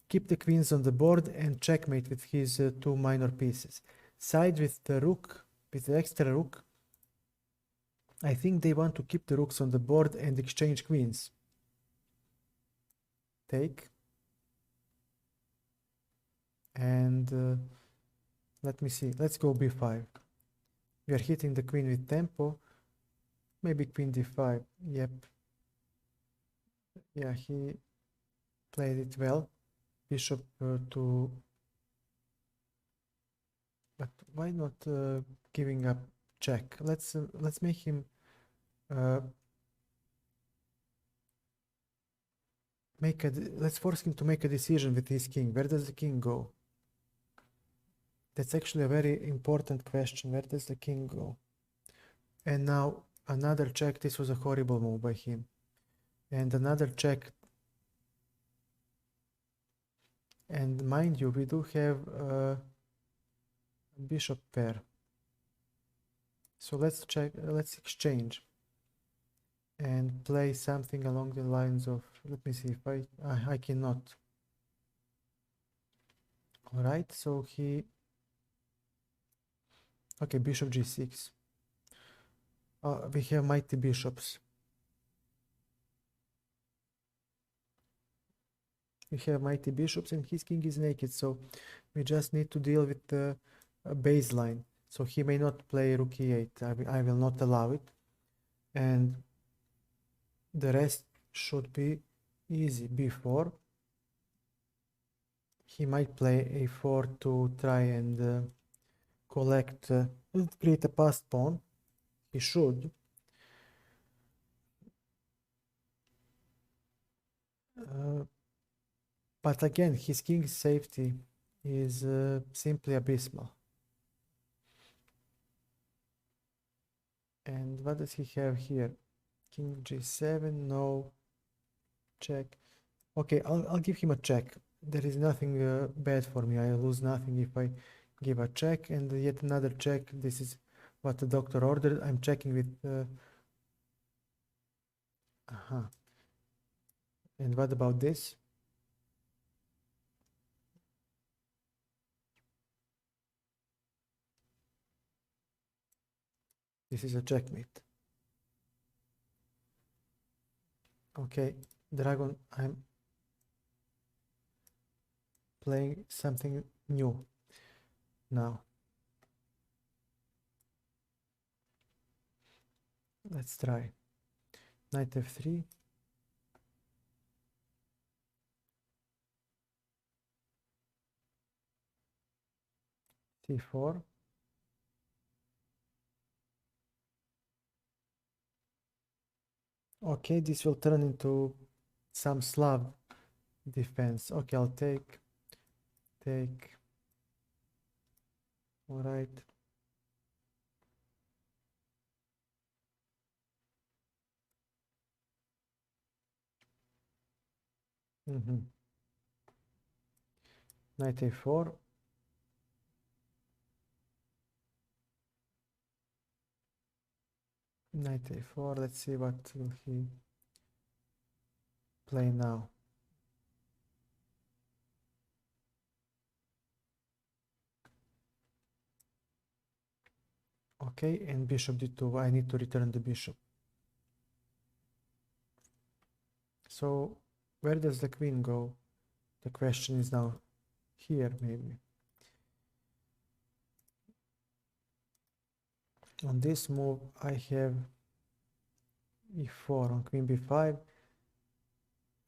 Speaker 1: keep the queens on the board and checkmate with his 2 minor pieces. Side with the rook, with the extra rook, I think they want to keep the rooks on the board and exchange queens. Take. And let me see, let's go b5. We are hitting the queen with tempo. Maybe queen d5. Yep. Yeah, he played it well. Bishop to... But why not giving up check? Let's make him let's force him to make a decision with his king. Where does the king go? That's actually a very important question. Where does the king go? And now another check. This was a horrible move by him. And another check. And mind you, we do have a bishop pair. So let's check, let's exchange and play something along the lines of, let me see if I cannot. All right, so he, okay, bishop g6. We have mighty bishops. We have mighty bishops and his king is naked, so we just need to deal with the baseline. So he may not play rook e8. I will not allow it. And the rest should be easy. b4. He might play a4 to try and collect, create a passed pawn. He should. But again, his king's safety is simply abysmal. And what does he have here? King g7, no. Check. Okay, I'll give him a check. There is nothing bad for me. I lose nothing if I give a check. And yet another check. This is what the doctor ordered. I'm checking with... And what about this? This is a checkmate. Okay, Dragon, I'm playing something new now. Let's try. Knight f3. c4. Okay, this will turn into some Slav defense. Okay, I'll take. All right. Knight a4. Knight a4. Let's see what will he play now. Okay, and bishop d2. I need to return the bishop. So where does the queen go? The question is now here, maybe. On this move, I have e4 on queen b5,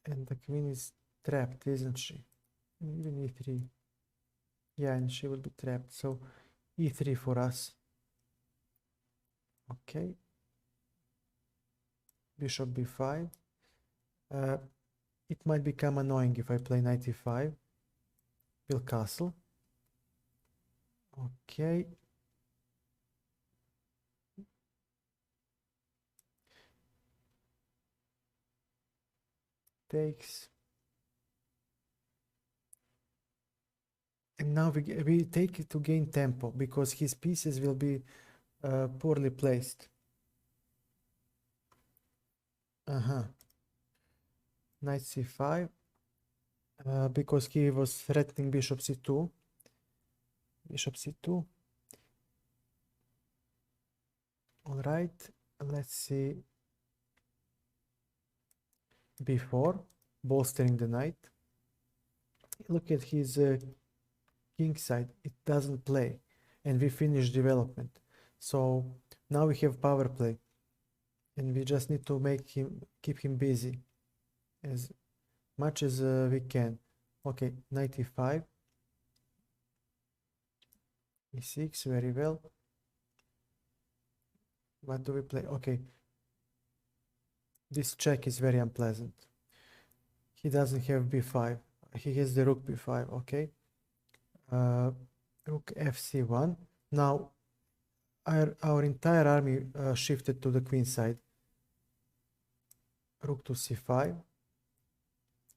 Speaker 1: and the queen is trapped, isn't she? Even e3. Yeah, and she will be trapped. So e3 for us. Okay. Bishop b5. It might become annoying if I play knight e5. Will castle. Okay. Takes. And now we take it to gain tempo because his pieces will be poorly placed. Knight c5. Because he was threatening bishop c2. Bishop c2. All right. Let's see. b4. Bolstering the knight. Look at his king side. It doesn't play. And we finish development. So now we have power play. And we just need to keep him busy as much as we can. Okay, knight e5. e6, very well. What do we play? Okay. This check is very unpleasant. He doesn't have b5. He has the rook b5, okay. Rook fc1. Now our entire army shifted to the queen side. Rook to c5.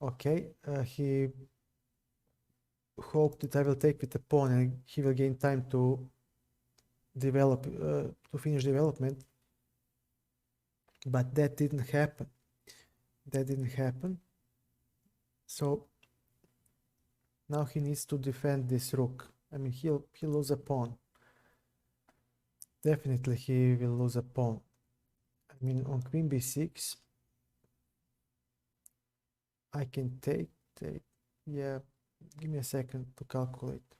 Speaker 1: Okay, he hoped that I will take with the pawn and he will gain time to develop, to finish development. But that didn't happen. That didn't happen. So now he needs to defend this rook. I mean, he'll lose a pawn. Definitely he will lose a pawn. I mean, on queen b6, I can take. Yeah, give me a second to calculate.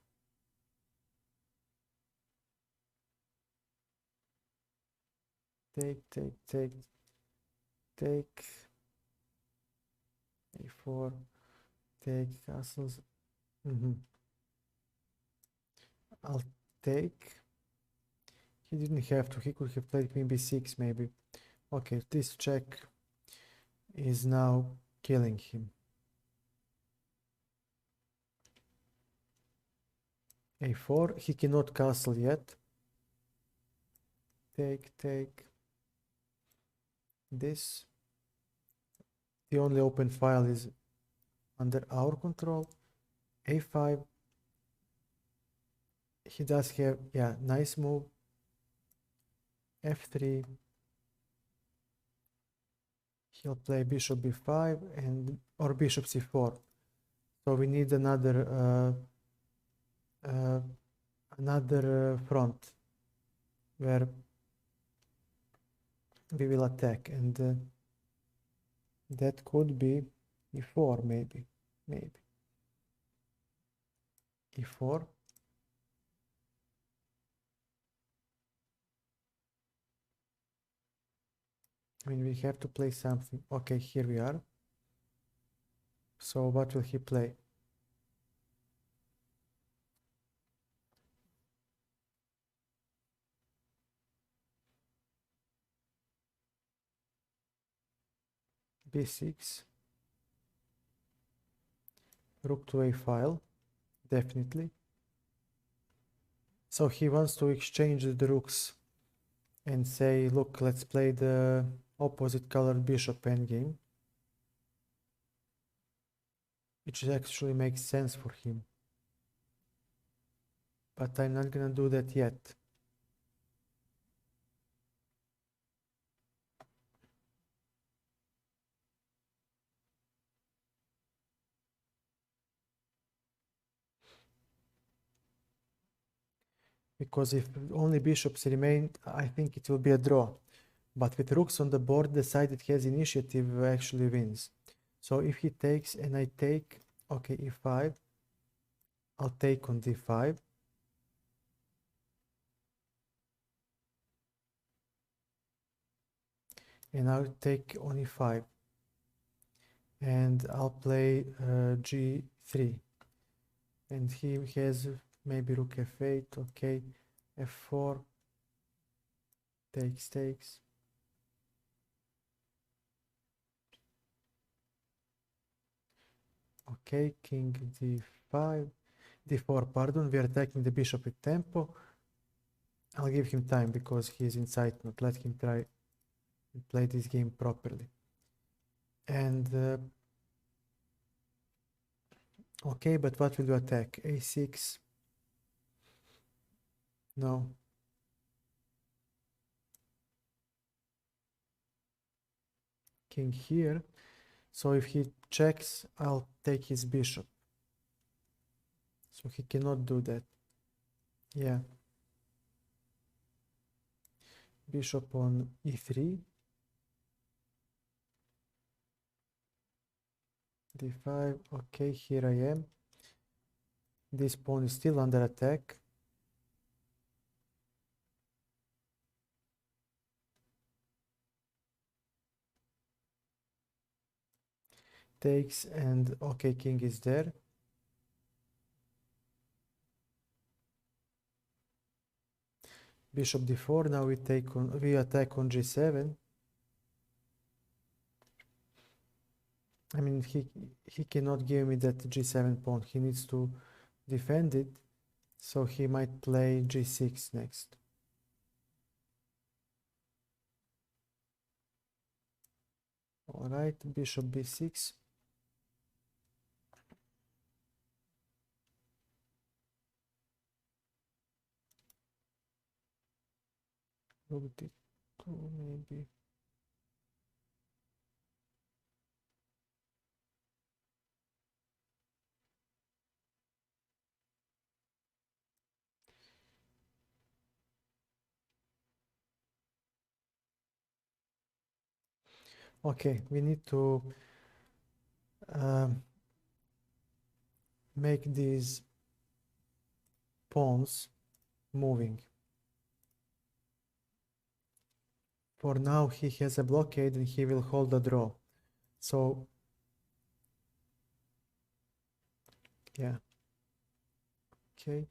Speaker 1: Take a4, take castles. I'll take. He didn't have to. He could have played queen b6 maybe. Okay, this check is now killing him. a4. He cannot castle yet. Take this. The only open file is under our control. a5. He does have, yeah, nice move. f3. He'll play bishop b5 or bishop c4. So we need another front where we will attack, and that could be e4 maybe e4. I mean, we have to play something. Okay, here we are. So what will he play? B6. Rook to a-file, definitely. So he wants to exchange the rooks and say, look, let's play the opposite colored bishop endgame, which actually makes sense for him. But I'm not gonna do that yet. Because if only bishops remain, I think it will be a draw. But with rooks on the board, the side that has initiative actually wins. So if he takes and I take, okay, e5, I'll take on d5. And I'll take on e5. And I'll play g3. And he has maybe rook f8, okay, f4, takes. Okay, king d5, d4, pardon, we are attacking the bishop with tempo. I'll give him time because he is inside, not let him try and play this game properly. And okay, but what will you attack? a6? No. King here. So if he checks, I'll take his bishop. So he cannot do that. Yeah. Bishop on e3. d5. Okay, here I am. This pawn is still under attack. Takes and okay, king is there. Bishop d4. Now we attack on g7. I mean, he cannot give me that g7 pawn. He needs to defend it. So he might play g6 next. All right, bishop b6. Rook d2 maybe. Okay, we need to make these pawns moving. For now, he has a blockade and he will hold a draw. So, yeah. Okay.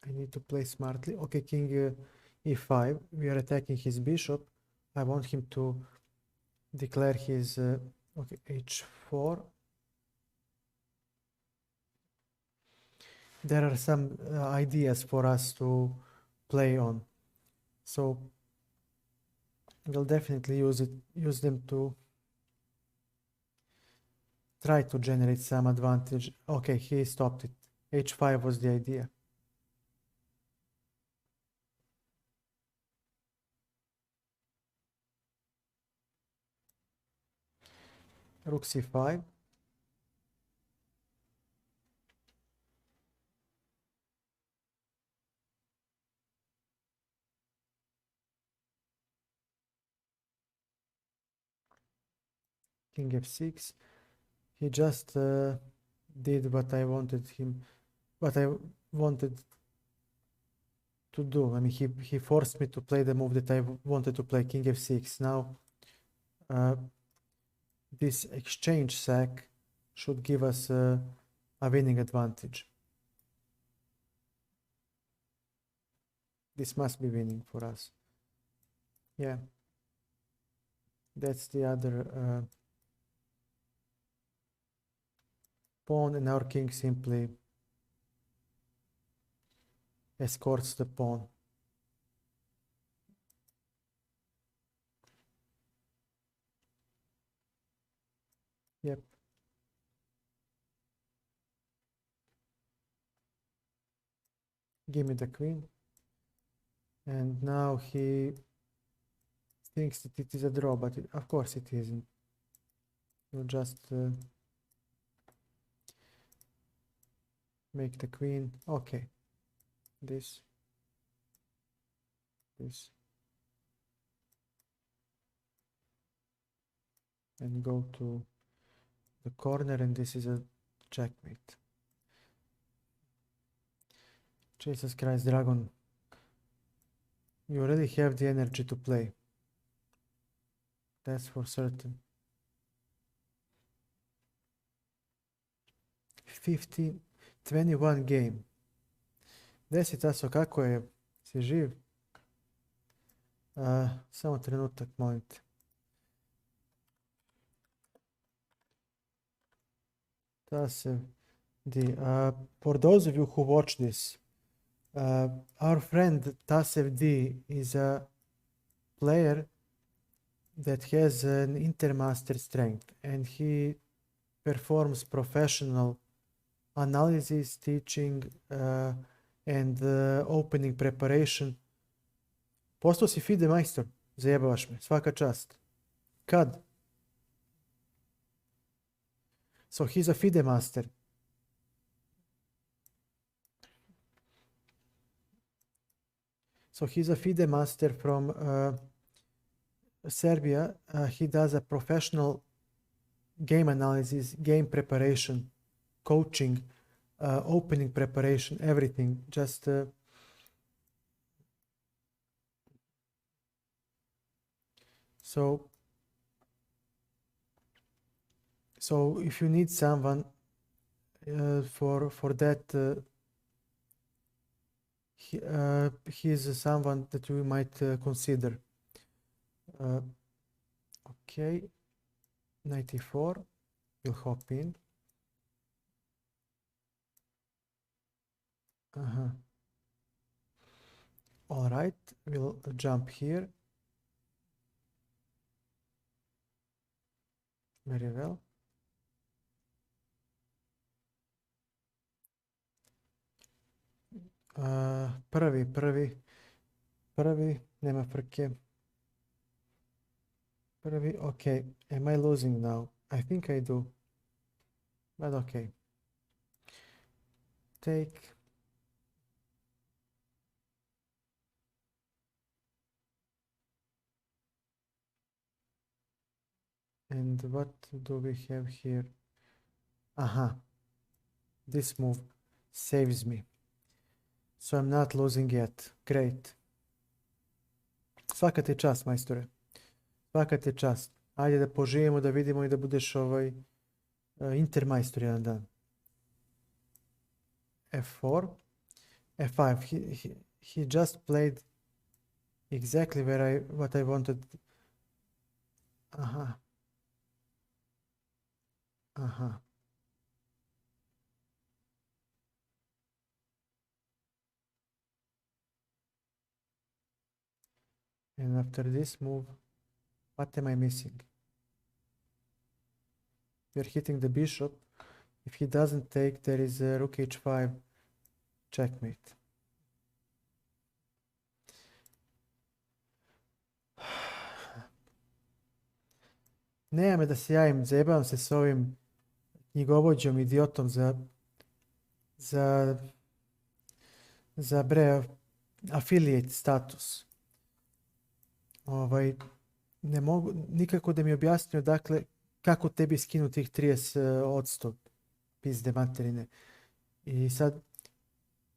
Speaker 1: I need to play smartly. Okay, king e5. We are attacking his bishop. I want him to declare his okay, h4. There are some ideas for us to play on. So we'll definitely use them to try to generate some advantage. Okay, he stopped it. h5 was the idea. Rook c5. King f6. He just did what I wanted him, what I wanted to do. I mean, he forced me to play the move that I wanted to play, king f6. Now, this exchange sack should give us a winning advantage. This must be winning for us. Yeah. That's the other pawn, and our king simply escorts the pawn. Yep. Give me the queen. And now he thinks that it is a draw, but of course it isn't. You just make the queen. Okay. This. And go to the corner, and this is a checkmate. Jesus Christ, Dragon. You already have the energy to play. That's for certain. 21 game. Desi Taso, kako je? Si živ? Samo trenutak, molim te. Tasev D. For those of you who watch this, our friend Tasev D is a player that has an Intermaster strength, and he performs professional analysis, teaching, and opening preparation. Postao si FIDE majstor, zajebavaš me, svaka čast. Kad? So he's a FIDE master. So he's a FIDE master from Serbia. He does a professional game analysis, game preparation, coaching, opening preparation, everything. Just so if you need someone for that, he is someone that you might consider. Okay, 94. We'll hop in. All right, we'll jump here. Very well. Prvi, nema frke. Prvi, okay. Am I losing now? I think I do. But okay. Take. And what do we have here? Aha. This move saves me. So I'm not losing yet. Great. Svaka ti čast, majstore. Svaka ti čast. Ajde da poživimo, da vidimo i da budeš intermajstor jedan dan. F4. F5. He just played exactly what I wanted. Aha. Aha. And after this move, what am I missing? We're hitting the bishop. If he doesn't take, there is a rook h5 checkmate. Nema me da se javim, zajebavam se s ovim knjigovođom, idiotom za affiliate status. Ne mogu nikako da mi objasnio, dakle, kako tebi skinu tih 30% pizde materine. I sad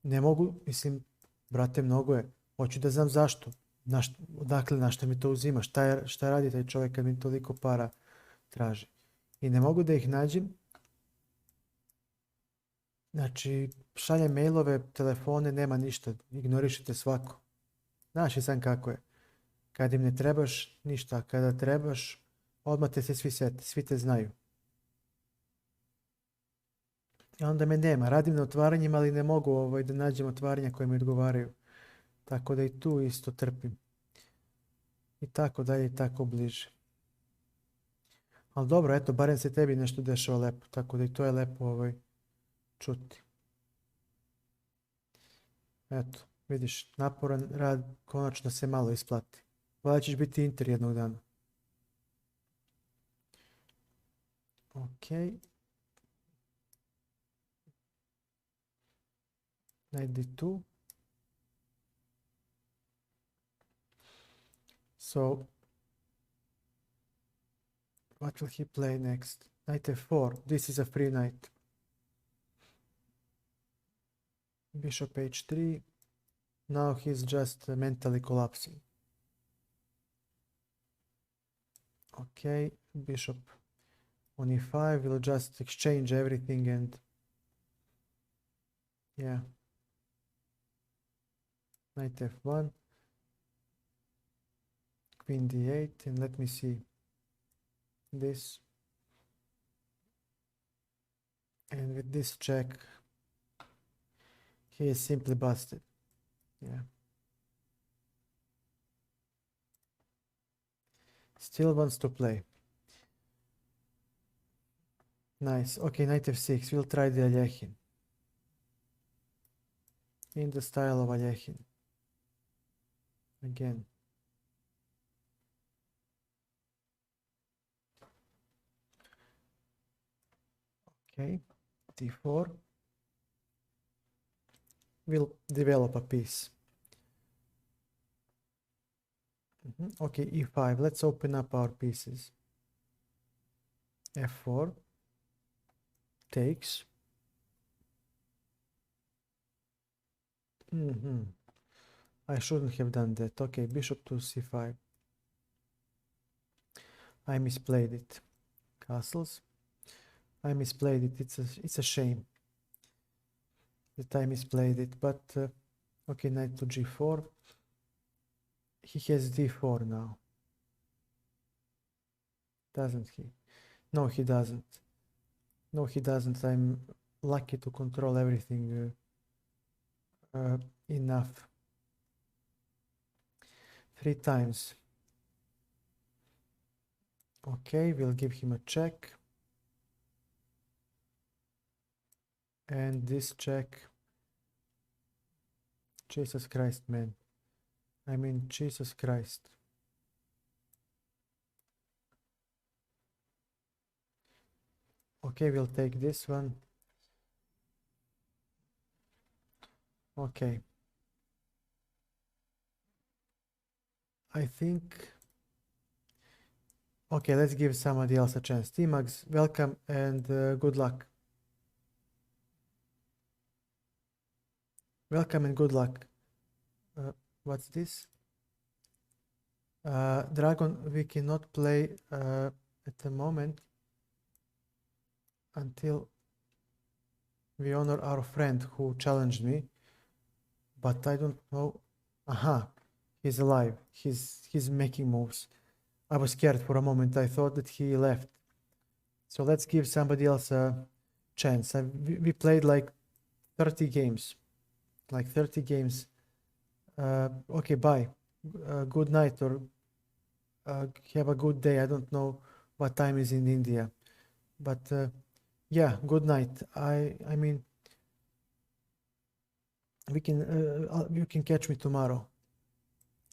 Speaker 1: ne mogu, mislim, Brate, mnogo je. Hoću da znam zašto. Odakle, na šta mi to uzima? Šta radi taj čovjek kad mi toliko para traži? I ne mogu da ih nađem. Znači, šaljem mailove, telefone, nema ništa. Ignorišite svako. Znaš i sam kako je. Kad im ne trebaš, ništa. A kada trebaš, odmah te se svi sete. Svi te znaju. I onda me nema. Radim na otvaranjima, ali ne mogu da nađem otvaranja koje mi odgovaraju. Tako da i tu isto trpim. I tako dalje i tako bliže. Ali dobro, eto, barem se tebi nešto dešava lepo. Tako da i to je lepo čuti. Eto, vidiš, naporan rad konačno se malo isplati. Valjda ćeš biti Inter jednog dana. Ok. 92. So, what will he play next? Knight f4. This is a free knight. Bishop h3. Now he's just mentally collapsing. Okay, bishop on e5 will just exchange everything and yeah. Knight f1. Queen d8, and let me see this. And with this check, he is simply busted. Yeah. Still wants to play. Nice. Okay, knight f6. We'll try the Aljechin. In the style of Aljechin. Again. Okay, d4. We'll develop a piece. Okay, e5. Let's open up our pieces. f4. Takes. I shouldn't have done that. Okay, bishop to c5. I misplayed it. Castles. I misplayed it. It's a shame that I misplayed it. But okay, knight to g4. He has d4 now, doesn't he? No, he doesn't. No, he doesn't. I'm lucky to control everything enough. 3 times. Okay, we'll give him a check. And this check. Jesus Christ, man. I mean, Jesus Christ. Okay, we'll take this one. Okay. I think... Okay, let's give somebody else a chance. T-Max, welcome and good luck. Welcome and good luck. What's this? Dragon, we cannot play at the moment until we honor our friend who challenged me. But I don't know. Aha, he's alive. He's making moves. I was scared for a moment. I thought that he left. So let's give somebody else a chance. We played like 30 games. Like 30 games. Okay, bye. Good night or have a good day. I don't know what time is in India. But yeah, good night. I mean, you can catch me tomorrow.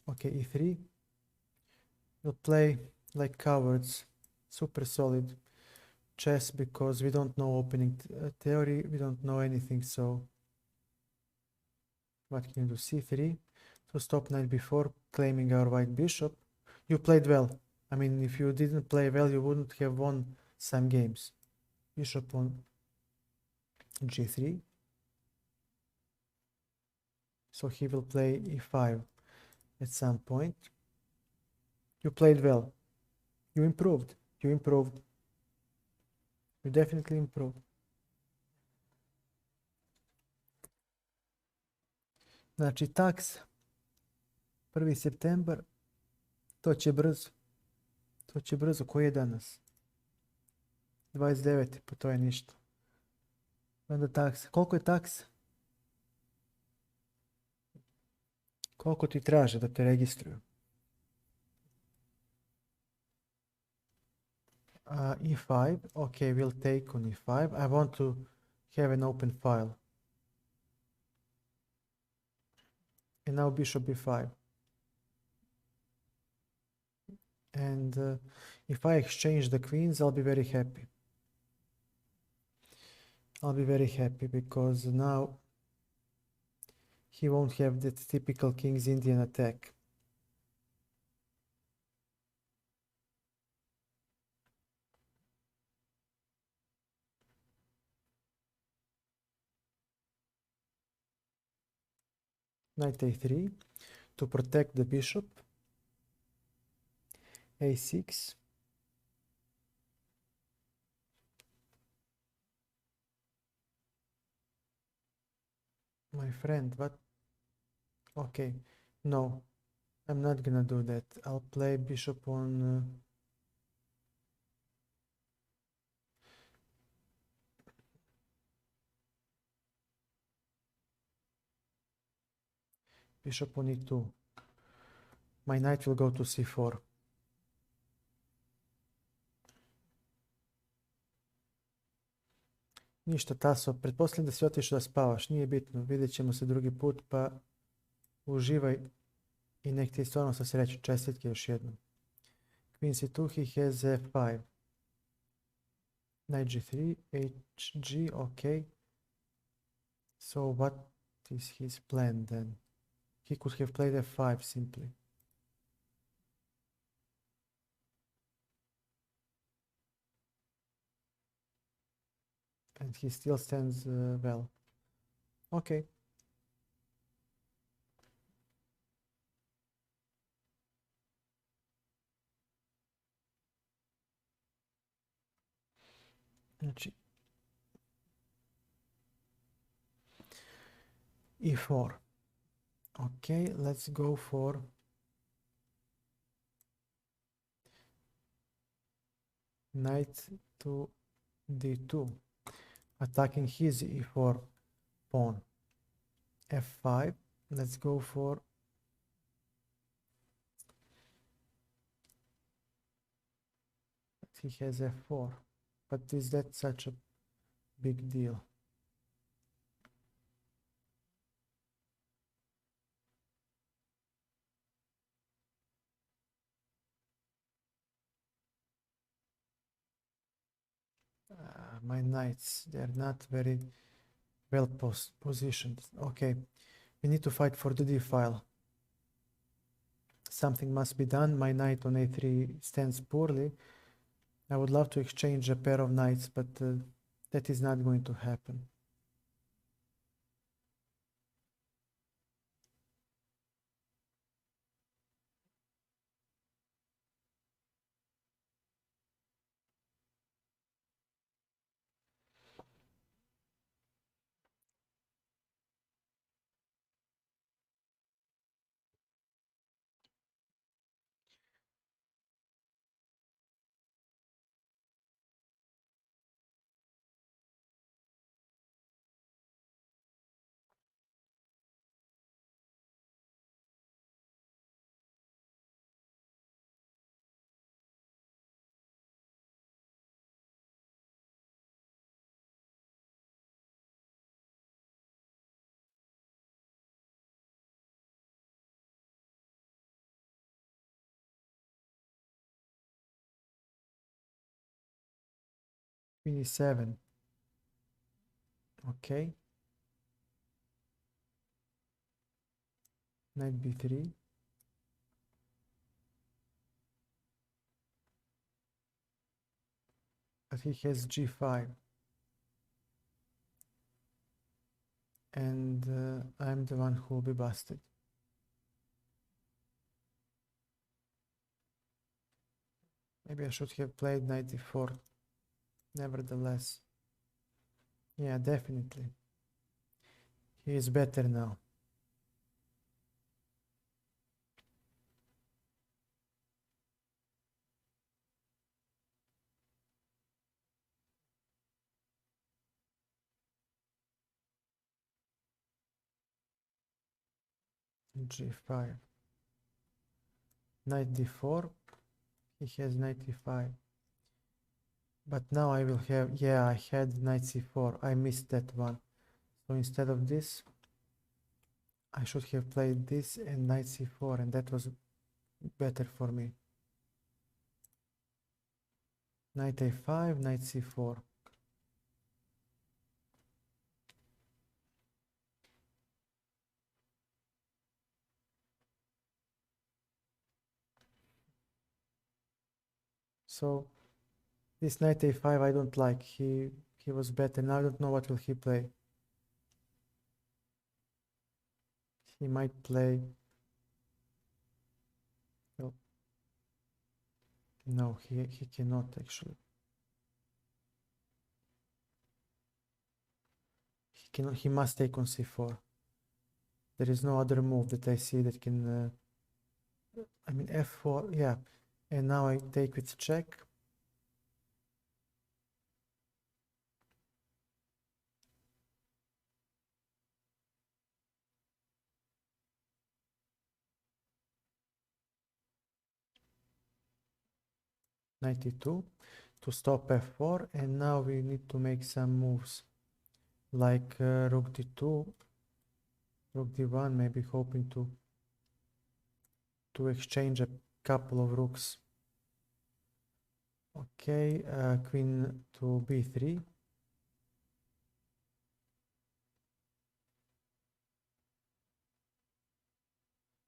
Speaker 1: Okay, e3. We'll play like cowards. Super solid chess because we don't know opening theory. We don't know anything. So what can you do? c3 to stop knight b4, claiming our white bishop. You played well. I mean, if you didn't play well, you wouldn't have won some games. Bishop on g3. so he will play e5 at some point. You played well. You improved. You improved. You definitely improved. Znači, taks 1. septembar, to će brzo. To će brzo, koji je danas? 29. Pa to je ništa. Onda taksa. Koliko je taksa? Koliko ti traže da te registruju? E5. Okay, we'll take on e5. I want to have an open file. And now bishop b5. And if I exchange the queens, I'll be very happy. I'll be very happy because now he won't have that typical King's Indian attack. Knight a3 to protect the bishop. a6. My friend, what? Okay, no, I'm not gonna do that. I'll play bishop on bishop on e2. My knight will go to c4. Ništa, Taso, pretpostavljam da si otišao da spavaš, nije bitno, vidjet ćemo se drugi put, pa uživaj i nek ti stvarno sa sreću, čestitke još jednom. Queen c2, he has f5. Knight g3, hg, okay. So what is his plan then? He could have played f5 simply. And he still stands well. Okay. Znači, e4. Okay, let's go for knight to d2, attacking his e4 pawn. f5. Let's go for he has f4, but is that such a big deal? My knights, they're not very well positioned. Okay, we need to fight for the d file. Something must be done. My knight on a3 stands poorly. I would love to exchange a pair of knights, but that is not going to happen. Queen e7. Okay. Knight b3. But he has g5. and I'm the one who will be busted. Maybe I should have played knight d4. Nevertheless, yeah, definitely. He is better now. G5. Knight d4. He has knight e5. But now I will have, yeah, I had knight c4. I missed that one. So instead of this, I should have played this and knight c4, and that was better for me. Knight a5, knight c4. So this knight a5 I don't like. He was better. Now I don't know what will he play. He might play. Oh, no, he cannot actually. He cannot. He must take on c4. There is no other move that I see that can. I mean f4. Yeah, and now I take with check. Knight e2 to stop f4, and now we need to make some moves like rook d2, rook d1, maybe hoping to exchange a couple of rooks. Okay, queen to b3.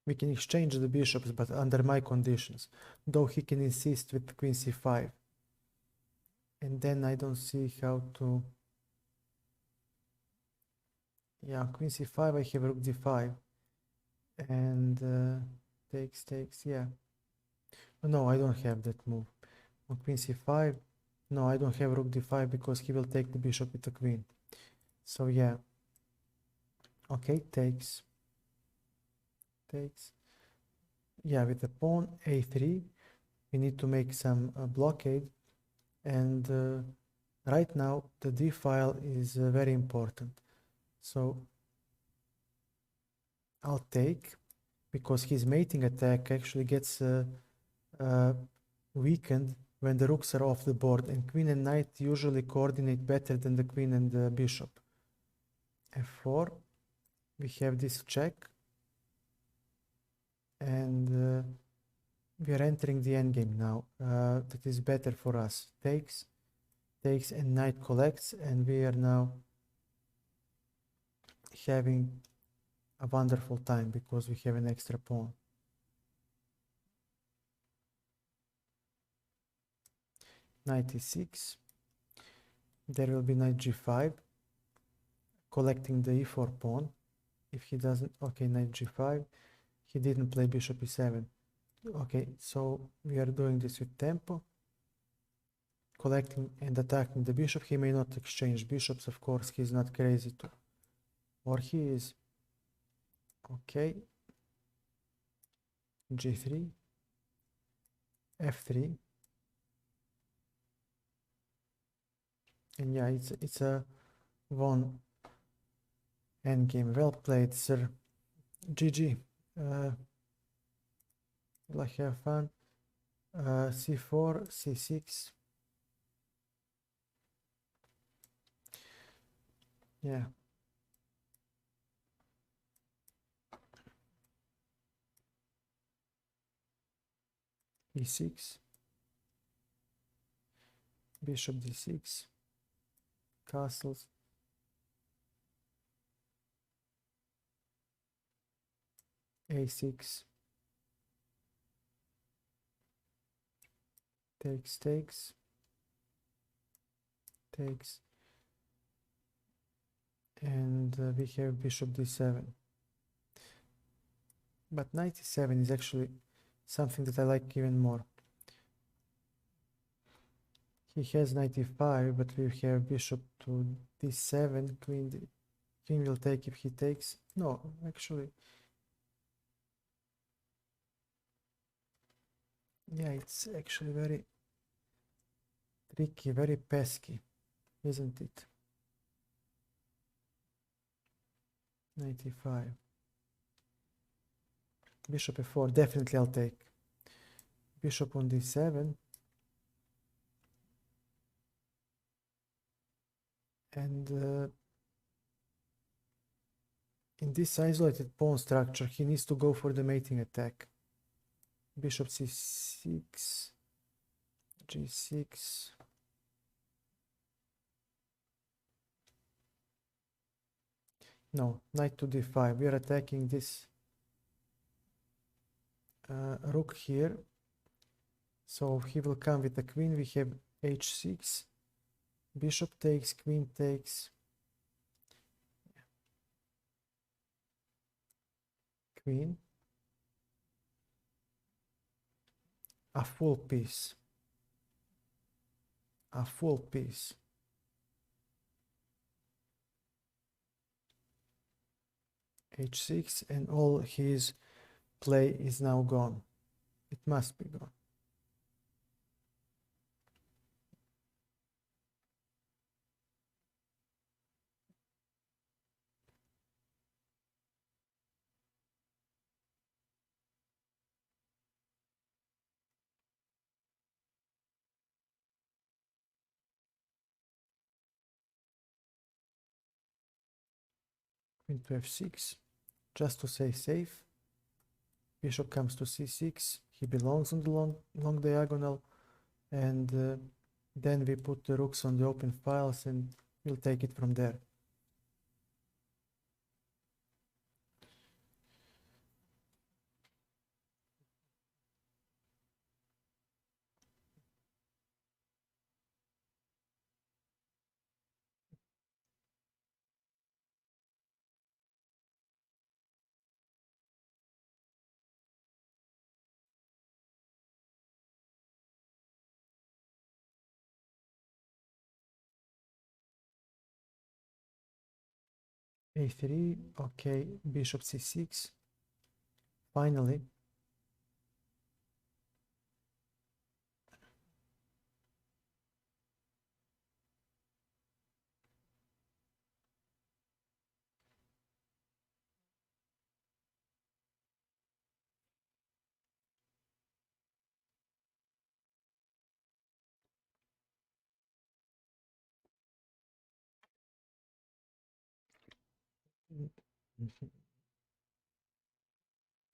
Speaker 1: We can exchange the bishops, but under my conditions, though he can insist with queen c5. And then I don't see how to... Yeah, queen c5, I have rook d5. And takes, yeah. No, I don't have that move. On queen c5, no, I don't have rook d5 because he will take the bishop with the queen. So yeah. Okay, takes. Yeah, with the pawn a3, we need to make some blockade, and right now the d file is very important. So I'll take, because his mating attack actually gets weakened when the rooks are off the board, and queen and knight usually coordinate better than the queen and the bishop. f4, we have this check, and we are entering the endgame now. That is better for us. Takes, and knight collects, and we are now having a wonderful time because we have an extra pawn. Knight e6. There will be knight g5, collecting the e4 pawn. If he doesn't, okay, knight g5. He didn't play bishop e7. Okay, so we are doing this with tempo, collecting and attacking the bishop. He may not exchange bishops, of course, he's not crazy to, or he is. Okay, g3, f3, and yeah, it's a won endgame. Well played, sir. GG. Will I have fun? c4, c6. Yeah. e6. Bishop d6. Castles. a6. Takes. and we have bishop d7. But knight e7 is actually something that I like even more. He has knight e5, but we have bishop to d7. Queen will take if he takes. No, actually, yeah, it's actually very tricky, very pesky, isn't it? Knight e5. Bishop e4, definitely I'll take. Bishop on d7. And in this isolated pawn structure, he needs to go for the mating attack. Bishop c6, g6. No, knight to d5. We are attacking this rook here. So he will come with the queen. We have h6. Bishop takes, queen takes. Queen. A full piece. A full piece. h6, and all his play is now gone. It must be gone. Queen to f6, just to stay safe. Bishop comes to c6. He belongs on the long diagonal, and then we put the rooks on the open files, and we'll take it from there. a3, okay, bishop c6. Finally,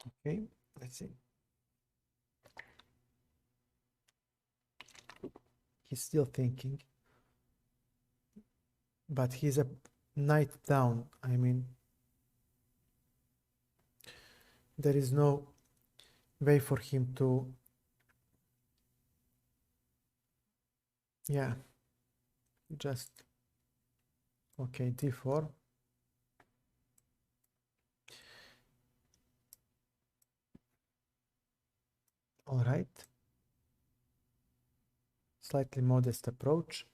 Speaker 1: okay, let's see. He's still thinking, but he's a knight down. I mean, there is no way for him to, yeah, just, okay, d4. All right. Slightly modest approach.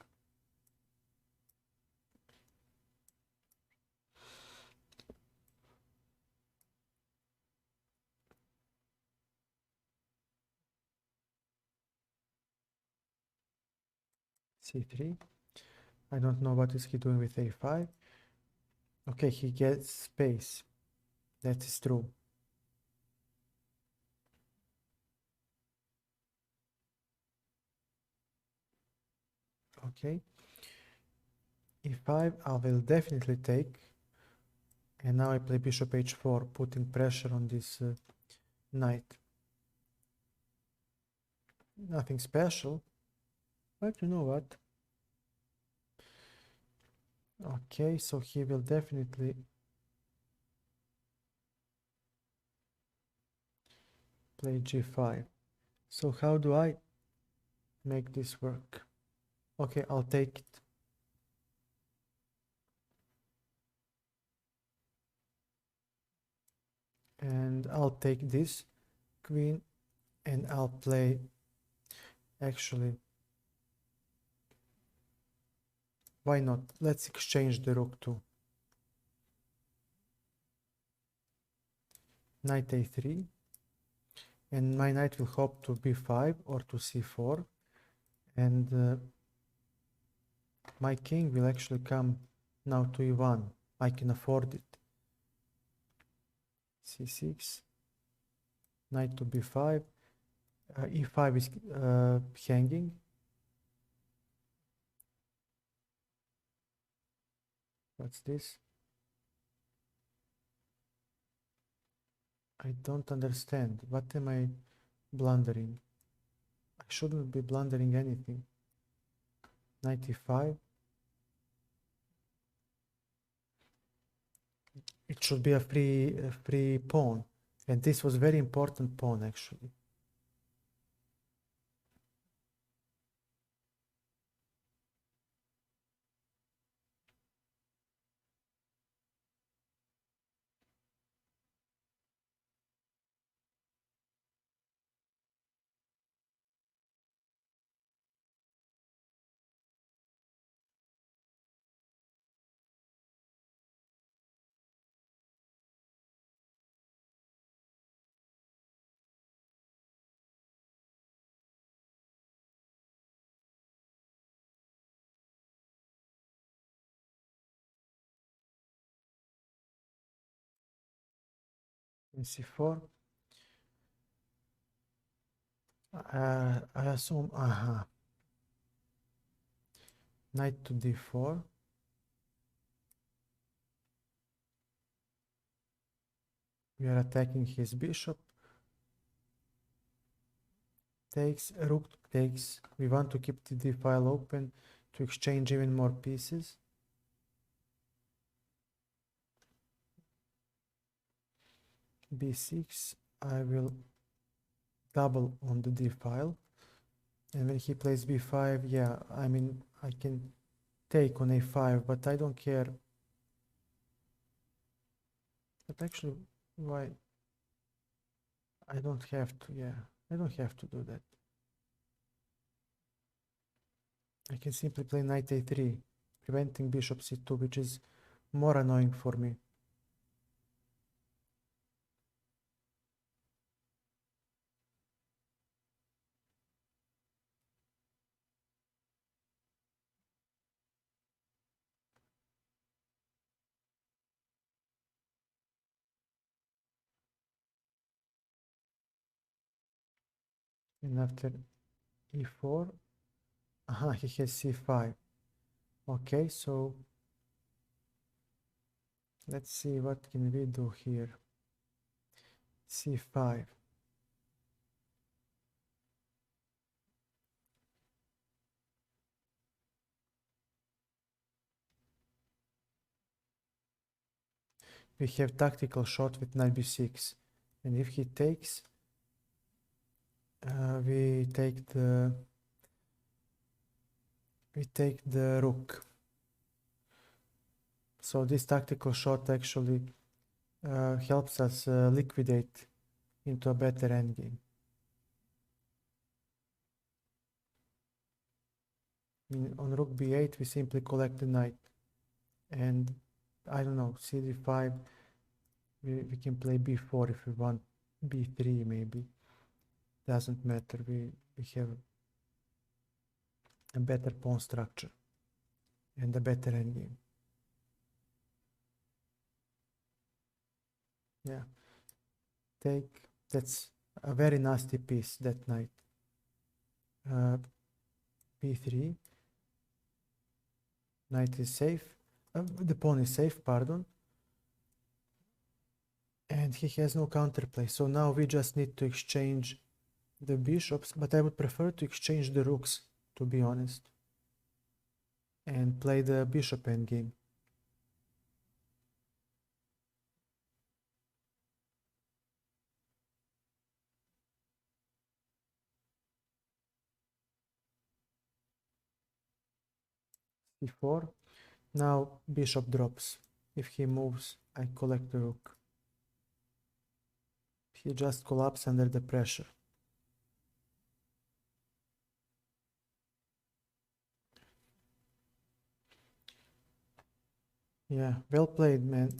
Speaker 1: c3. I don't know what is he doing with a5. Okay, he gets space. That is true. Okay. e5, I will definitely take. And now I play bishop h4, putting pressure on this knight. Nothing special, but you know what? Okay, so he will definitely play g5. So how do I make this work? Okay, I'll take it. and I'll take this queen and I'll play, actually, why not? Let's exchange the rook too. Knight a3, and my knight will hop to b5 or to c4, and my king will actually come now to e1. I can afford it. c6, knight to b5, e5 is hanging. What's this? I don't understand. What am I blundering? I shouldn't be blundering anything. Knight e5. It should be a free pawn, and this was very important pawn actually. In c4. I assume, knight to d4. We are attacking his bishop. Takes, rook takes. We want to keep the d file open to exchange even more pieces. b6. I will double on the d file. And when he plays b5, yeah, I mean, I can take on a5, but I don't care. But actually, why? I don't have to, yeah, I don't have to do that. I can simply play knight a3, preventing bishop c2, which is more annoying for me. And after e4, he has c5. Okay, so let's see what can we do here. c5. We have tactical shot with knight b6, and if he takes, we take the rook. So this tactical shot actually helps us liquidate into a better endgame. On rook b8, we simply collect the knight, and I don't know, cd5, we can play b4 if we want, b3 maybe, doesn't matter, we have a better pawn structure and a better endgame. Yeah, take, that's a very nasty piece, that knight. b3, knight is safe, the pawn is safe, pardon, and he has no counterplay, so now we just need to exchange the bishops, but I would prefer to exchange the rooks, to be honest, and play the bishop endgame. c4. Now bishop drops. If he moves, I collect the rook. he just collapsed under the pressure. Yeah, well played, man.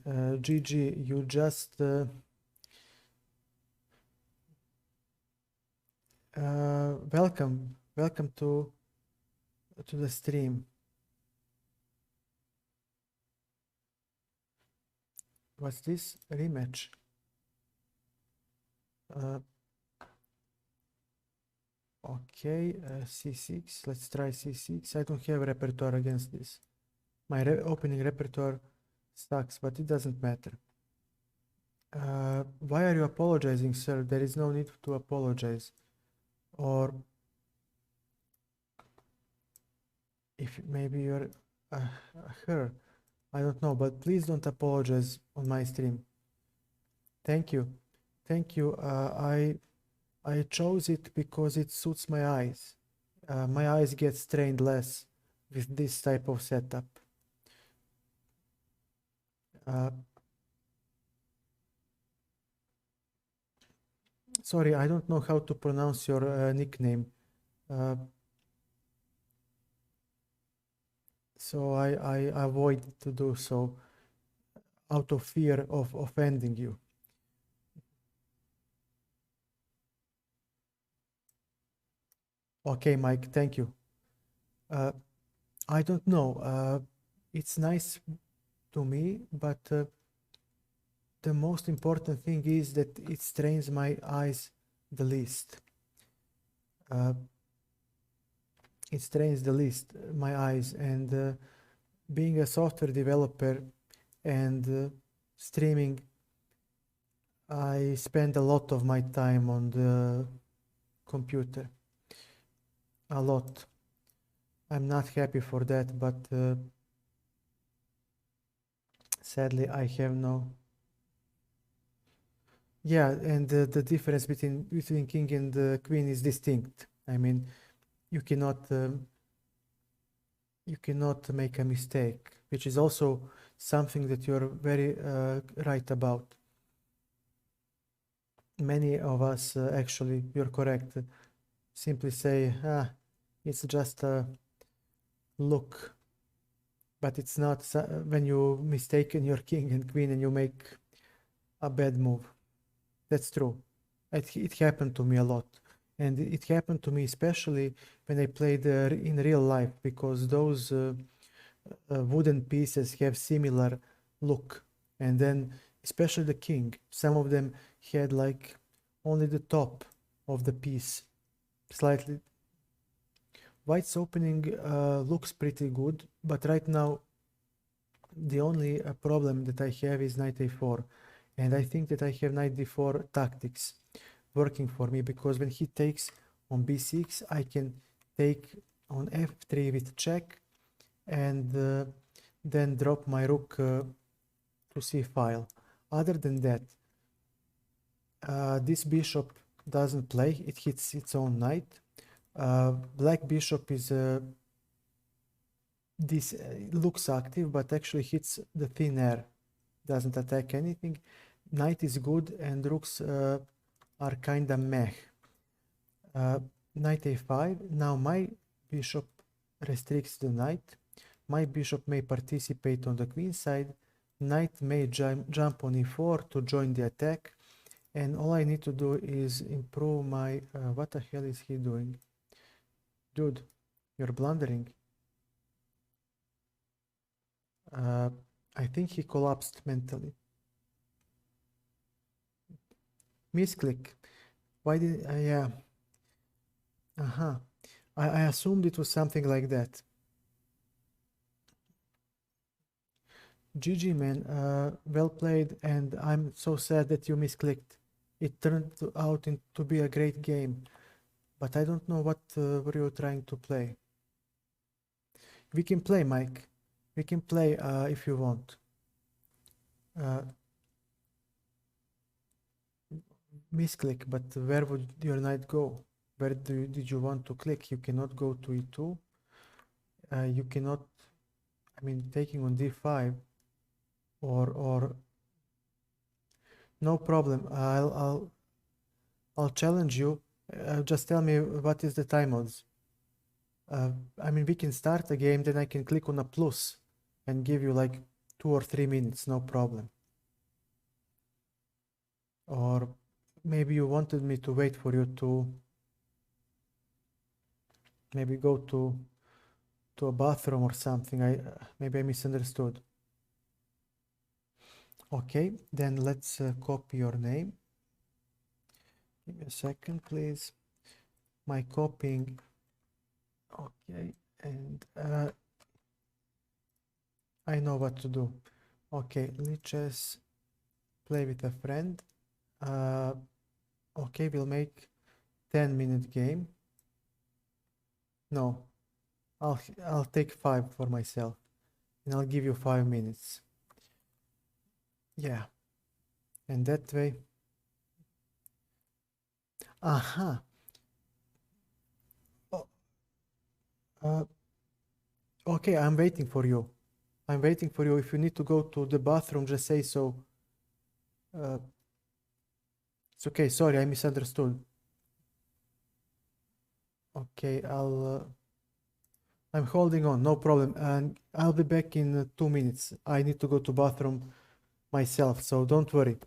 Speaker 1: GG, you just welcome to the stream. What's this? Rematch. Okay, c6. Let's try c6. I don't have repertoire against this. My opening repertoire sucks, but it doesn't matter. Why are you apologizing, sir? There is no need to apologize. Or if maybe you're her, I don't know, but please don't apologize on my stream. Thank you. Thank you. I chose it because it suits my eyes. My eyes get strained less with this type of setup. Sorry, I don't know how to pronounce your nickname. So I avoid to do so out of fear of offending you. Okay, Mike, thank you. I don't know. It's nice to me, but the most important thing is that it strains my eyes the least. It strains the least my eyes, and being a software developer and streaming, I spend a lot of my time on the computer. A lot. I'm not happy for that, but sadly I have no. Yeah, and the difference between king and queen is distinct. I mean, you cannot make a mistake, which is also something that you're very right about. Many of us actually, you're correct, simply say, it's just a look, but it's not when you mistaken your king and queen and you make a bad move. That's true. It happened to me a lot. And it happened to me especially when I played in real life, because those wooden pieces have similar look. And then especially the king, some of them had like only the top of the piece slightly. White's opening looks pretty good, but right now the only problem that I have is knight a4, and I think that I have knight d4 tactics working for me, because when he takes on b6 I can take on f3 with check, and then drop my rook to c file. Other than that, this bishop doesn't play, it hits its own knight. Black bishop is this looks active, but actually hits the thin air, doesn't attack anything. Knight is good, and rooks are kinda meh. Knight a5. Now my bishop restricts the knight. My bishop may participate on the queen side. Knight may jump on e4 to join the attack, and all I need to do is improve my what the hell is he doing? Dude, you're blundering. I think he collapsed mentally. Misclick. Why did yeah. I assumed it was something like that. GG, man. Well played, and I'm so sad that you misclicked. It turned out to be a great game, but I don't know what were you trying to play. We can play, Mike. We can play if you want. Misclick, but where would your knight go? Where did you want to click? You cannot go to e2. You cannot, I mean, taking on d5 or no problem. I'll I'll challenge you. Just tell me what is the time odds. I mean, we can start a game, then I can click on a plus and give you like 2 or 3 minutes, no problem. Or maybe you wanted me to wait for you to maybe go to a bathroom or something. Maybe I misunderstood. Okay, then let's copy your name. Give me a second, please. My copying. Okay, and I know what to do. Okay, let's just play with a friend. Okay, we'll make 10-minute game. No, I'll take 5 for myself, and I'll give you 5 minutes. Yeah, and that way. Aha. Okay, I'm waiting for you. I'm waiting for you. If you need to go to the bathroom, just say so. It's okay. Sorry, I misunderstood. Okay, I'm holding on. No problem. And I'll be back in 2 minutes. I need to go to bathroom myself, so don't worry.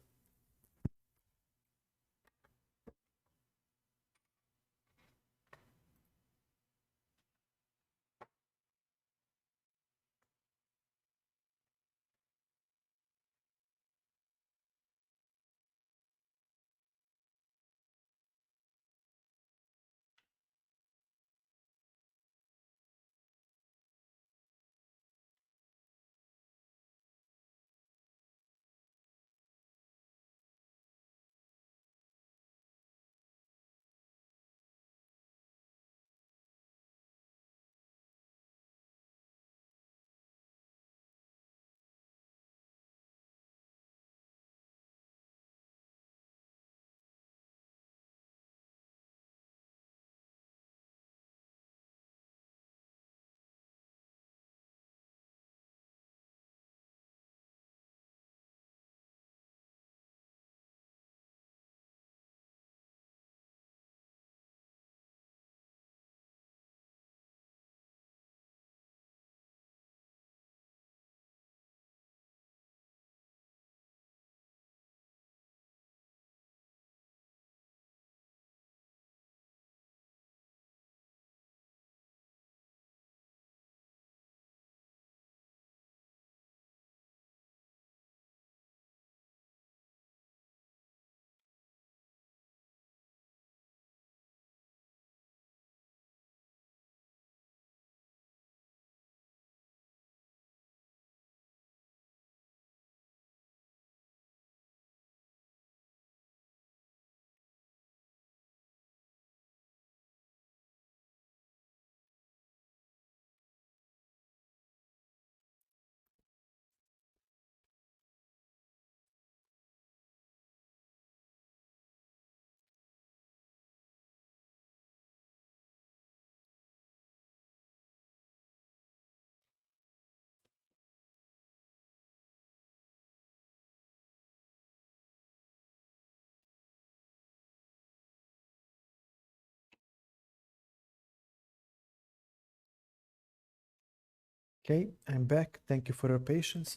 Speaker 1: Okay, I'm back. Thank you for your patience.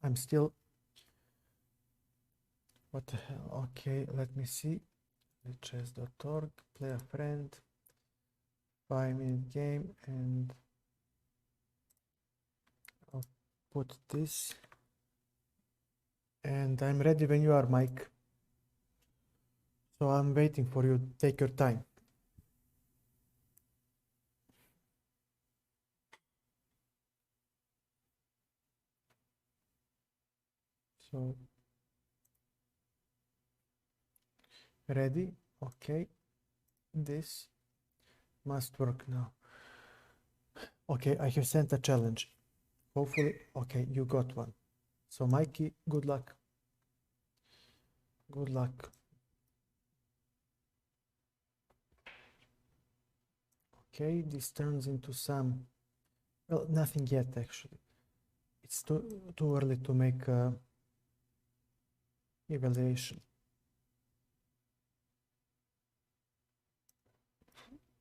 Speaker 1: I'm still. What the hell? Okay, let me see. Chess.org, play a friend, 5-minute game, and I'll put this. And I'm ready when you are, Mike. So I'm waiting for you. Take your time. So, ready? Okay. This must work now. Okay, I have sent a challenge. Hopefully, okay, you got one. So, Mikey, good luck. Good luck. Okay, this turns into some, well, nothing yet actually. It's too early to make a evaluation.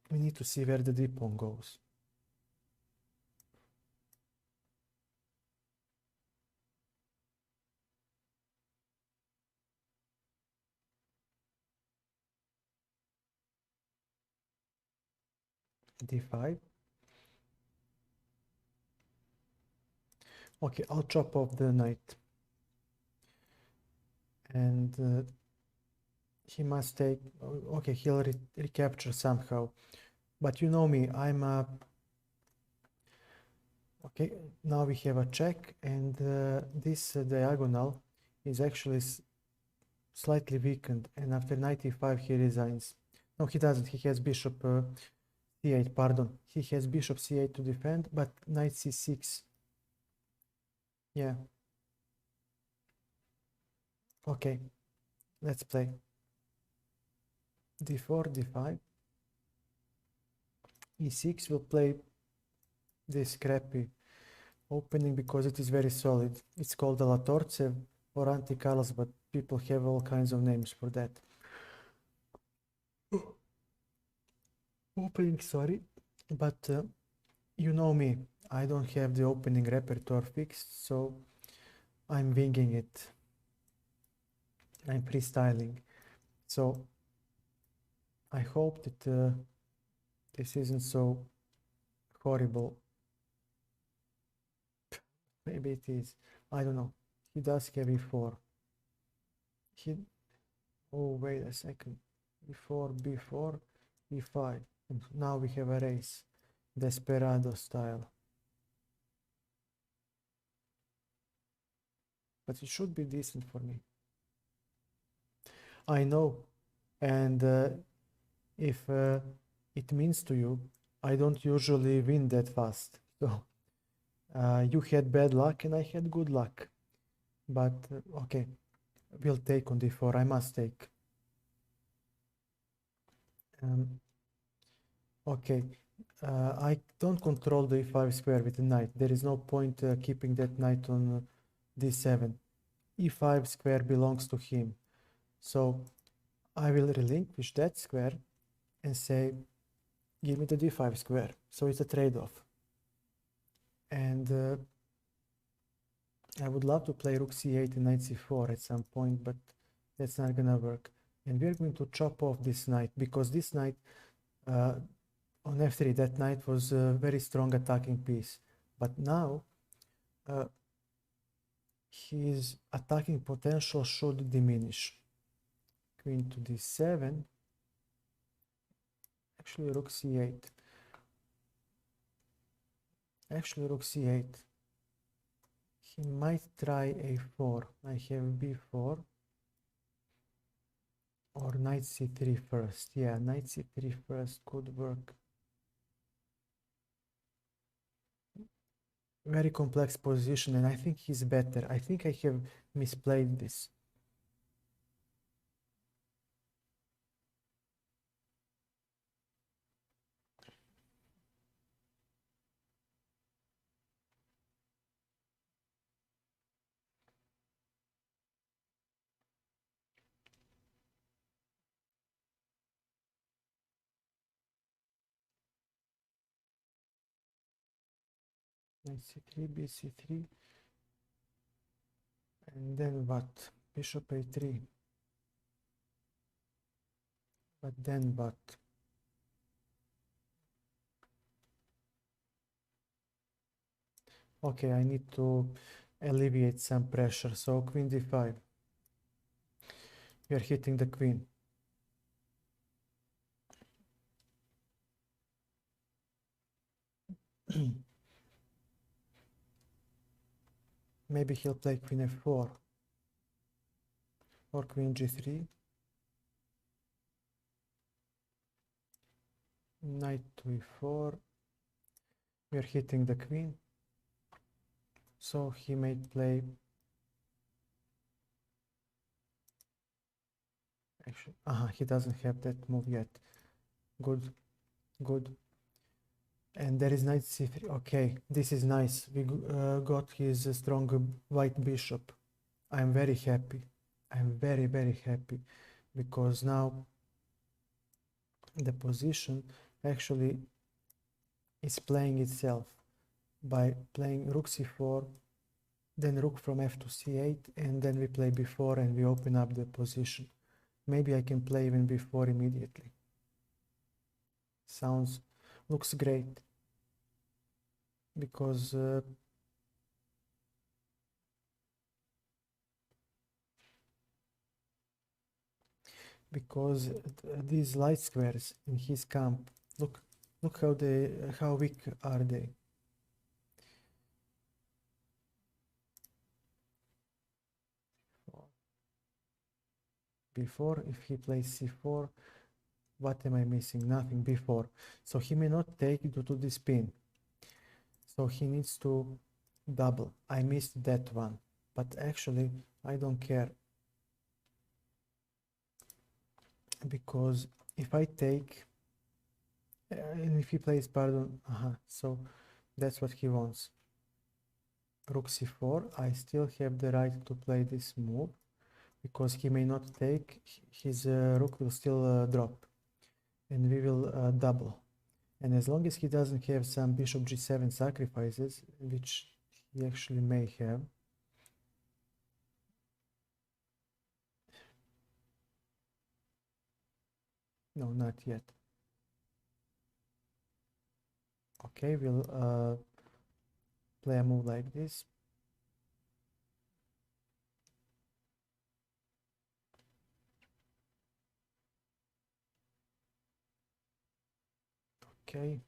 Speaker 1: we need to see where the d pawn goes. d5. Okay, I'll chop off the knight. And he must take, okay, he'll recapture somehow. But you know me, I'm okay, now we have a check, and this diagonal is actually slightly weakened, and after knight e5 he resigns. No, he doesn't, he has bishop c8, pardon. He has bishop c8 to defend, but knight c6. Yeah. Okay, let's play. d4, d5. e6 will play this scrappy opening because it is very solid. It's called a La Torce or Anti-Carlos, but people have all kinds of names for that. Opening, sorry, but you know me, I don't have the opening repertoire fixed, so I'm winging it. I'm freestyling. So I hope that this isn't so horrible. Maybe it is. I don't know. He does have e4. Oh, wait a second. e4, b4, e5. And now we have a race. Desperado style. But it should be decent for me. I know. And if it means to you, I don't usually win that fast. So you had bad luck and I had good luck. But okay, we'll take on d4. I must take. Okay, I don't control the e5 square with the knight. There is no point keeping that knight on d7. e5 square belongs to him. So I will relinquish that square and say, give me the d5 square. So it's a trade-off. And I would love to play rook c8 and knight c4 at some point, but that's not gonna work. And we're going to chop off this knight because this knight on f3, that knight was a very strong attacking piece. But now his attacking potential should diminish. Queen to d7. Actually, rook c8. Actually, rook c8. He might try a4. I have b4. Or knight c3 first. Yeah, knight c3 first could work. Very complex position, and I think he's better. I think I have misplayed this. Knight c3, bc3, and then what? Bishop a3. But then what? Okay, I need to alleviate some pressure. So queen d5. We are hitting the queen. Maybe he'll play queen f4 or queen g3. Knight to e4. We are hitting the queen. So he may play. Actually, he doesn't have that move yet. Good, good. And there is knight c3. Okay, this is nice. We got his strong white bishop. I'm very happy. I'm very happy because now the position actually is playing itself by playing rook c4, then rook from f to c8, and then we play b4 and we open up the position. Maybe I can play even b4 immediately. Looks great, because these light squares in his camp, look how weak are they. Before, if he plays c4, what am I missing? Nothing. Before, so he may not take due to this pin, so he needs to double. I missed that one, but actually I don't care, because if I take and if he plays, pardon, so that's what he wants. Rook c4, I still have the right to play this move, because he may not take, his rook will still drop, and we will double. And as long as he doesn't have some bishop g7 sacrifices, which he actually may have. No, not yet. Okay, we'll play a move like this. Okay.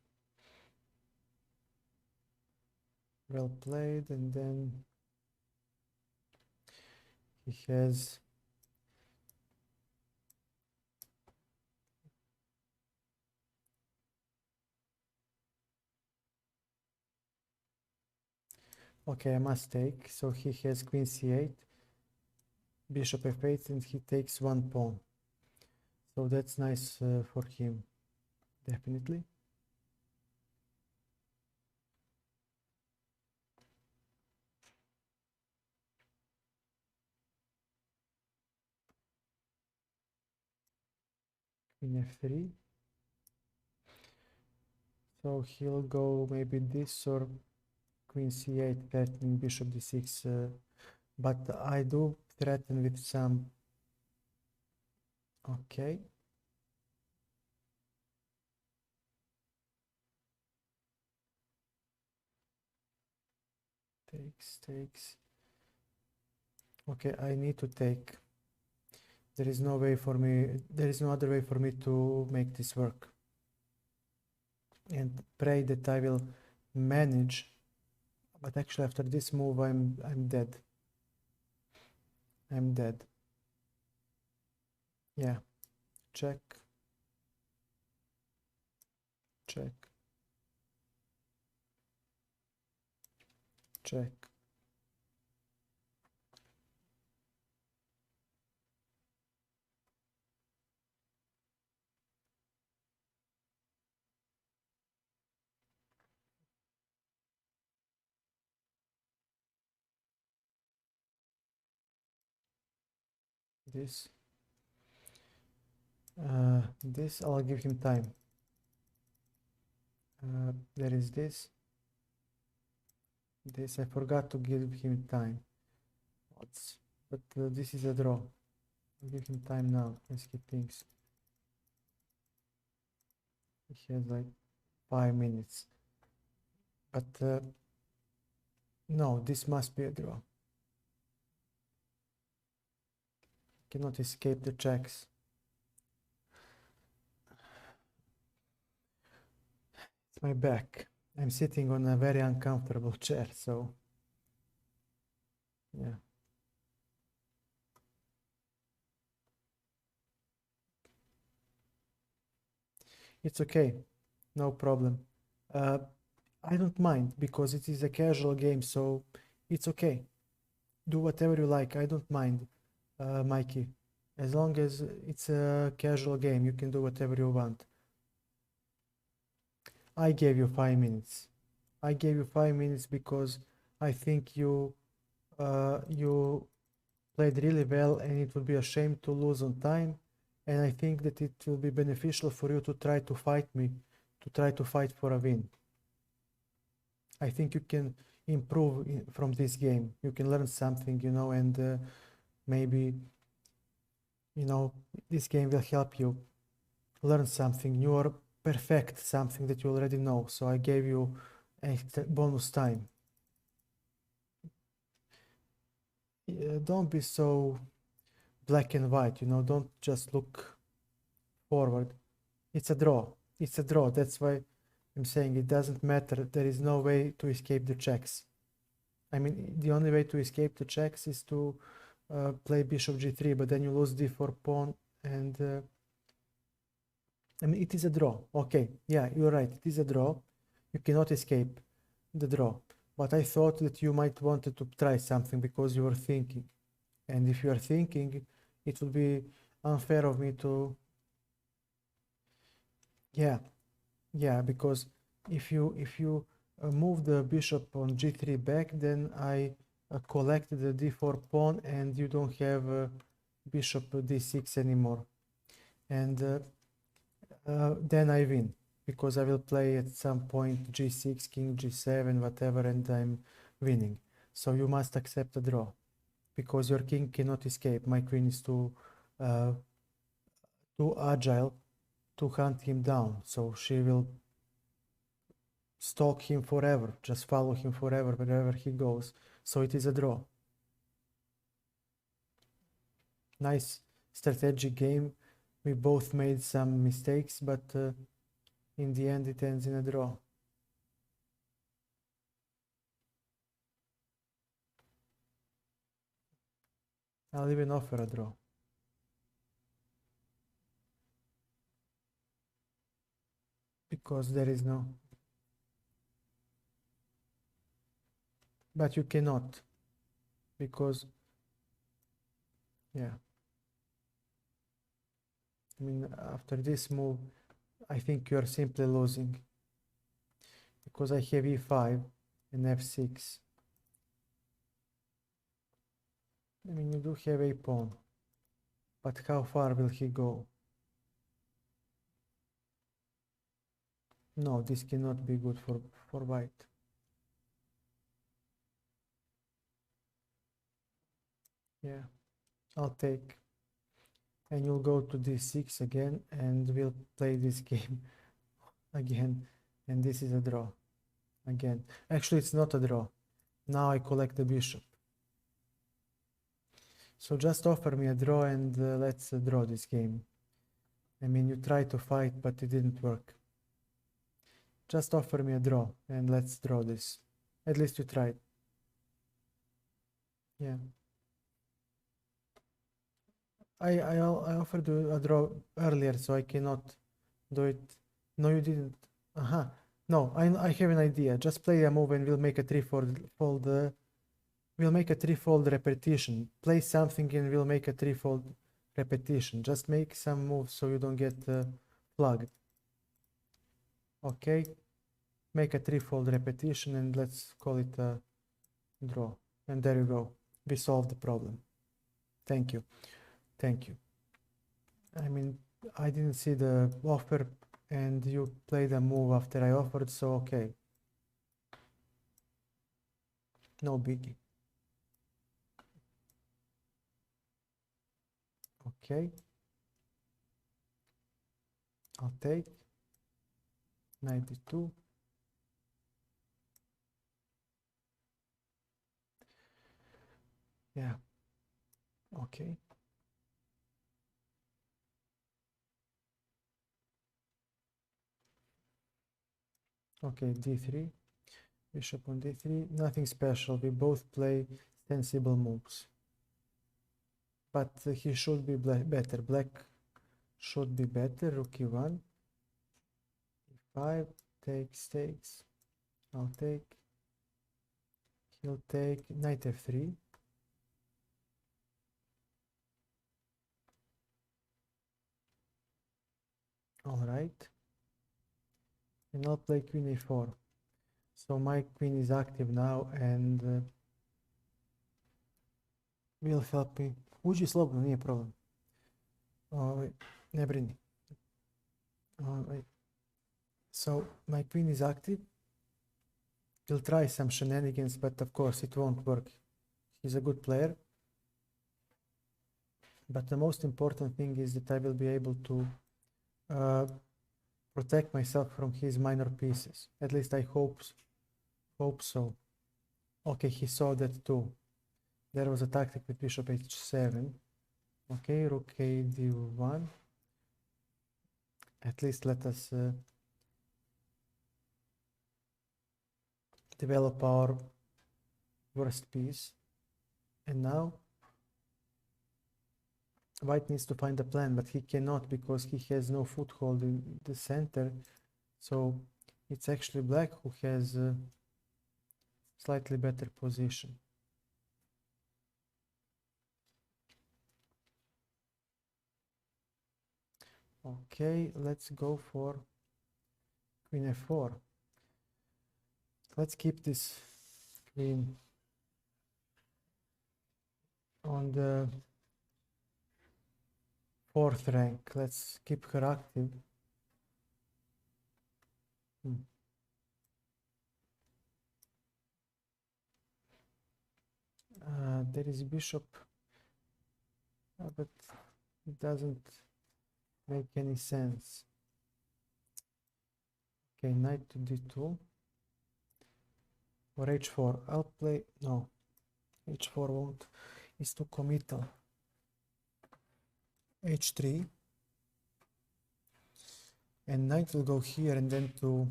Speaker 1: Well played, and then he has okay, I must take, so he has queen c8, bishop f8, and he takes one pawn, so that's nice for him, definitely. Queen f3, so he'll go maybe this or queen c8, threatening bishop d6, but I do threaten with some. Okay. Takes. Okay, I need to take. There is no way for me, there is no other way for me to make this work. And pray that I will manage, but actually after this move I'm dead. I'm dead. Yeah. Check. Check. Check. This. This I'll give him time. There is this. This I forgot to give him time. But this is a draw. I'll give him time now as he thinks. He has like 5 minutes. But no, this must be a draw. Cannot escape the checks. It's my back. I'm sitting on a very uncomfortable chair, so yeah. It's okay, no problem. I don't mind, because it is a casual game, so it's okay. Do whatever you like, I don't mind, Mikey. As long as it's a casual game, you can do whatever you want. I gave you 5 minutes. I gave you 5 minutes because I think you played really well, and it would be a shame to lose on time. And I think that it will be beneficial for you to try to fight me to try to fight for a win. I think you can improve from this game. You can learn something, you know, and maybe, you know, this game will help you learn something new or perfect something that you already know. So I gave you a bonus time. Don't be so black and white, you know, don't just look forward. It's a draw. It's a draw. That's why I'm saying it doesn't matter. There is no way to escape the checks. I mean, the only way to escape the checks is to play bishop g3, but then you lose d4 pawn, and I mean, it is a draw. Okay, yeah, you're right. It is a draw. You cannot escape the draw. But I thought that you might wanted to try something because you were thinking. And if you are thinking, it would be unfair of me to... Yeah, because if you move the bishop on g3 back, then I collect the d4 pawn, and you don't have bishop d6 anymore. And then I win, because I will play at some point g6, king g7, whatever, and I'm winning. So you must accept a draw, because your king cannot escape. My queen is too agile to hunt him down, so she will stalk him forever, just follow him forever wherever he goes. So it is a draw. Nice strategic game. We both made some mistakes, but in the end it ends in a draw. I'll even offer a draw. Because there is no... But you cannot. Because... Yeah. I mean, after this move, I think you are simply losing. Because I have e5 and f6. I mean, you do have a pawn. But how far will he go? No, this cannot be good for white. Yeah, I'll take. And you'll go to d6 again, and we'll play this game again. And this is a draw again. Actually, it's not a draw. Now I collect the bishop. So just offer me a draw, and let's draw this game. I mean, you tried to fight, but it didn't work. Just offer me a draw, and let's draw this. At least you tried. Yeah. I offered you a draw earlier, so I cannot do it. No, you didn't. No, I have an idea. Just play a move and we'll make a threefold. We'll make a threefold repetition. Play something and we'll make a threefold repetition. Just make some moves so you don't get plugged. Okay? Make a threefold repetition and let's call it a draw. And there you go. We solved the problem. Thank you. Thank you. I mean, I didn't see the offer and you played a move after I offered, so okay. No biggie. Okay. I'll take 92. Yeah. Okay. Okay, d3. Bishop on d3. Nothing special. We both play sensible moves. But he should be better. Black should be better. Rook e1. e5. Takes. I'll take. He'll take. Knight f3. All right. And I'll play queen a4. So my queen is active now and will help me. Uđi slobodno, nije problem. Ne brini. So my queen is active. He'll try some shenanigans, but of course it won't work. He's a good player. But the most important thing is that I will be able to protect myself from his minor pieces. At least I hope so. Okay, he saw that too. There was a tactic with bishop h7. Okay, rook a d1. At least let us develop our worst piece. And now white needs to find a plan, but he cannot because he has no foothold in the center. So it's actually black who has a slightly better position. Okay, let's go for queen f4. Let's keep this queen on the 4th rank. Let's keep her active. There is bishop, but it doesn't make any sense. Okay, knight to d2 or h4. I'll play, no, h4 won't, it's too committal. h3, and knight will go here and then to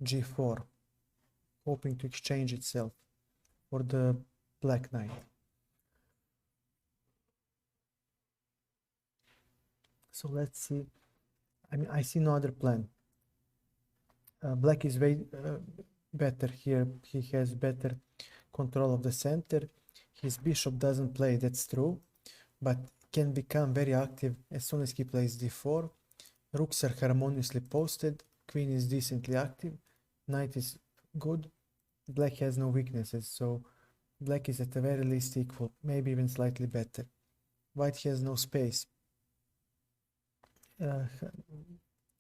Speaker 1: g4, hoping to exchange itself for the black knight. So let's see. I mean, I see no other plan. Black is way better here. He has better control of the center. His bishop doesn't play, that's true, but can become very active as soon as he plays d4. Rooks are harmoniously posted. Queen is decently active. Knight is good. Black has no weaknesses, so black is at the very least equal, maybe even slightly better. White has no space.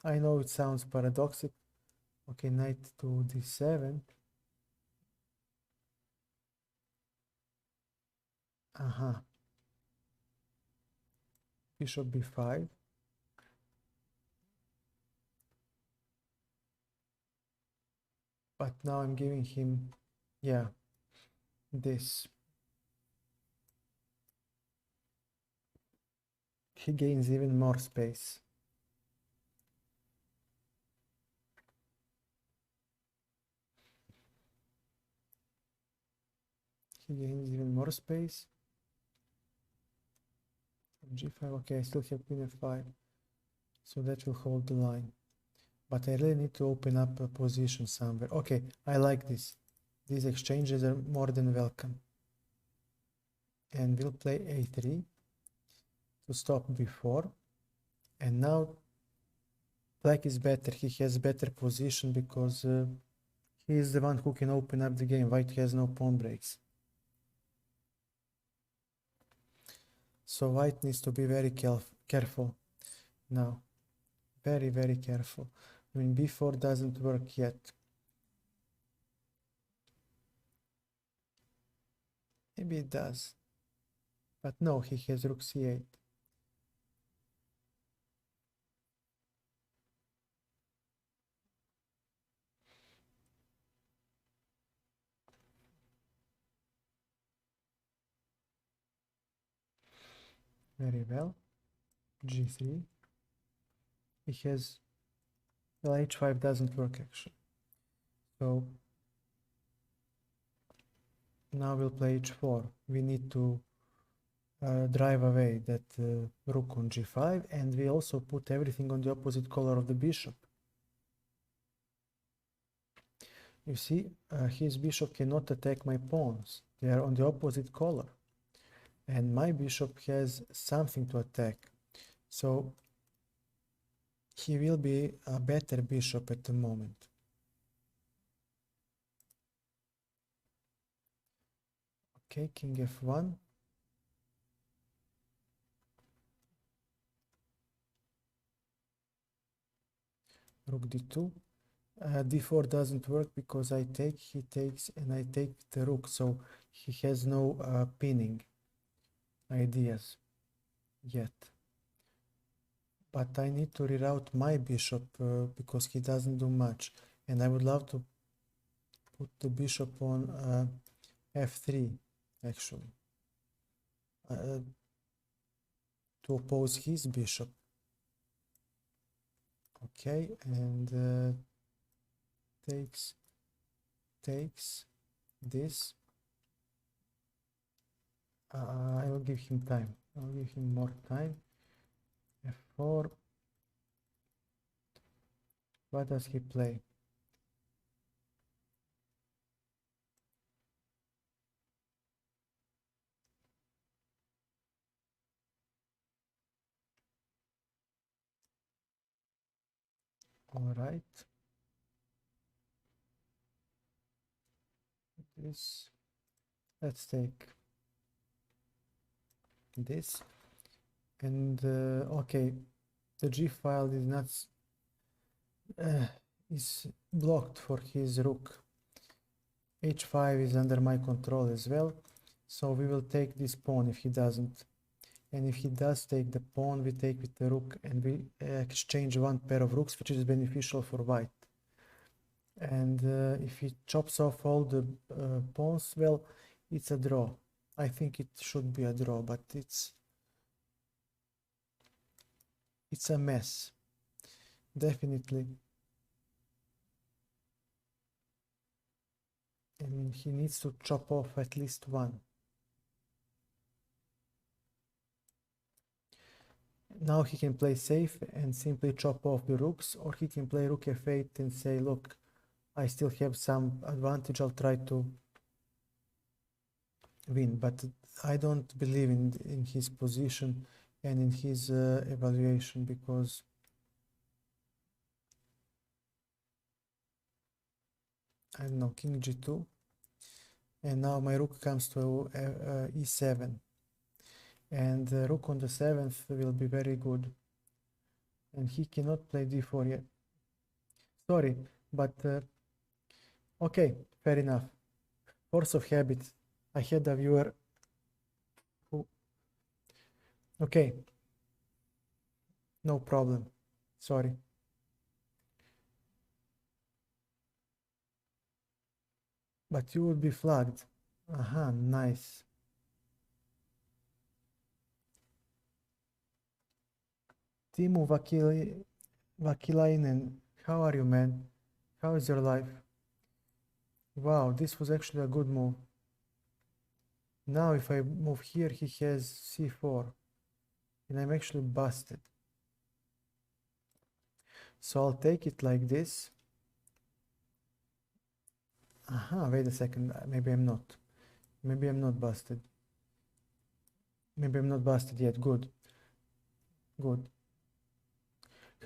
Speaker 1: I know it sounds paradoxical. Okay, knight to d7. Bishop b5. But now I'm giving him, yeah, this. He gains even more space. He gains even more space. g5, okay, I still have queen f5, so that will hold the line. But I really need to open up a position somewhere. Okay, I like this. These exchanges are more than welcome. And we'll play a3 to stop b4. And now black is better. He has better position because he is the one who can open up the game. White has no pawn breaks. So white needs to be very careful now. Very, very careful. I mean, b4 doesn't work yet. Maybe it does. But no, he has rook c8. Very well. g3. He has, well, h5 doesn't work actually. So now we'll play h4. We need to drive away that rook on g5, and we also put everything on the opposite color of the bishop. You see, his bishop cannot attack my pawns. They are on the opposite color. And my bishop has something to attack. So he will be a better bishop at the moment. Okay, king f1. Rook d2. d4 doesn't work because I take, he takes, and I take the rook, so he has no pinning ideas yet. But I need to reroute my bishop because he doesn't do much, and I would love to put the bishop on f3 actually to oppose his bishop. Okay, and takes this. I will give him time. I'll give him more time. f4. What does he play? All right. This. Let's take this. And okay, the G file is not is blocked for his rook. H5 is under my control as well, so we will take this pawn if he doesn't. And if he does take the pawn, we take with the rook, and we exchange one pair of rooks, which is beneficial for white. And if he chops off all the pawns, well, it's a draw. I think it should be a draw, but it's a mess, definitely. I mean, he needs to chop off at least one. Now he can play safe and simply chop off the rooks, or he can play rook f8 and say, look, I still have some advantage, I'll try to win. But I don't believe in his position and in his evaluation, because I don't know, king g2, and now my rook comes to e7, and the rook on the 7th will be very good, and he cannot play d4 yet. Sorry, but okay, fair enough. Force of habit. I had a viewer who... Okay, no problem, sorry. But you would be flagged. Aha, nice. Timo Vakilainen, how are you, man? How is your life? Wow, this was actually a good move. Now if I move here, he has c4, and I'm actually busted. So I'll take it like this. Aha, wait a second, maybe I'm not. Maybe I'm not busted. Maybe I'm not busted yet. Good. Good.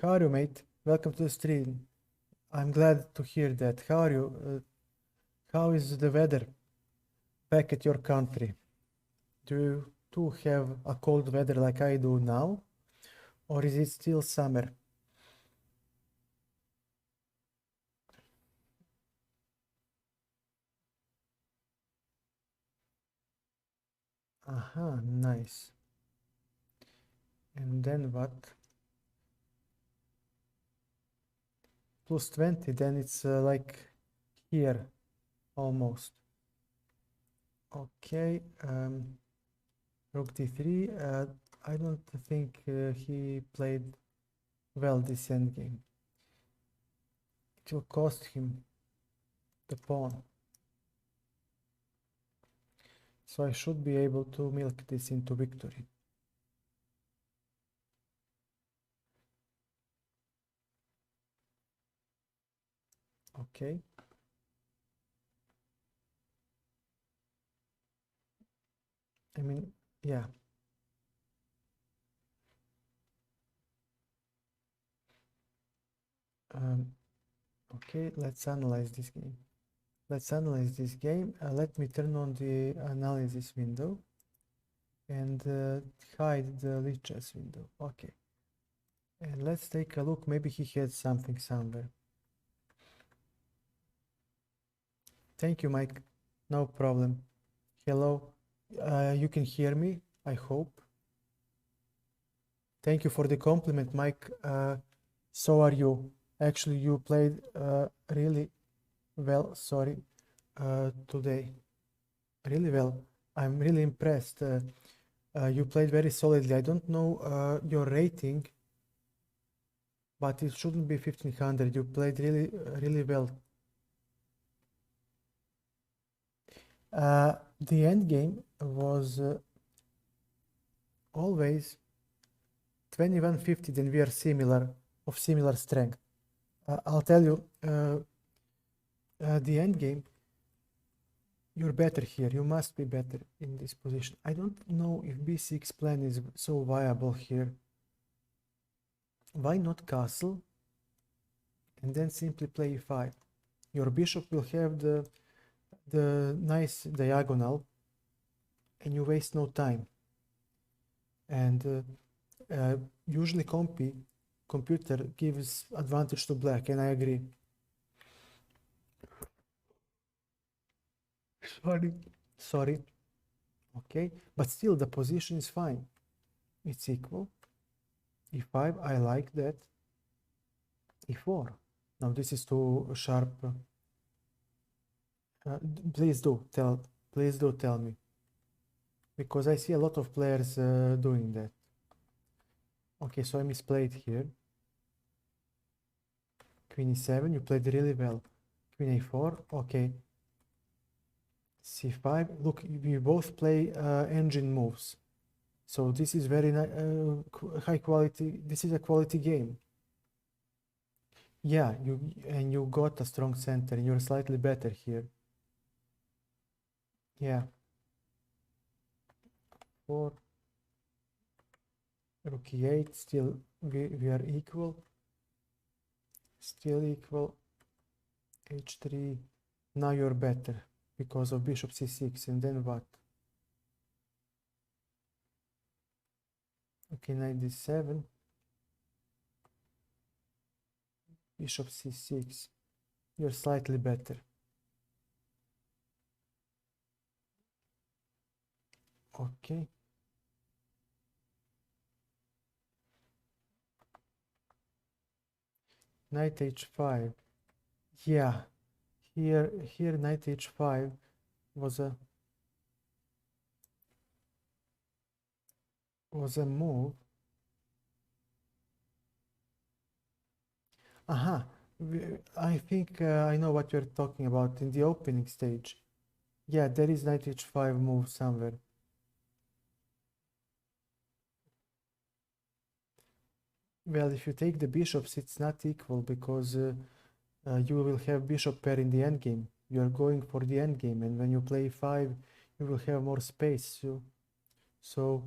Speaker 1: How are you, mate? Welcome to the stream. I'm glad to hear that. How are you? How is the weather back at your country? Do you too have a cold weather like I do now? Or is it still summer? Aha, nice. And then what? Plus 20, then it's like here, almost. Okay, rook d3. I don't think he played well this endgame. It will cost him the pawn. So I should be able to milk this into victory. Okay. I mean, yeah. Okay, let's analyze this game. Let's analyze this game. Let me turn on the analysis window and hide the lead chess window. Okay. And let's take a look. Maybe he had something somewhere. Thank you, Mike. No problem. Hello. You can hear me, I hope. Thank you for the compliment, Mike. So are you. Actually, you played really well, sorry, today. Really well. I'm really impressed. You played very solidly. I don't know your rating, but it shouldn't be 1500. You played really well. The end game was always 2150, then we are of similar strength. I'll tell you, the end game, you're better here. You must be better in this position. I don't know if b6 plan is so viable here. Why not castle and then simply play e5? Your bishop will have the nice diagonal and you waste no time. And usually computer gives advantage to black, and I agree. Sorry. Okay, but still the position is fine. It's equal. e5, I like that. e4. Now this is too sharp. Please do tell me, because I see a lot of players doing that. Okay, so I misplayed here. Queen e7, you played really well. Queen a4, okay. c5, look, we both play engine moves. So this is very high quality, this is a quality game. Yeah, you got a strong center, and you're slightly better here. Yeah. 4, rook e8, still we are equal. Still equal. h3, now you're better because of bishop c6, and then what? Okay, knight d7, bishop c6, you're slightly better. Okay. Knight h5. Yeah, here knight h5 was a move. Aha, I think I know what you're talking about in the opening stage. Yeah, there is knight h5 move somewhere. Well, if you take the bishops, it's not equal because you will have bishop pair in the endgame. You are going for the endgame, and when you play 5, you will have more space. So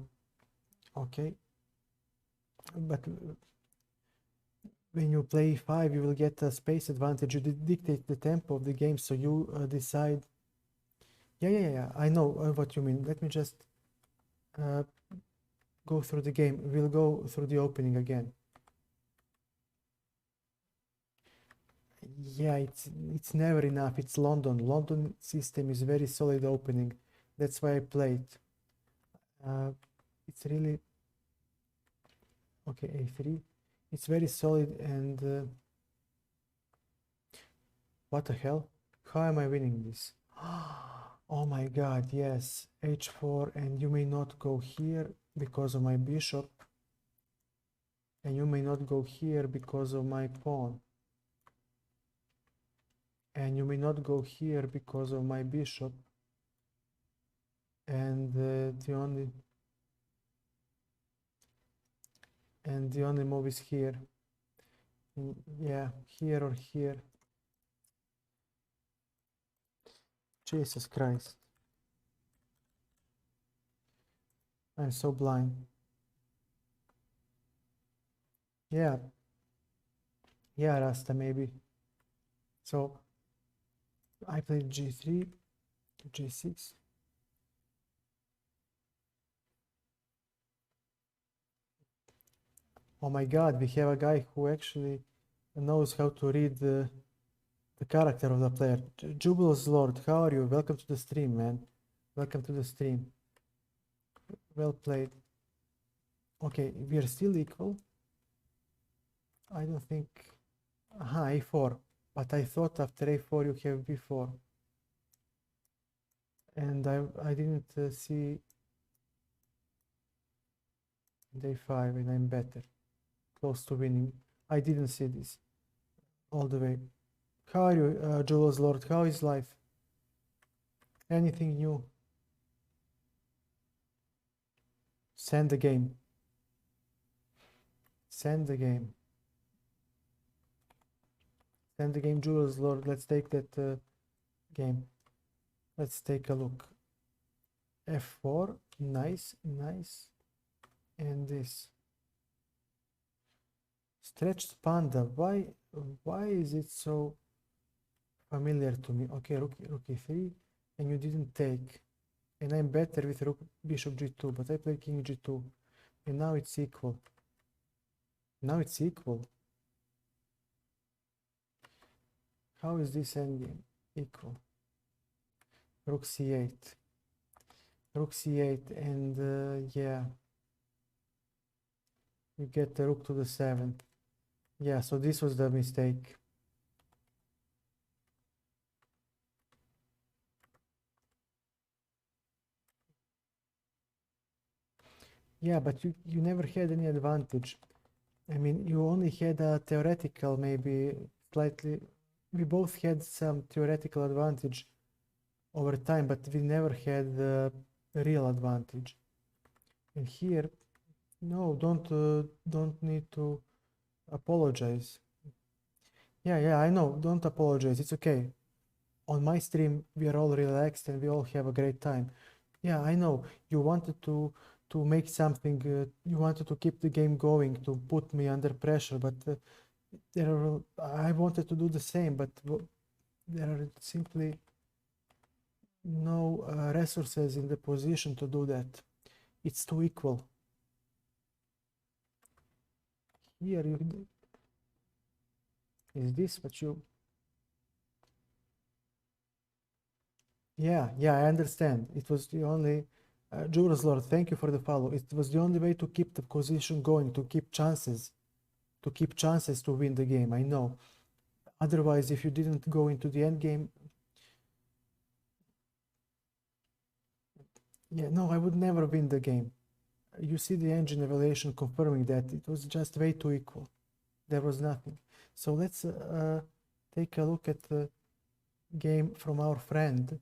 Speaker 1: okay, but when you play 5, you will get a space advantage. You dictate the tempo of the game, so you decide. Yeah. I know what you mean. Let me just go through the game. We'll go through the opening again. Yeah, it's never enough. It's London. London system is very solid opening. That's why I played. It's really okay. A3. It's very solid, and what the hell? How am I winning this? Oh my god, yes. H4, and you may not go here because of my bishop. And you may not go here because of my pawn. And you may not go here because of my bishop. And the only move is here. Yeah, here or here. Jesus Christ. I'm so blind. Yeah. Yeah, Rasta, maybe. So I played g3, g6. Oh my god, we have a guy who actually knows how to read the the character of the player. Jubilous Lord, how are you? Welcome to the stream, man. Welcome to the stream. Well played. Okay, we are still equal. I don't think... Aha, a4. But I thought after a4 you have b4. And I didn't see d5 and I'm better. Close to winning. I didn't see this all the way. How are you, Jules Lord? How is life? Anything new? Send the game. Send the game. Send the game, Jules Lord. Let's take that game. Let's take a look. f4. Nice, nice. And this. Stretched panda. Why is it so familiar to me? Okay, rook e3, and you didn't take. And I'm better with rook bishop g2, but I played king g2, and now it's equal. Now it's equal. How is this endgame equal? Rook c8. Rook c8, and yeah, you get the rook to the 7. Yeah, so this was the mistake. Yeah, but you never had any advantage. I mean, you only had a theoretical, maybe slightly. We both had some theoretical advantage over time, but we never had the real advantage. And here, no, don't need to apologize. Yeah, I know. Don't apologize. It's okay. On my stream, we are all relaxed and we all have a great time. Yeah, I know. You wanted to make something. You wanted to keep the game going, to put me under pressure, but I wanted to do the same, but there are simply no resources in the position to do that. It's too equal. Here you... Is this what you... Yeah, I understand. It was the only... Juras Lord, thank you for the follow. It was the only way to keep the position going, to keep chances to win the game, I know. Otherwise, if you didn't go into the end game... Yeah, no, I would never win the game. You see the engine evaluation confirming that it was just way too equal. There was nothing. So let's take a look at the game from our friend.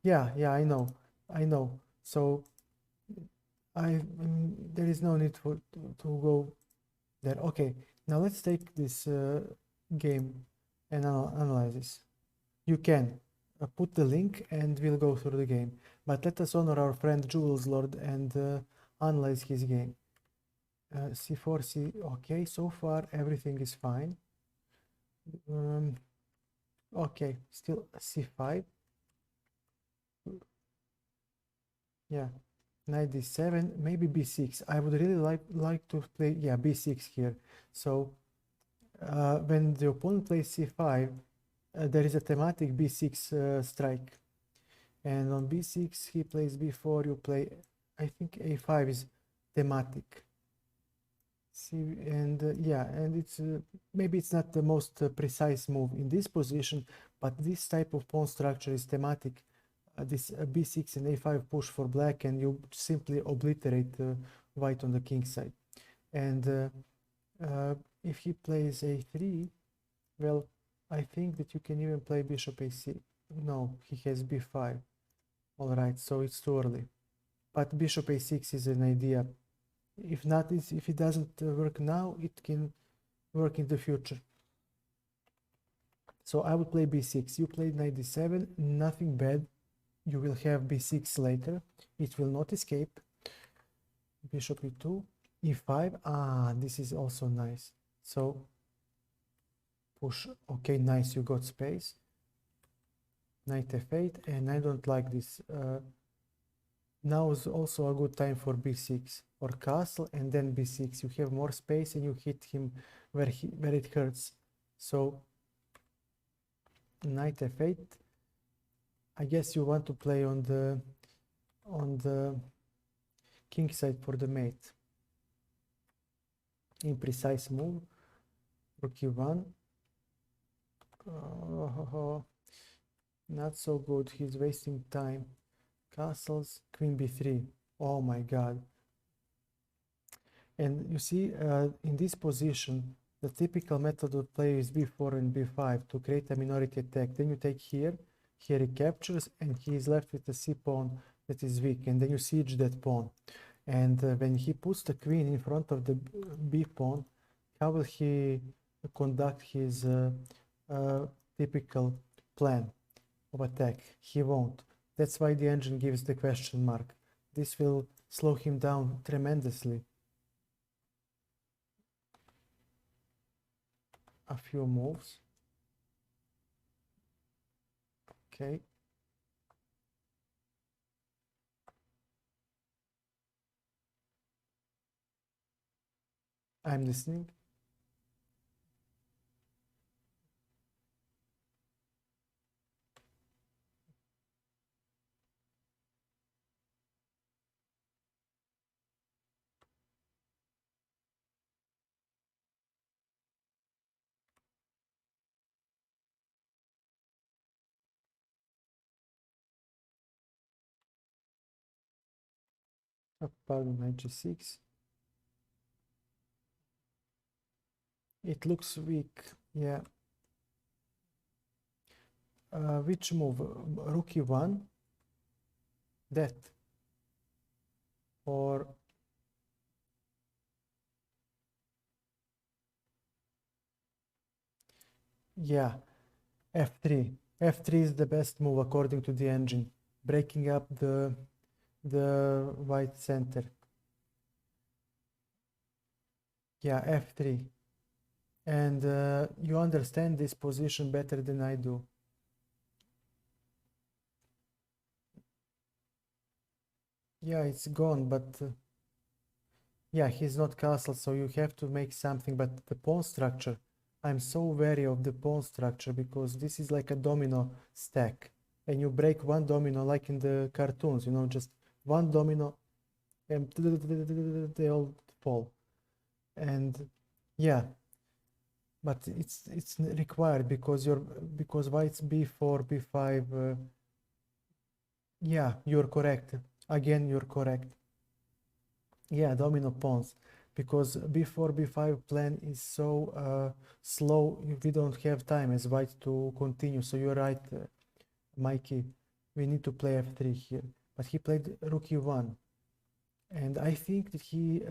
Speaker 1: Yeah, I know. So there is no need to go there. Okay, now let's take this game and analyze this. You can put the link and we'll go through the game. But let us honor our friend Jules Lord and analyze his game. C4, C. Okay, so far everything is fine. Okay, still C5. Yeah, knight d7, maybe b6. I would really like to play, yeah, b6 here. So when the opponent plays c5, there is a thematic b6 strike. And on b6 he plays b4, you play, I think a5 is thematic. See, and yeah, and it's maybe it's not the most precise move in this position, but this type of pawn structure is thematic. This b6 and a5 push for black, and you simply obliterate white on the king side. And if he plays a3, well, I think that you can even play bishop ac. No, he has b5. All right, so it's too early. But bishop a6 is an idea. If not, if it doesn't work now, it can work in the future. So I would play b6. You played knight d7. Nothing bad. You will have b6 later. It will not escape. Bishop e2, e5. Ah, this is also nice. So push. Okay, nice. You got space. Knight f8, and I don't like this Now is also a good time for b6 or castle and then b6. You have more space and you hit him where it hurts. So knight f8. I guess you want to play on the king side for the mate. Imprecise move. Rook e1. Not so good. He's wasting time. Castles, queen b3. Oh my god. And you see, in this position, the typical method of play is b4 and b5 to create a minority attack. Then you take here he captures, and he is left with a c pawn that is weak, and then you siege that pawn. And when he puts the queen in front of the b pawn, how will he conduct his typical plan of attack? He won't. That's why the engine gives the question mark. This will slow him down tremendously. A few moves. Okay. I'm listening. Pardon, knight g6. It looks weak. Yeah. Which move? Rook e1? That? Or yeah, f3. F3 is the best move according to the engine, breaking up the white center. Yeah, f3. And you understand this position better than I do. Yeah, it's gone, but yeah, he's not castle, so you have to make something. But the pawn structure, I'm so wary of the pawn structure because this is like a domino stack, and you break one domino like in the cartoons, you know, just one domino and they all fall. And yeah, but it's required because white's b4, b5. Yeah, you're correct. Again, you're correct. Yeah, domino pawns, because b4, b5 plan is so slow. We don't have time as white to continue. So you're right, Mikey. We need to play f3 here. But he played rook e1, and I think that he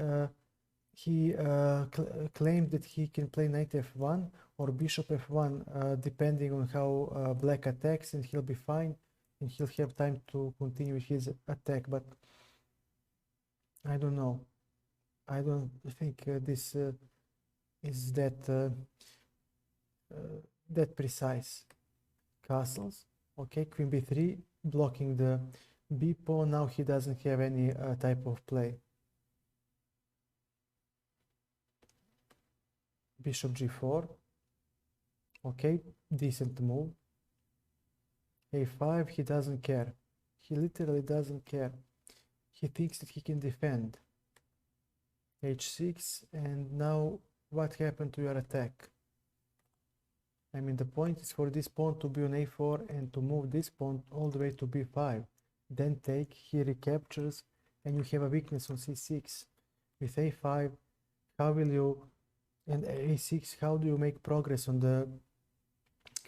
Speaker 1: claimed that he can play knight f1 or bishop f1, depending on how black attacks, and he'll be fine, and he'll have time to continue his attack. But I don't know. I don't think this is that precise. Castles. Okay, queen b3, blocking the b pawn. Now he doesn't have any type of play. Bishop g4. Okay, decent move. a5, he doesn't care. He literally doesn't care. He thinks that he can defend. h6, and now what happened to your attack? I mean, the point is for this pawn to be on a4 and to move this pawn all the way to b5. Then take, he recaptures, and you have a weakness on c6. With a5, how will you, and a6, how do you make progress on the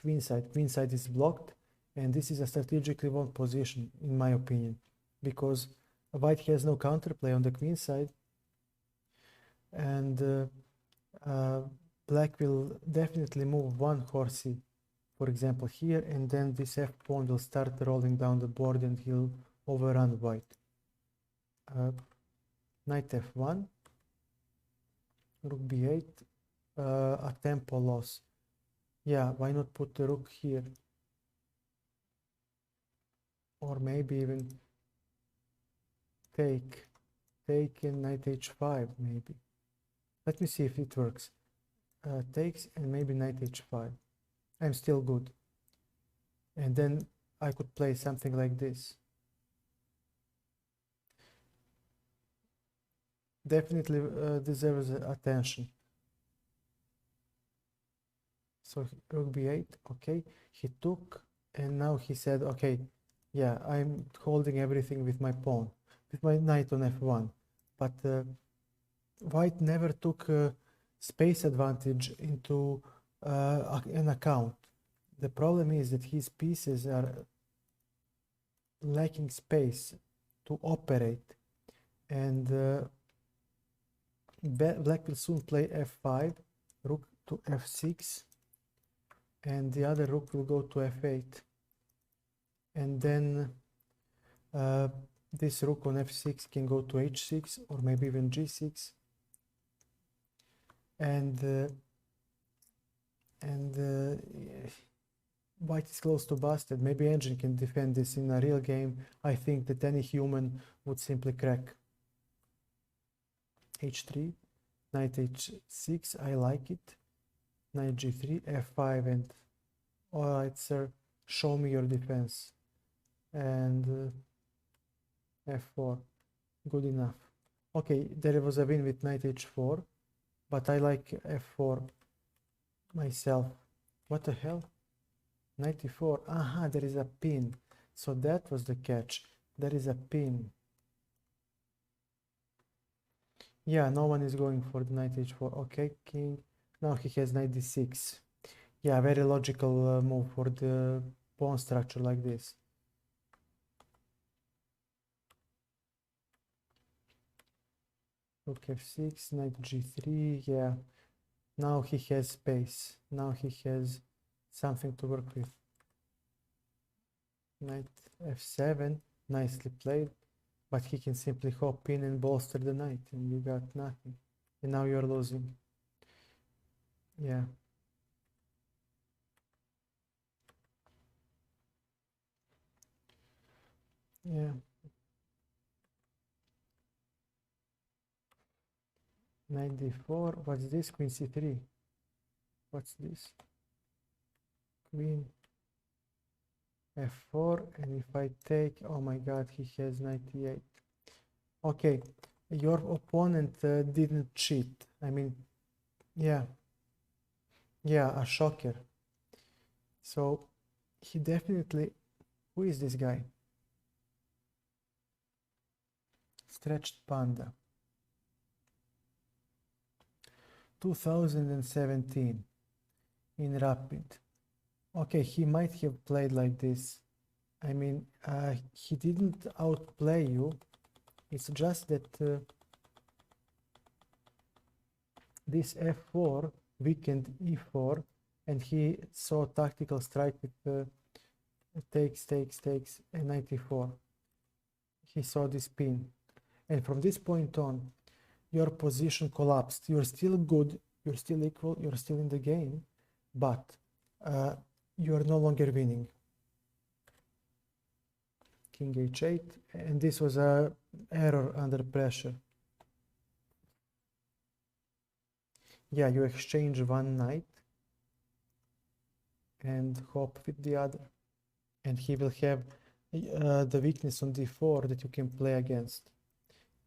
Speaker 1: queen side? Queen side is blocked, and this is a strategically wrong position, in my opinion, because white has no counterplay on the queen side, and black will definitely move one horsey, for example, here, and then this f pawn will start rolling down the board and he'll overrun white. Knight f1, rook b8, a tempo loss. Yeah, why not put the rook here? Or maybe even take in knight h5 maybe. Let me see if it works. Takes and maybe knight h5. I'm still good. And then I could play something like this. Definitely deserves attention. So rook b8, okay, he took, and now he said, okay, yeah, I'm holding everything with my pawn, with my knight on f1, but white never took space advantage into an account. The problem is that his pieces are lacking space to operate, and black will soon play f5, rook to f6, and the other rook will go to f8, and then this rook on f6 can go to h6 or maybe even g6, and white is close to busted. Maybe Engine can defend this in a real game. I think that any human would simply crack. h3, knight h6, I like it. Knight g3, f5, and alright sir, show me your defense. And f4, good enough. Okay, there was a win with knight h4, but I like f4 myself. What the hell? Knight e4, aha, there is a pin. So that was the catch. There is a pin. Yeah, no one is going for the knight h4. Okay, king. Now he has knight d6. Yeah, very logical move for the pawn structure like this. Rook f6, knight g3. Yeah, now he has space. Now he has something to work with. Knight f7, nicely played. But he can simply hop in and bolster the knight, and you got nothing. And now you're losing. Yeah. Yeah. Knight d4. What's this? Queen c3. What's this? Queen f4. And if I take, oh my god, he has knight e8. Okay, your opponent didn't cheat. I mean, yeah. Yeah, a shocker. So he definitely, who is this guy? Stretched Panda. 2017 in Rapid. Okay, he might have played like this. I mean, he didn't outplay you. It's just that this f4 weakened e4, and he saw tactical strike with takes, and knight e4. He saw this pin. And from this point on, your position collapsed. You're still good, you're still equal, you're still in the game, but you're no longer winning. King h8, and this was a error under pressure. Yeah, you exchange one knight and hop with the other, and he will have the weakness on d4 that you can play against.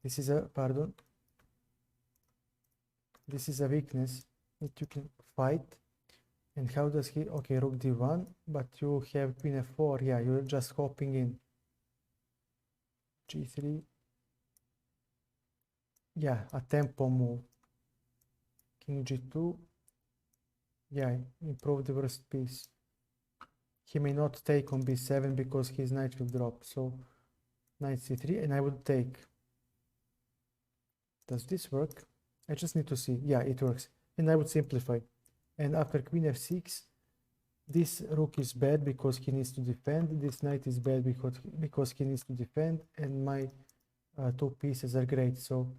Speaker 1: This is a, pardon, this is a weakness that you can fight. And how does he, okay, rook d1, but you have queen f4, yeah, you're just hopping in. g3, yeah, a tempo move. King g2, yeah, improve the worst piece. He may not take on b7 because his knight will drop, so knight c3, and I would take. Does this work? I just need to see. Yeah, it works. And I would simplify. And after queen f6, this rook is bad because he needs to defend. This knight is bad because he needs to defend. And my two pieces are great. So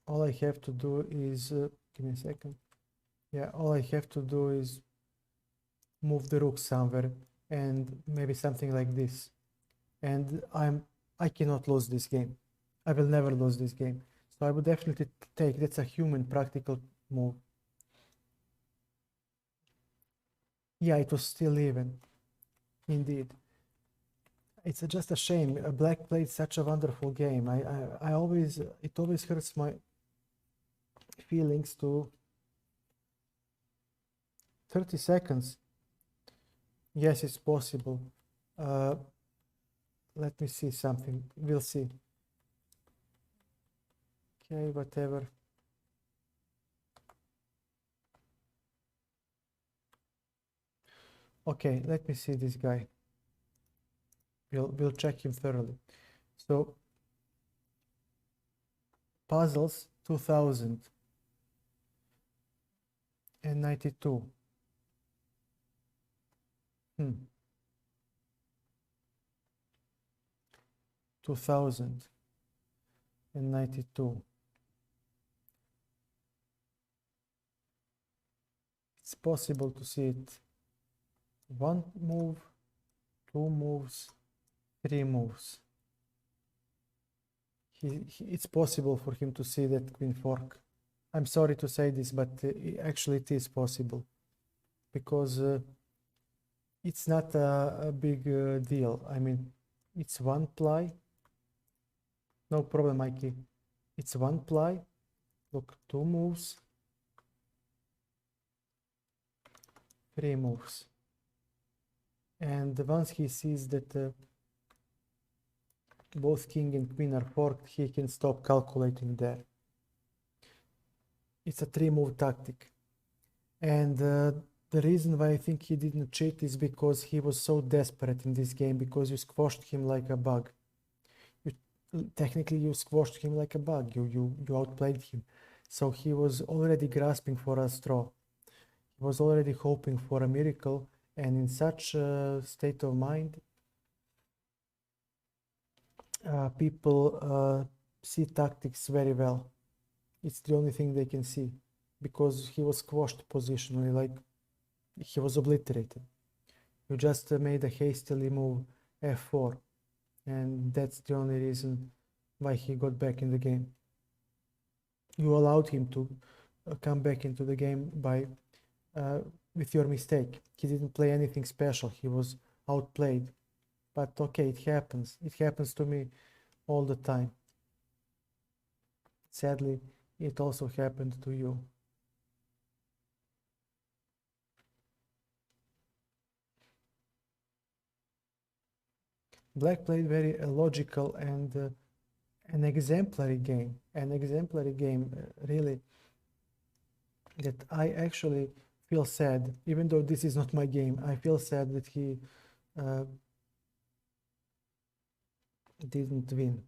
Speaker 1: all I have to do is, give me a second. Yeah, all I have to do is move the rook somewhere, and maybe something like this. and I cannot lose this game. I will never lose this game. So I would definitely take, that's a human practical move. Yeah, it was still even, indeed. It's just a shame. Black played such a wonderful game. I always, it always hurts my feelings to 30 seconds. Yes, it's possible. Uh, let me see something. We'll see. Okay, whatever. Okay, let me see this guy. We'll check him thoroughly. So puzzles 2092. 2092. It's possible to see it. One move, two moves, three moves. It's possible for him to see that queen fork. I'm sorry to say this, but actually it is possible, because it's not a big deal. I mean, it's one ply. No problem, Mikey. It's one ply. Look, two moves, three moves. And once he sees that both king and queen are forked, he can stop calculating there. It's a three-move tactic. And the reason why I think he didn't cheat is because he was so desperate in this game, because you squashed him like a bug. Technically, you squashed him like a bug. You outplayed him. So he was already grasping for a straw. He was already hoping for a miracle, and in such a state of mind, people see tactics very well. It's the only thing they can see, because he was squashed positionally, like he was obliterated. You just made a hastily move f4, and that's the only reason why he got back in the game. You allowed him to come back into the game by with your mistake. He didn't play anything special. He was outplayed. But okay, it happens. It happens to me all the time. Sadly, it also happened to you. Black played very logical and an exemplary game. An exemplary game, really, that I actually feel sad, even though this is not my game. I feel sad that he didn't win,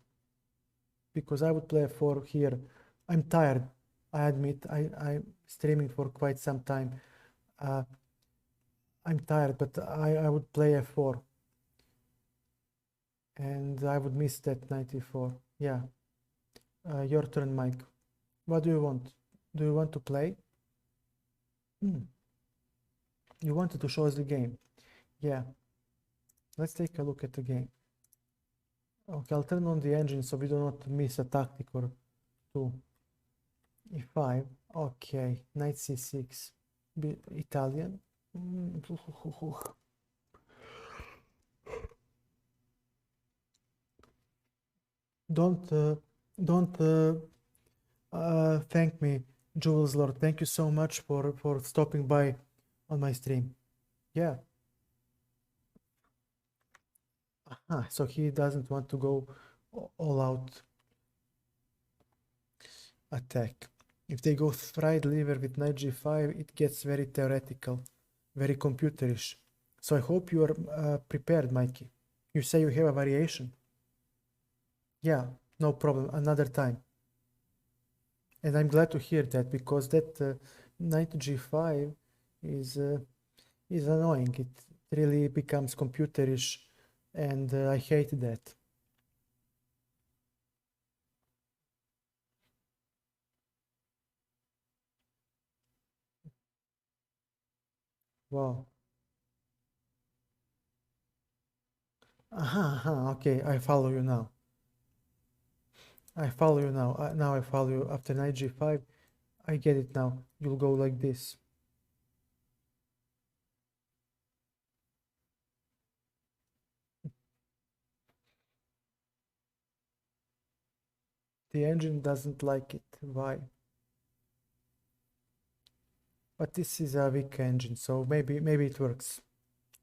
Speaker 1: because I would play for here. I'm tired. I admit I'm streaming for quite some time. I'm tired, but I would play f4, and I would miss that 94. Yeah. Your turn, Mike. What do you want? Do you want to play? You wanted to show us the game. Yeah. Let's take a look at the game. Okay, I'll turn on the engine so we do not miss a tactic or two. e5. Okay. Knight c6. Italian. Don't thank me, Jules Lord. Thank you so much for stopping by on my stream. Yeah. So he doesn't want to go all out attack. If they go fried liver with knight g5, it gets very theoretical, very computerish. So I hope you are prepared, Mikey. You say you have a variation. Yeah, no problem. Another time. And I'm glad to hear that, because that knight g5 is annoying. It really becomes computerish, and I hate that. Wow. Okay, I follow you now. I follow you now. Now I follow you. After knight g5, I get it now. You'll go like this. The engine doesn't like it. Why? But this is a weak engine, so maybe it works.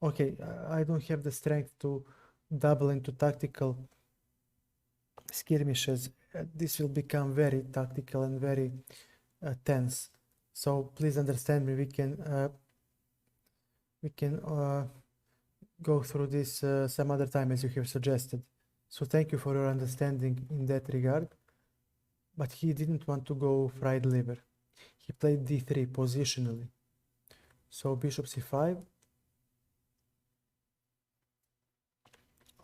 Speaker 1: Okay, I don't have the strength to double into tactical skirmishes. This will become very tactical and very tense. So please understand me. We can go through this some other time as you have suggested. So thank you for your understanding in that regard. But he didn't want to go fried liver. He played d3 positionally. So bishop c5.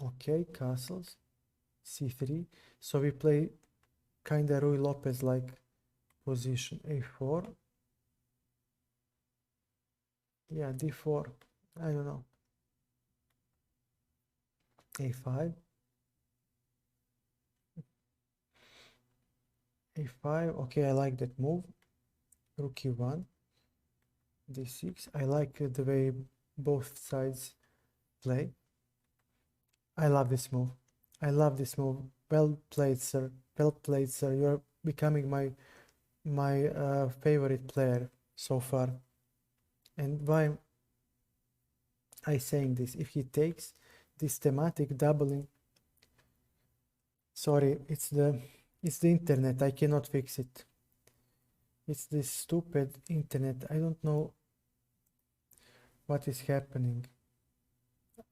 Speaker 1: Okay, castles. c3. So we play kinda Ruy Lopez like position. a4. Yeah, d4. I don't know. a5. a5. Okay, I like that move. Rook e1. d6. I like the way both sides play. I love this move. I love this move. Well played, sir. Well played, sir. You're becoming my favorite player so far. And why am I saying this? If he takes this thematic doubling, sorry, it's the internet. I cannot fix it. It's this stupid internet. I don't know what is happening.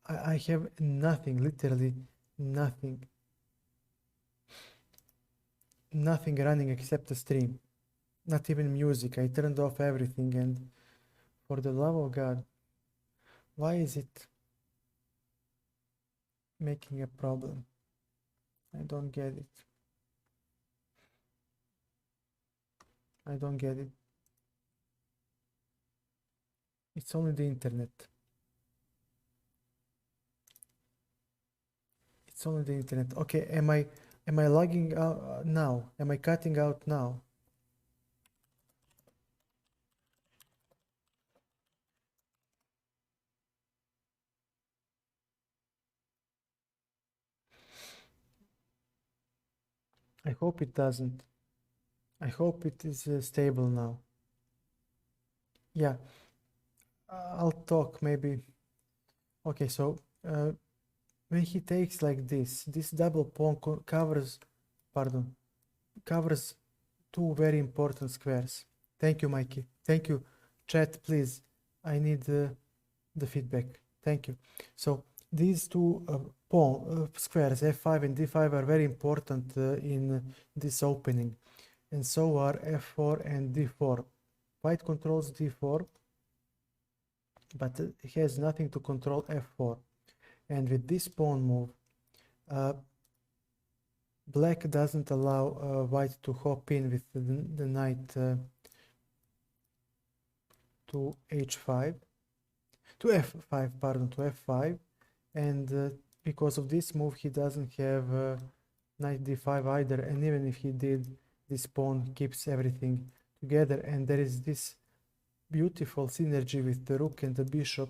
Speaker 1: I have nothing, literally nothing. Nothing running except the stream. Not even music. I turned off everything, and for the love of God, why is it making a problem? I don't get it. I don't get it. It's only the internet. It's only the internet. Okay, am I logging out now? Am I cutting out now? I hope it doesn't. I hope it is stable now. Yeah, I'll talk maybe. Okay, so when he takes like this double pawn covers, pardon, covers two very important squares. Thank you, Mikey. Thank you. Chat, please. I need the feedback. Thank you. So these two pawn squares, f5 and d5, are very important in this opening. And so are f4 and d4. White controls d4, but it has nothing to control f4. And with this pawn move, black doesn't allow white to hop in with the knight to h5, to f5, pardon, to f5. And because of this move, he doesn't have knight d5 either. And even if he did, this pawn keeps everything together. And there is this beautiful synergy with the rook and the bishop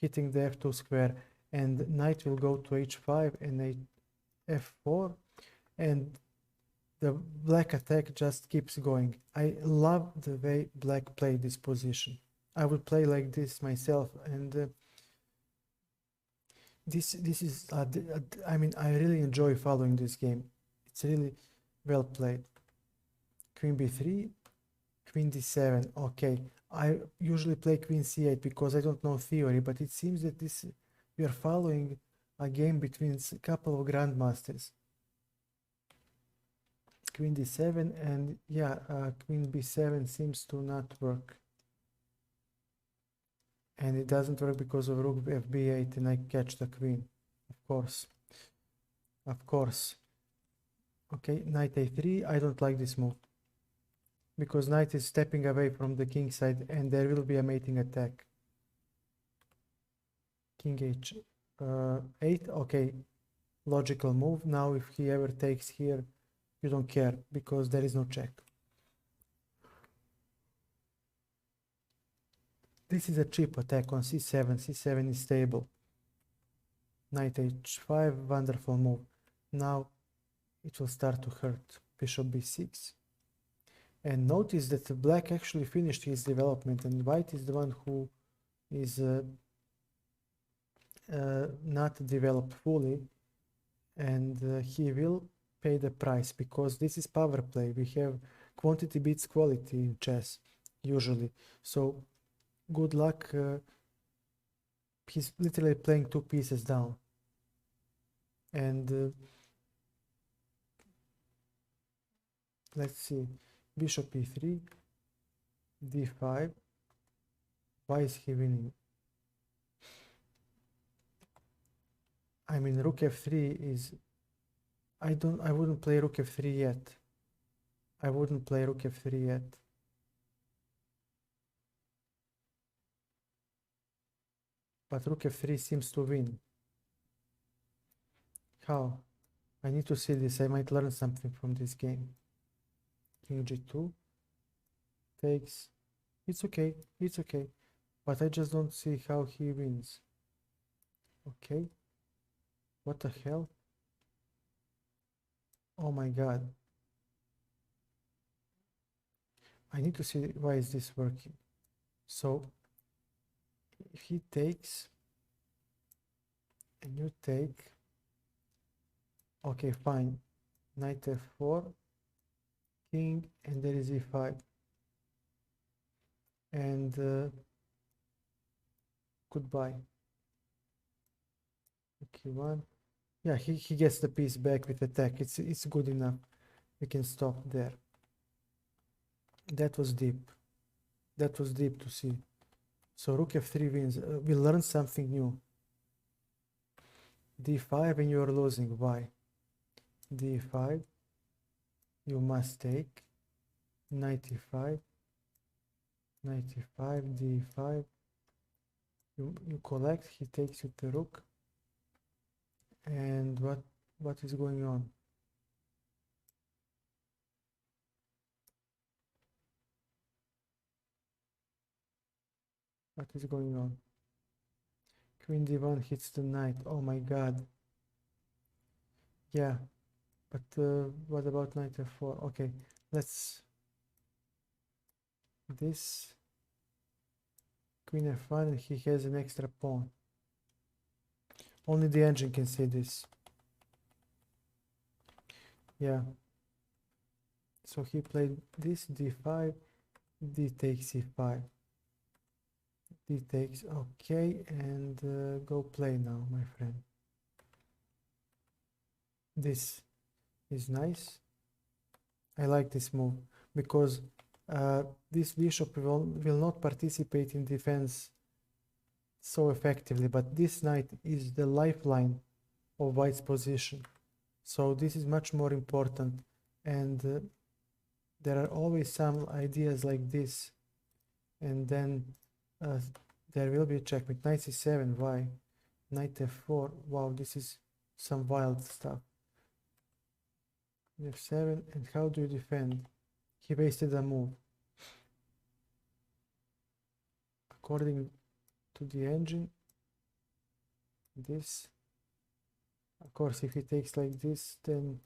Speaker 1: hitting the f2 square. And knight will go to h5 and f4. And the black attack just keeps going. I love the way black played this position. I would play like this myself, and this is I mean, I really enjoy following this game. It's really well played. Queen b3, queen d7. Okay, I usually play queen c8 because I don't know theory, but it seems that we are following a game between a couple of grandmasters. Queen d7, and yeah, queen b7 seems to not work. And it doesn't work because of rook fb8 and I catch the queen. Of course. Of course. Okay, knight a3. I don't like this move. Because knight is stepping away from the king side and there will be a mating attack. King h. 8. Okay, logical move. Now if he ever takes here, you don't care because there is no check. This is a cheap attack on c7. c7 is stable. Knight h5, wonderful move. Now it will start to hurt. Bishop b6. And notice that black actually finished his development and white is the one who is not developed fully, and he will pay the price because this is power play. We have quantity beats quality in chess usually. So good luck. He's literally playing 2 pieces down. And let's see, bishop e3, d5. Why is he winning? I mean, rook f3 is, I wouldn't play rook f3 yet. I wouldn't play rook f3 yet. But rook f3 seems to win. How? I need to see this. I might learn something from this game. King g2 takes. It's okay. It's okay. But I just don't see how he wins. Okay. What the hell? Oh my god. I need to see why is this working. So if he takes and you take, okay, fine. Knight f4, king, and there is e5. And goodbye. Okay, one. Yeah, he gets the piece back with attack. It's good enough. We can stop there. That was deep. That was deep to see. So rook f3 wins. We learned something new. d5 and you are losing. Why? d5. You must take. Knight e5. Knight e5. d5. You collect. He takes with the rook. And what is going on? What is going on? Queen d1 hits the knight. Oh my god. Yeah, but what about knight f4? Okay, let's this queen f1 and he has an extra pawn. Only the engine can see this. Yeah. So he played this d5, d takes e5. D takes, okay, and go play now, my friend. This is nice. I like this move because this bishop will not participate in defense so effectively, but this knight is the lifeline of white's position. So this is much more important, and there are always some ideas like this, and then there will be a checkmate. Knight c7, why? Knight f4, wow, this is some wild stuff. f7, and how do you defend? He wasted a move. According to the engine, this, of course, if he takes like this, then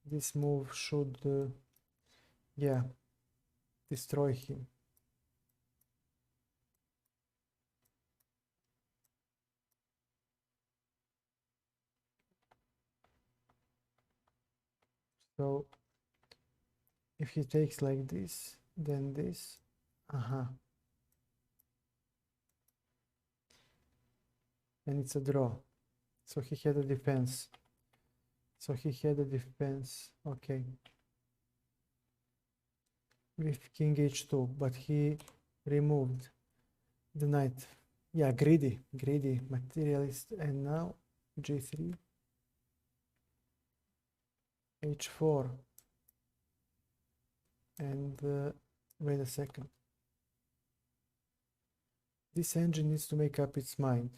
Speaker 1: this move should, yeah, destroy him. So if he takes like this, then this, and it's a draw. So he had a defense. Okay. With king h2, but he removed the knight. Yeah, greedy materialist. And now g3, h4, and wait a second. This engine needs to make up its mind.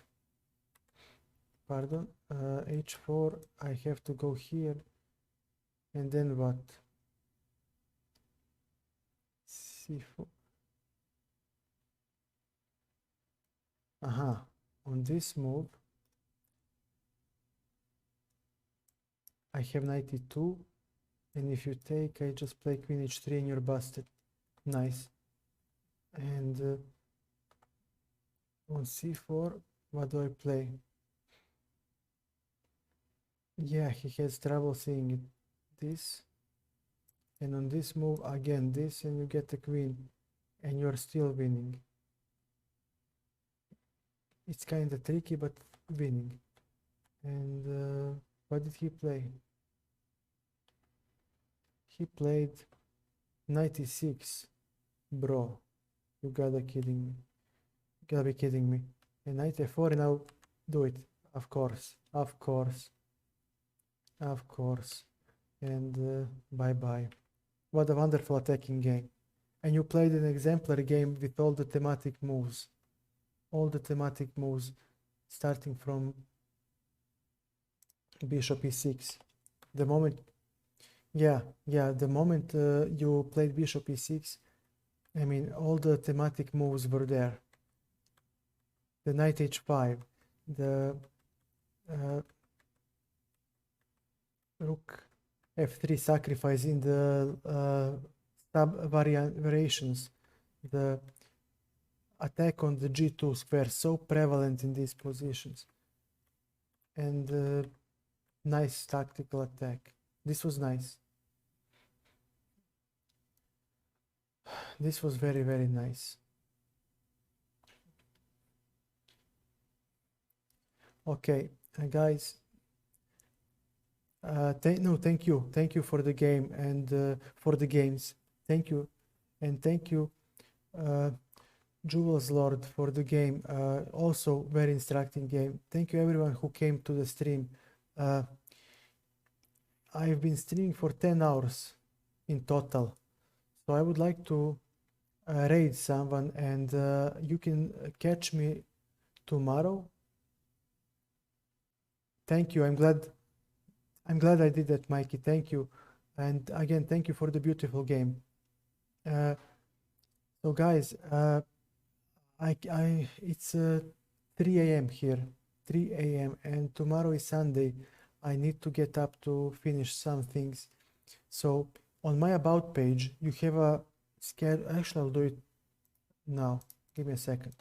Speaker 1: pardon, h4, I have to go here, and then what? c4. Aha, on this move, I have knight e2, and if you take, I just play queen h3 and you're busted. Nice. And on c4, what do I play? Yeah, he has trouble seeing it. This, and on this move, again this, and you get the queen, and you're still winning. It's kind of tricky, but winning. And what did he play? He played knight e6. Bro, you gotta be kidding me. And knight f4, and now do it. Of course. And bye-bye. What a wonderful attacking game. And you played an exemplary game with all the thematic moves. Starting from bishop e6. The moment, the moment you played bishop e6, I mean, all the thematic moves were there. The knight h5, the rook f3 sacrifice in the sub variations, the attack on the g2 square, so prevalent in these positions, and nice tactical attack. This was nice. This was very, very nice. Okay, guys. Thank you for the game and for the games. Thank you, and thank you, Jewels Lord, for the game. Also very instructing game. Thank you everyone who came to the stream. I've been streaming for 10 hours in total, so I would like to raid someone, and you can catch me tomorrow. Thank you. I'm glad I did that, Mikey. Thank you. And again, thank you for the beautiful game. So guys, it's 3 a.m. here, 3 a.m. and tomorrow is Sunday. I need to get up to finish some things. So on my about page, you have a schedule. Actually, I'll do it now. Give me a second.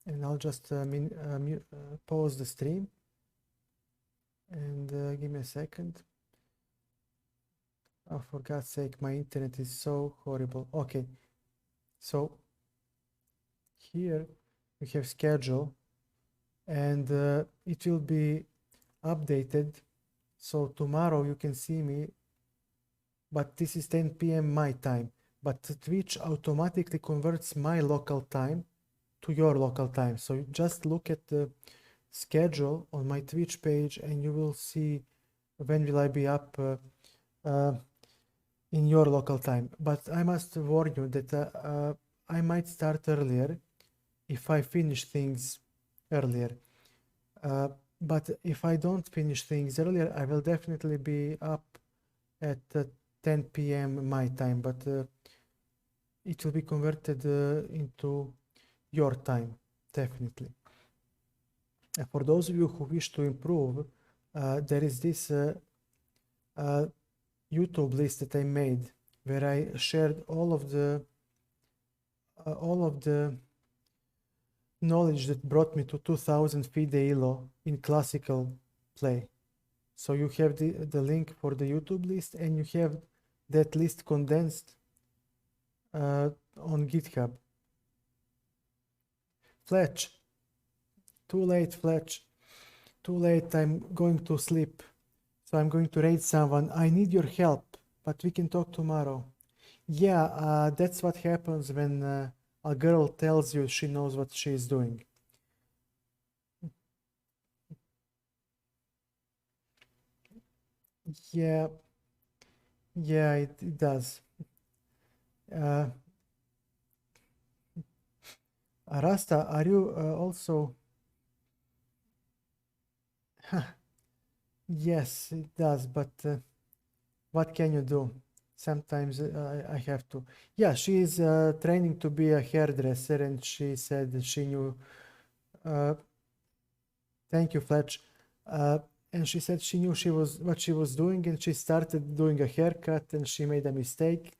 Speaker 1: And I'll just pause the stream. And give me a second. Oh, for God's sake, my internet is so horrible. Okay, so here we have schedule, and it will be updated. So tomorrow you can see me, but this is 10 p.m. my time. But Twitch automatically converts my local time to your local time. So you just look at the schedule on my Twitch page and you will see when will I be up in your local time. But I must warn you that I might start earlier if I finish things earlier. But if I don't finish things earlier, I will definitely be up at 10 p.m. my time, but it will be converted into your time, definitely. For those of you who wish to improve, there is this YouTube list that I made where I shared all of the knowledge that brought me to 2000 FIDE ELO in classical play. So you have the link for the YouTube list, and you have that list condensed on GitHub. Fletch, too late, Fletch. Too late, I'm going to sleep. So I'm going to raid someone. I need your help, but we can talk tomorrow. Yeah, that's what happens when a girl tells you she knows what she is doing. Yeah, it does. Rasta, are you also Yes, it does, but what can you do? Sometimes I have to. Yeah, she is training to be a hairdresser, and she said that she knew. Uh, Thank you, Fletch. Uh, and she said she knew what she was doing, and she started doing a haircut, and she made a mistake.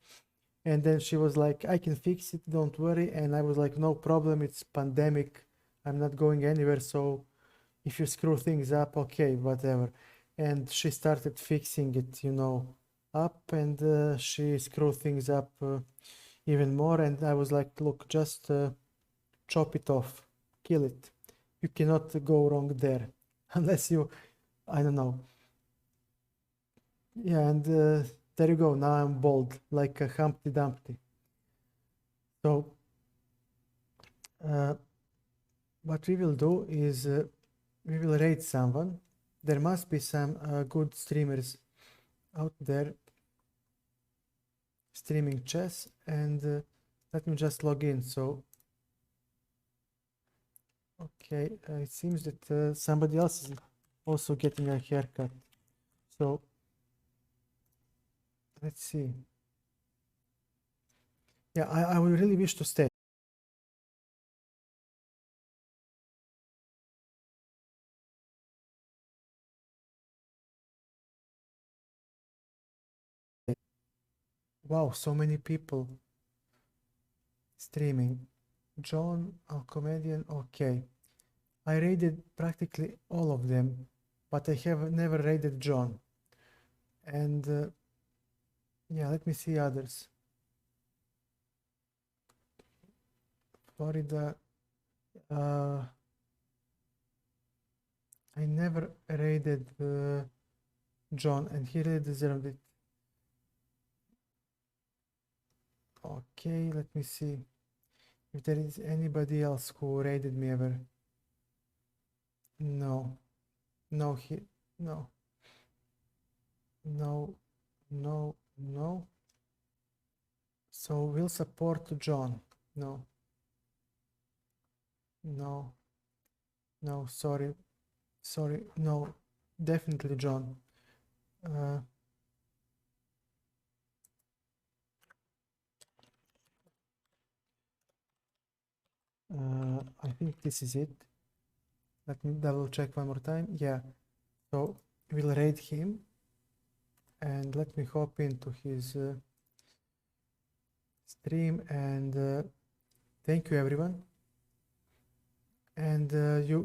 Speaker 1: And then she was like, "I can fix it, don't worry." And I was like, "No problem, it's pandemic. I'm not going anywhere, so if you screw things up, okay, whatever." And she started fixing it, up, and she screwed things up even more. And I was like, "Look, just chop it off, kill it. You cannot go wrong there, unless you, I don't know." Yeah, and there you go. Now I'm bald, like a Humpty Dumpty. So what we will do is we will raid someone. There must be some good streamers out there streaming chess, and let me just log in. So okay, it seems that somebody else is also getting a haircut. So let's see. Yeah, I would really wish to stay. Wow, so many people streaming. John, Alcomedian, okay. I raided practically all of them, but I have never raided John. And yeah, let me see others. Florida. I never raided John, and he really deserved it. Okay, let me see if there is anybody else who raided me ever. No, no, no, no, no, no. So we'll support John. No, no, no, sorry, sorry, no, definitely John. Uh, I think this is it. Let me double check one more time. Yeah, so we'll raid him, and let me hop into his stream, and thank you everyone. And you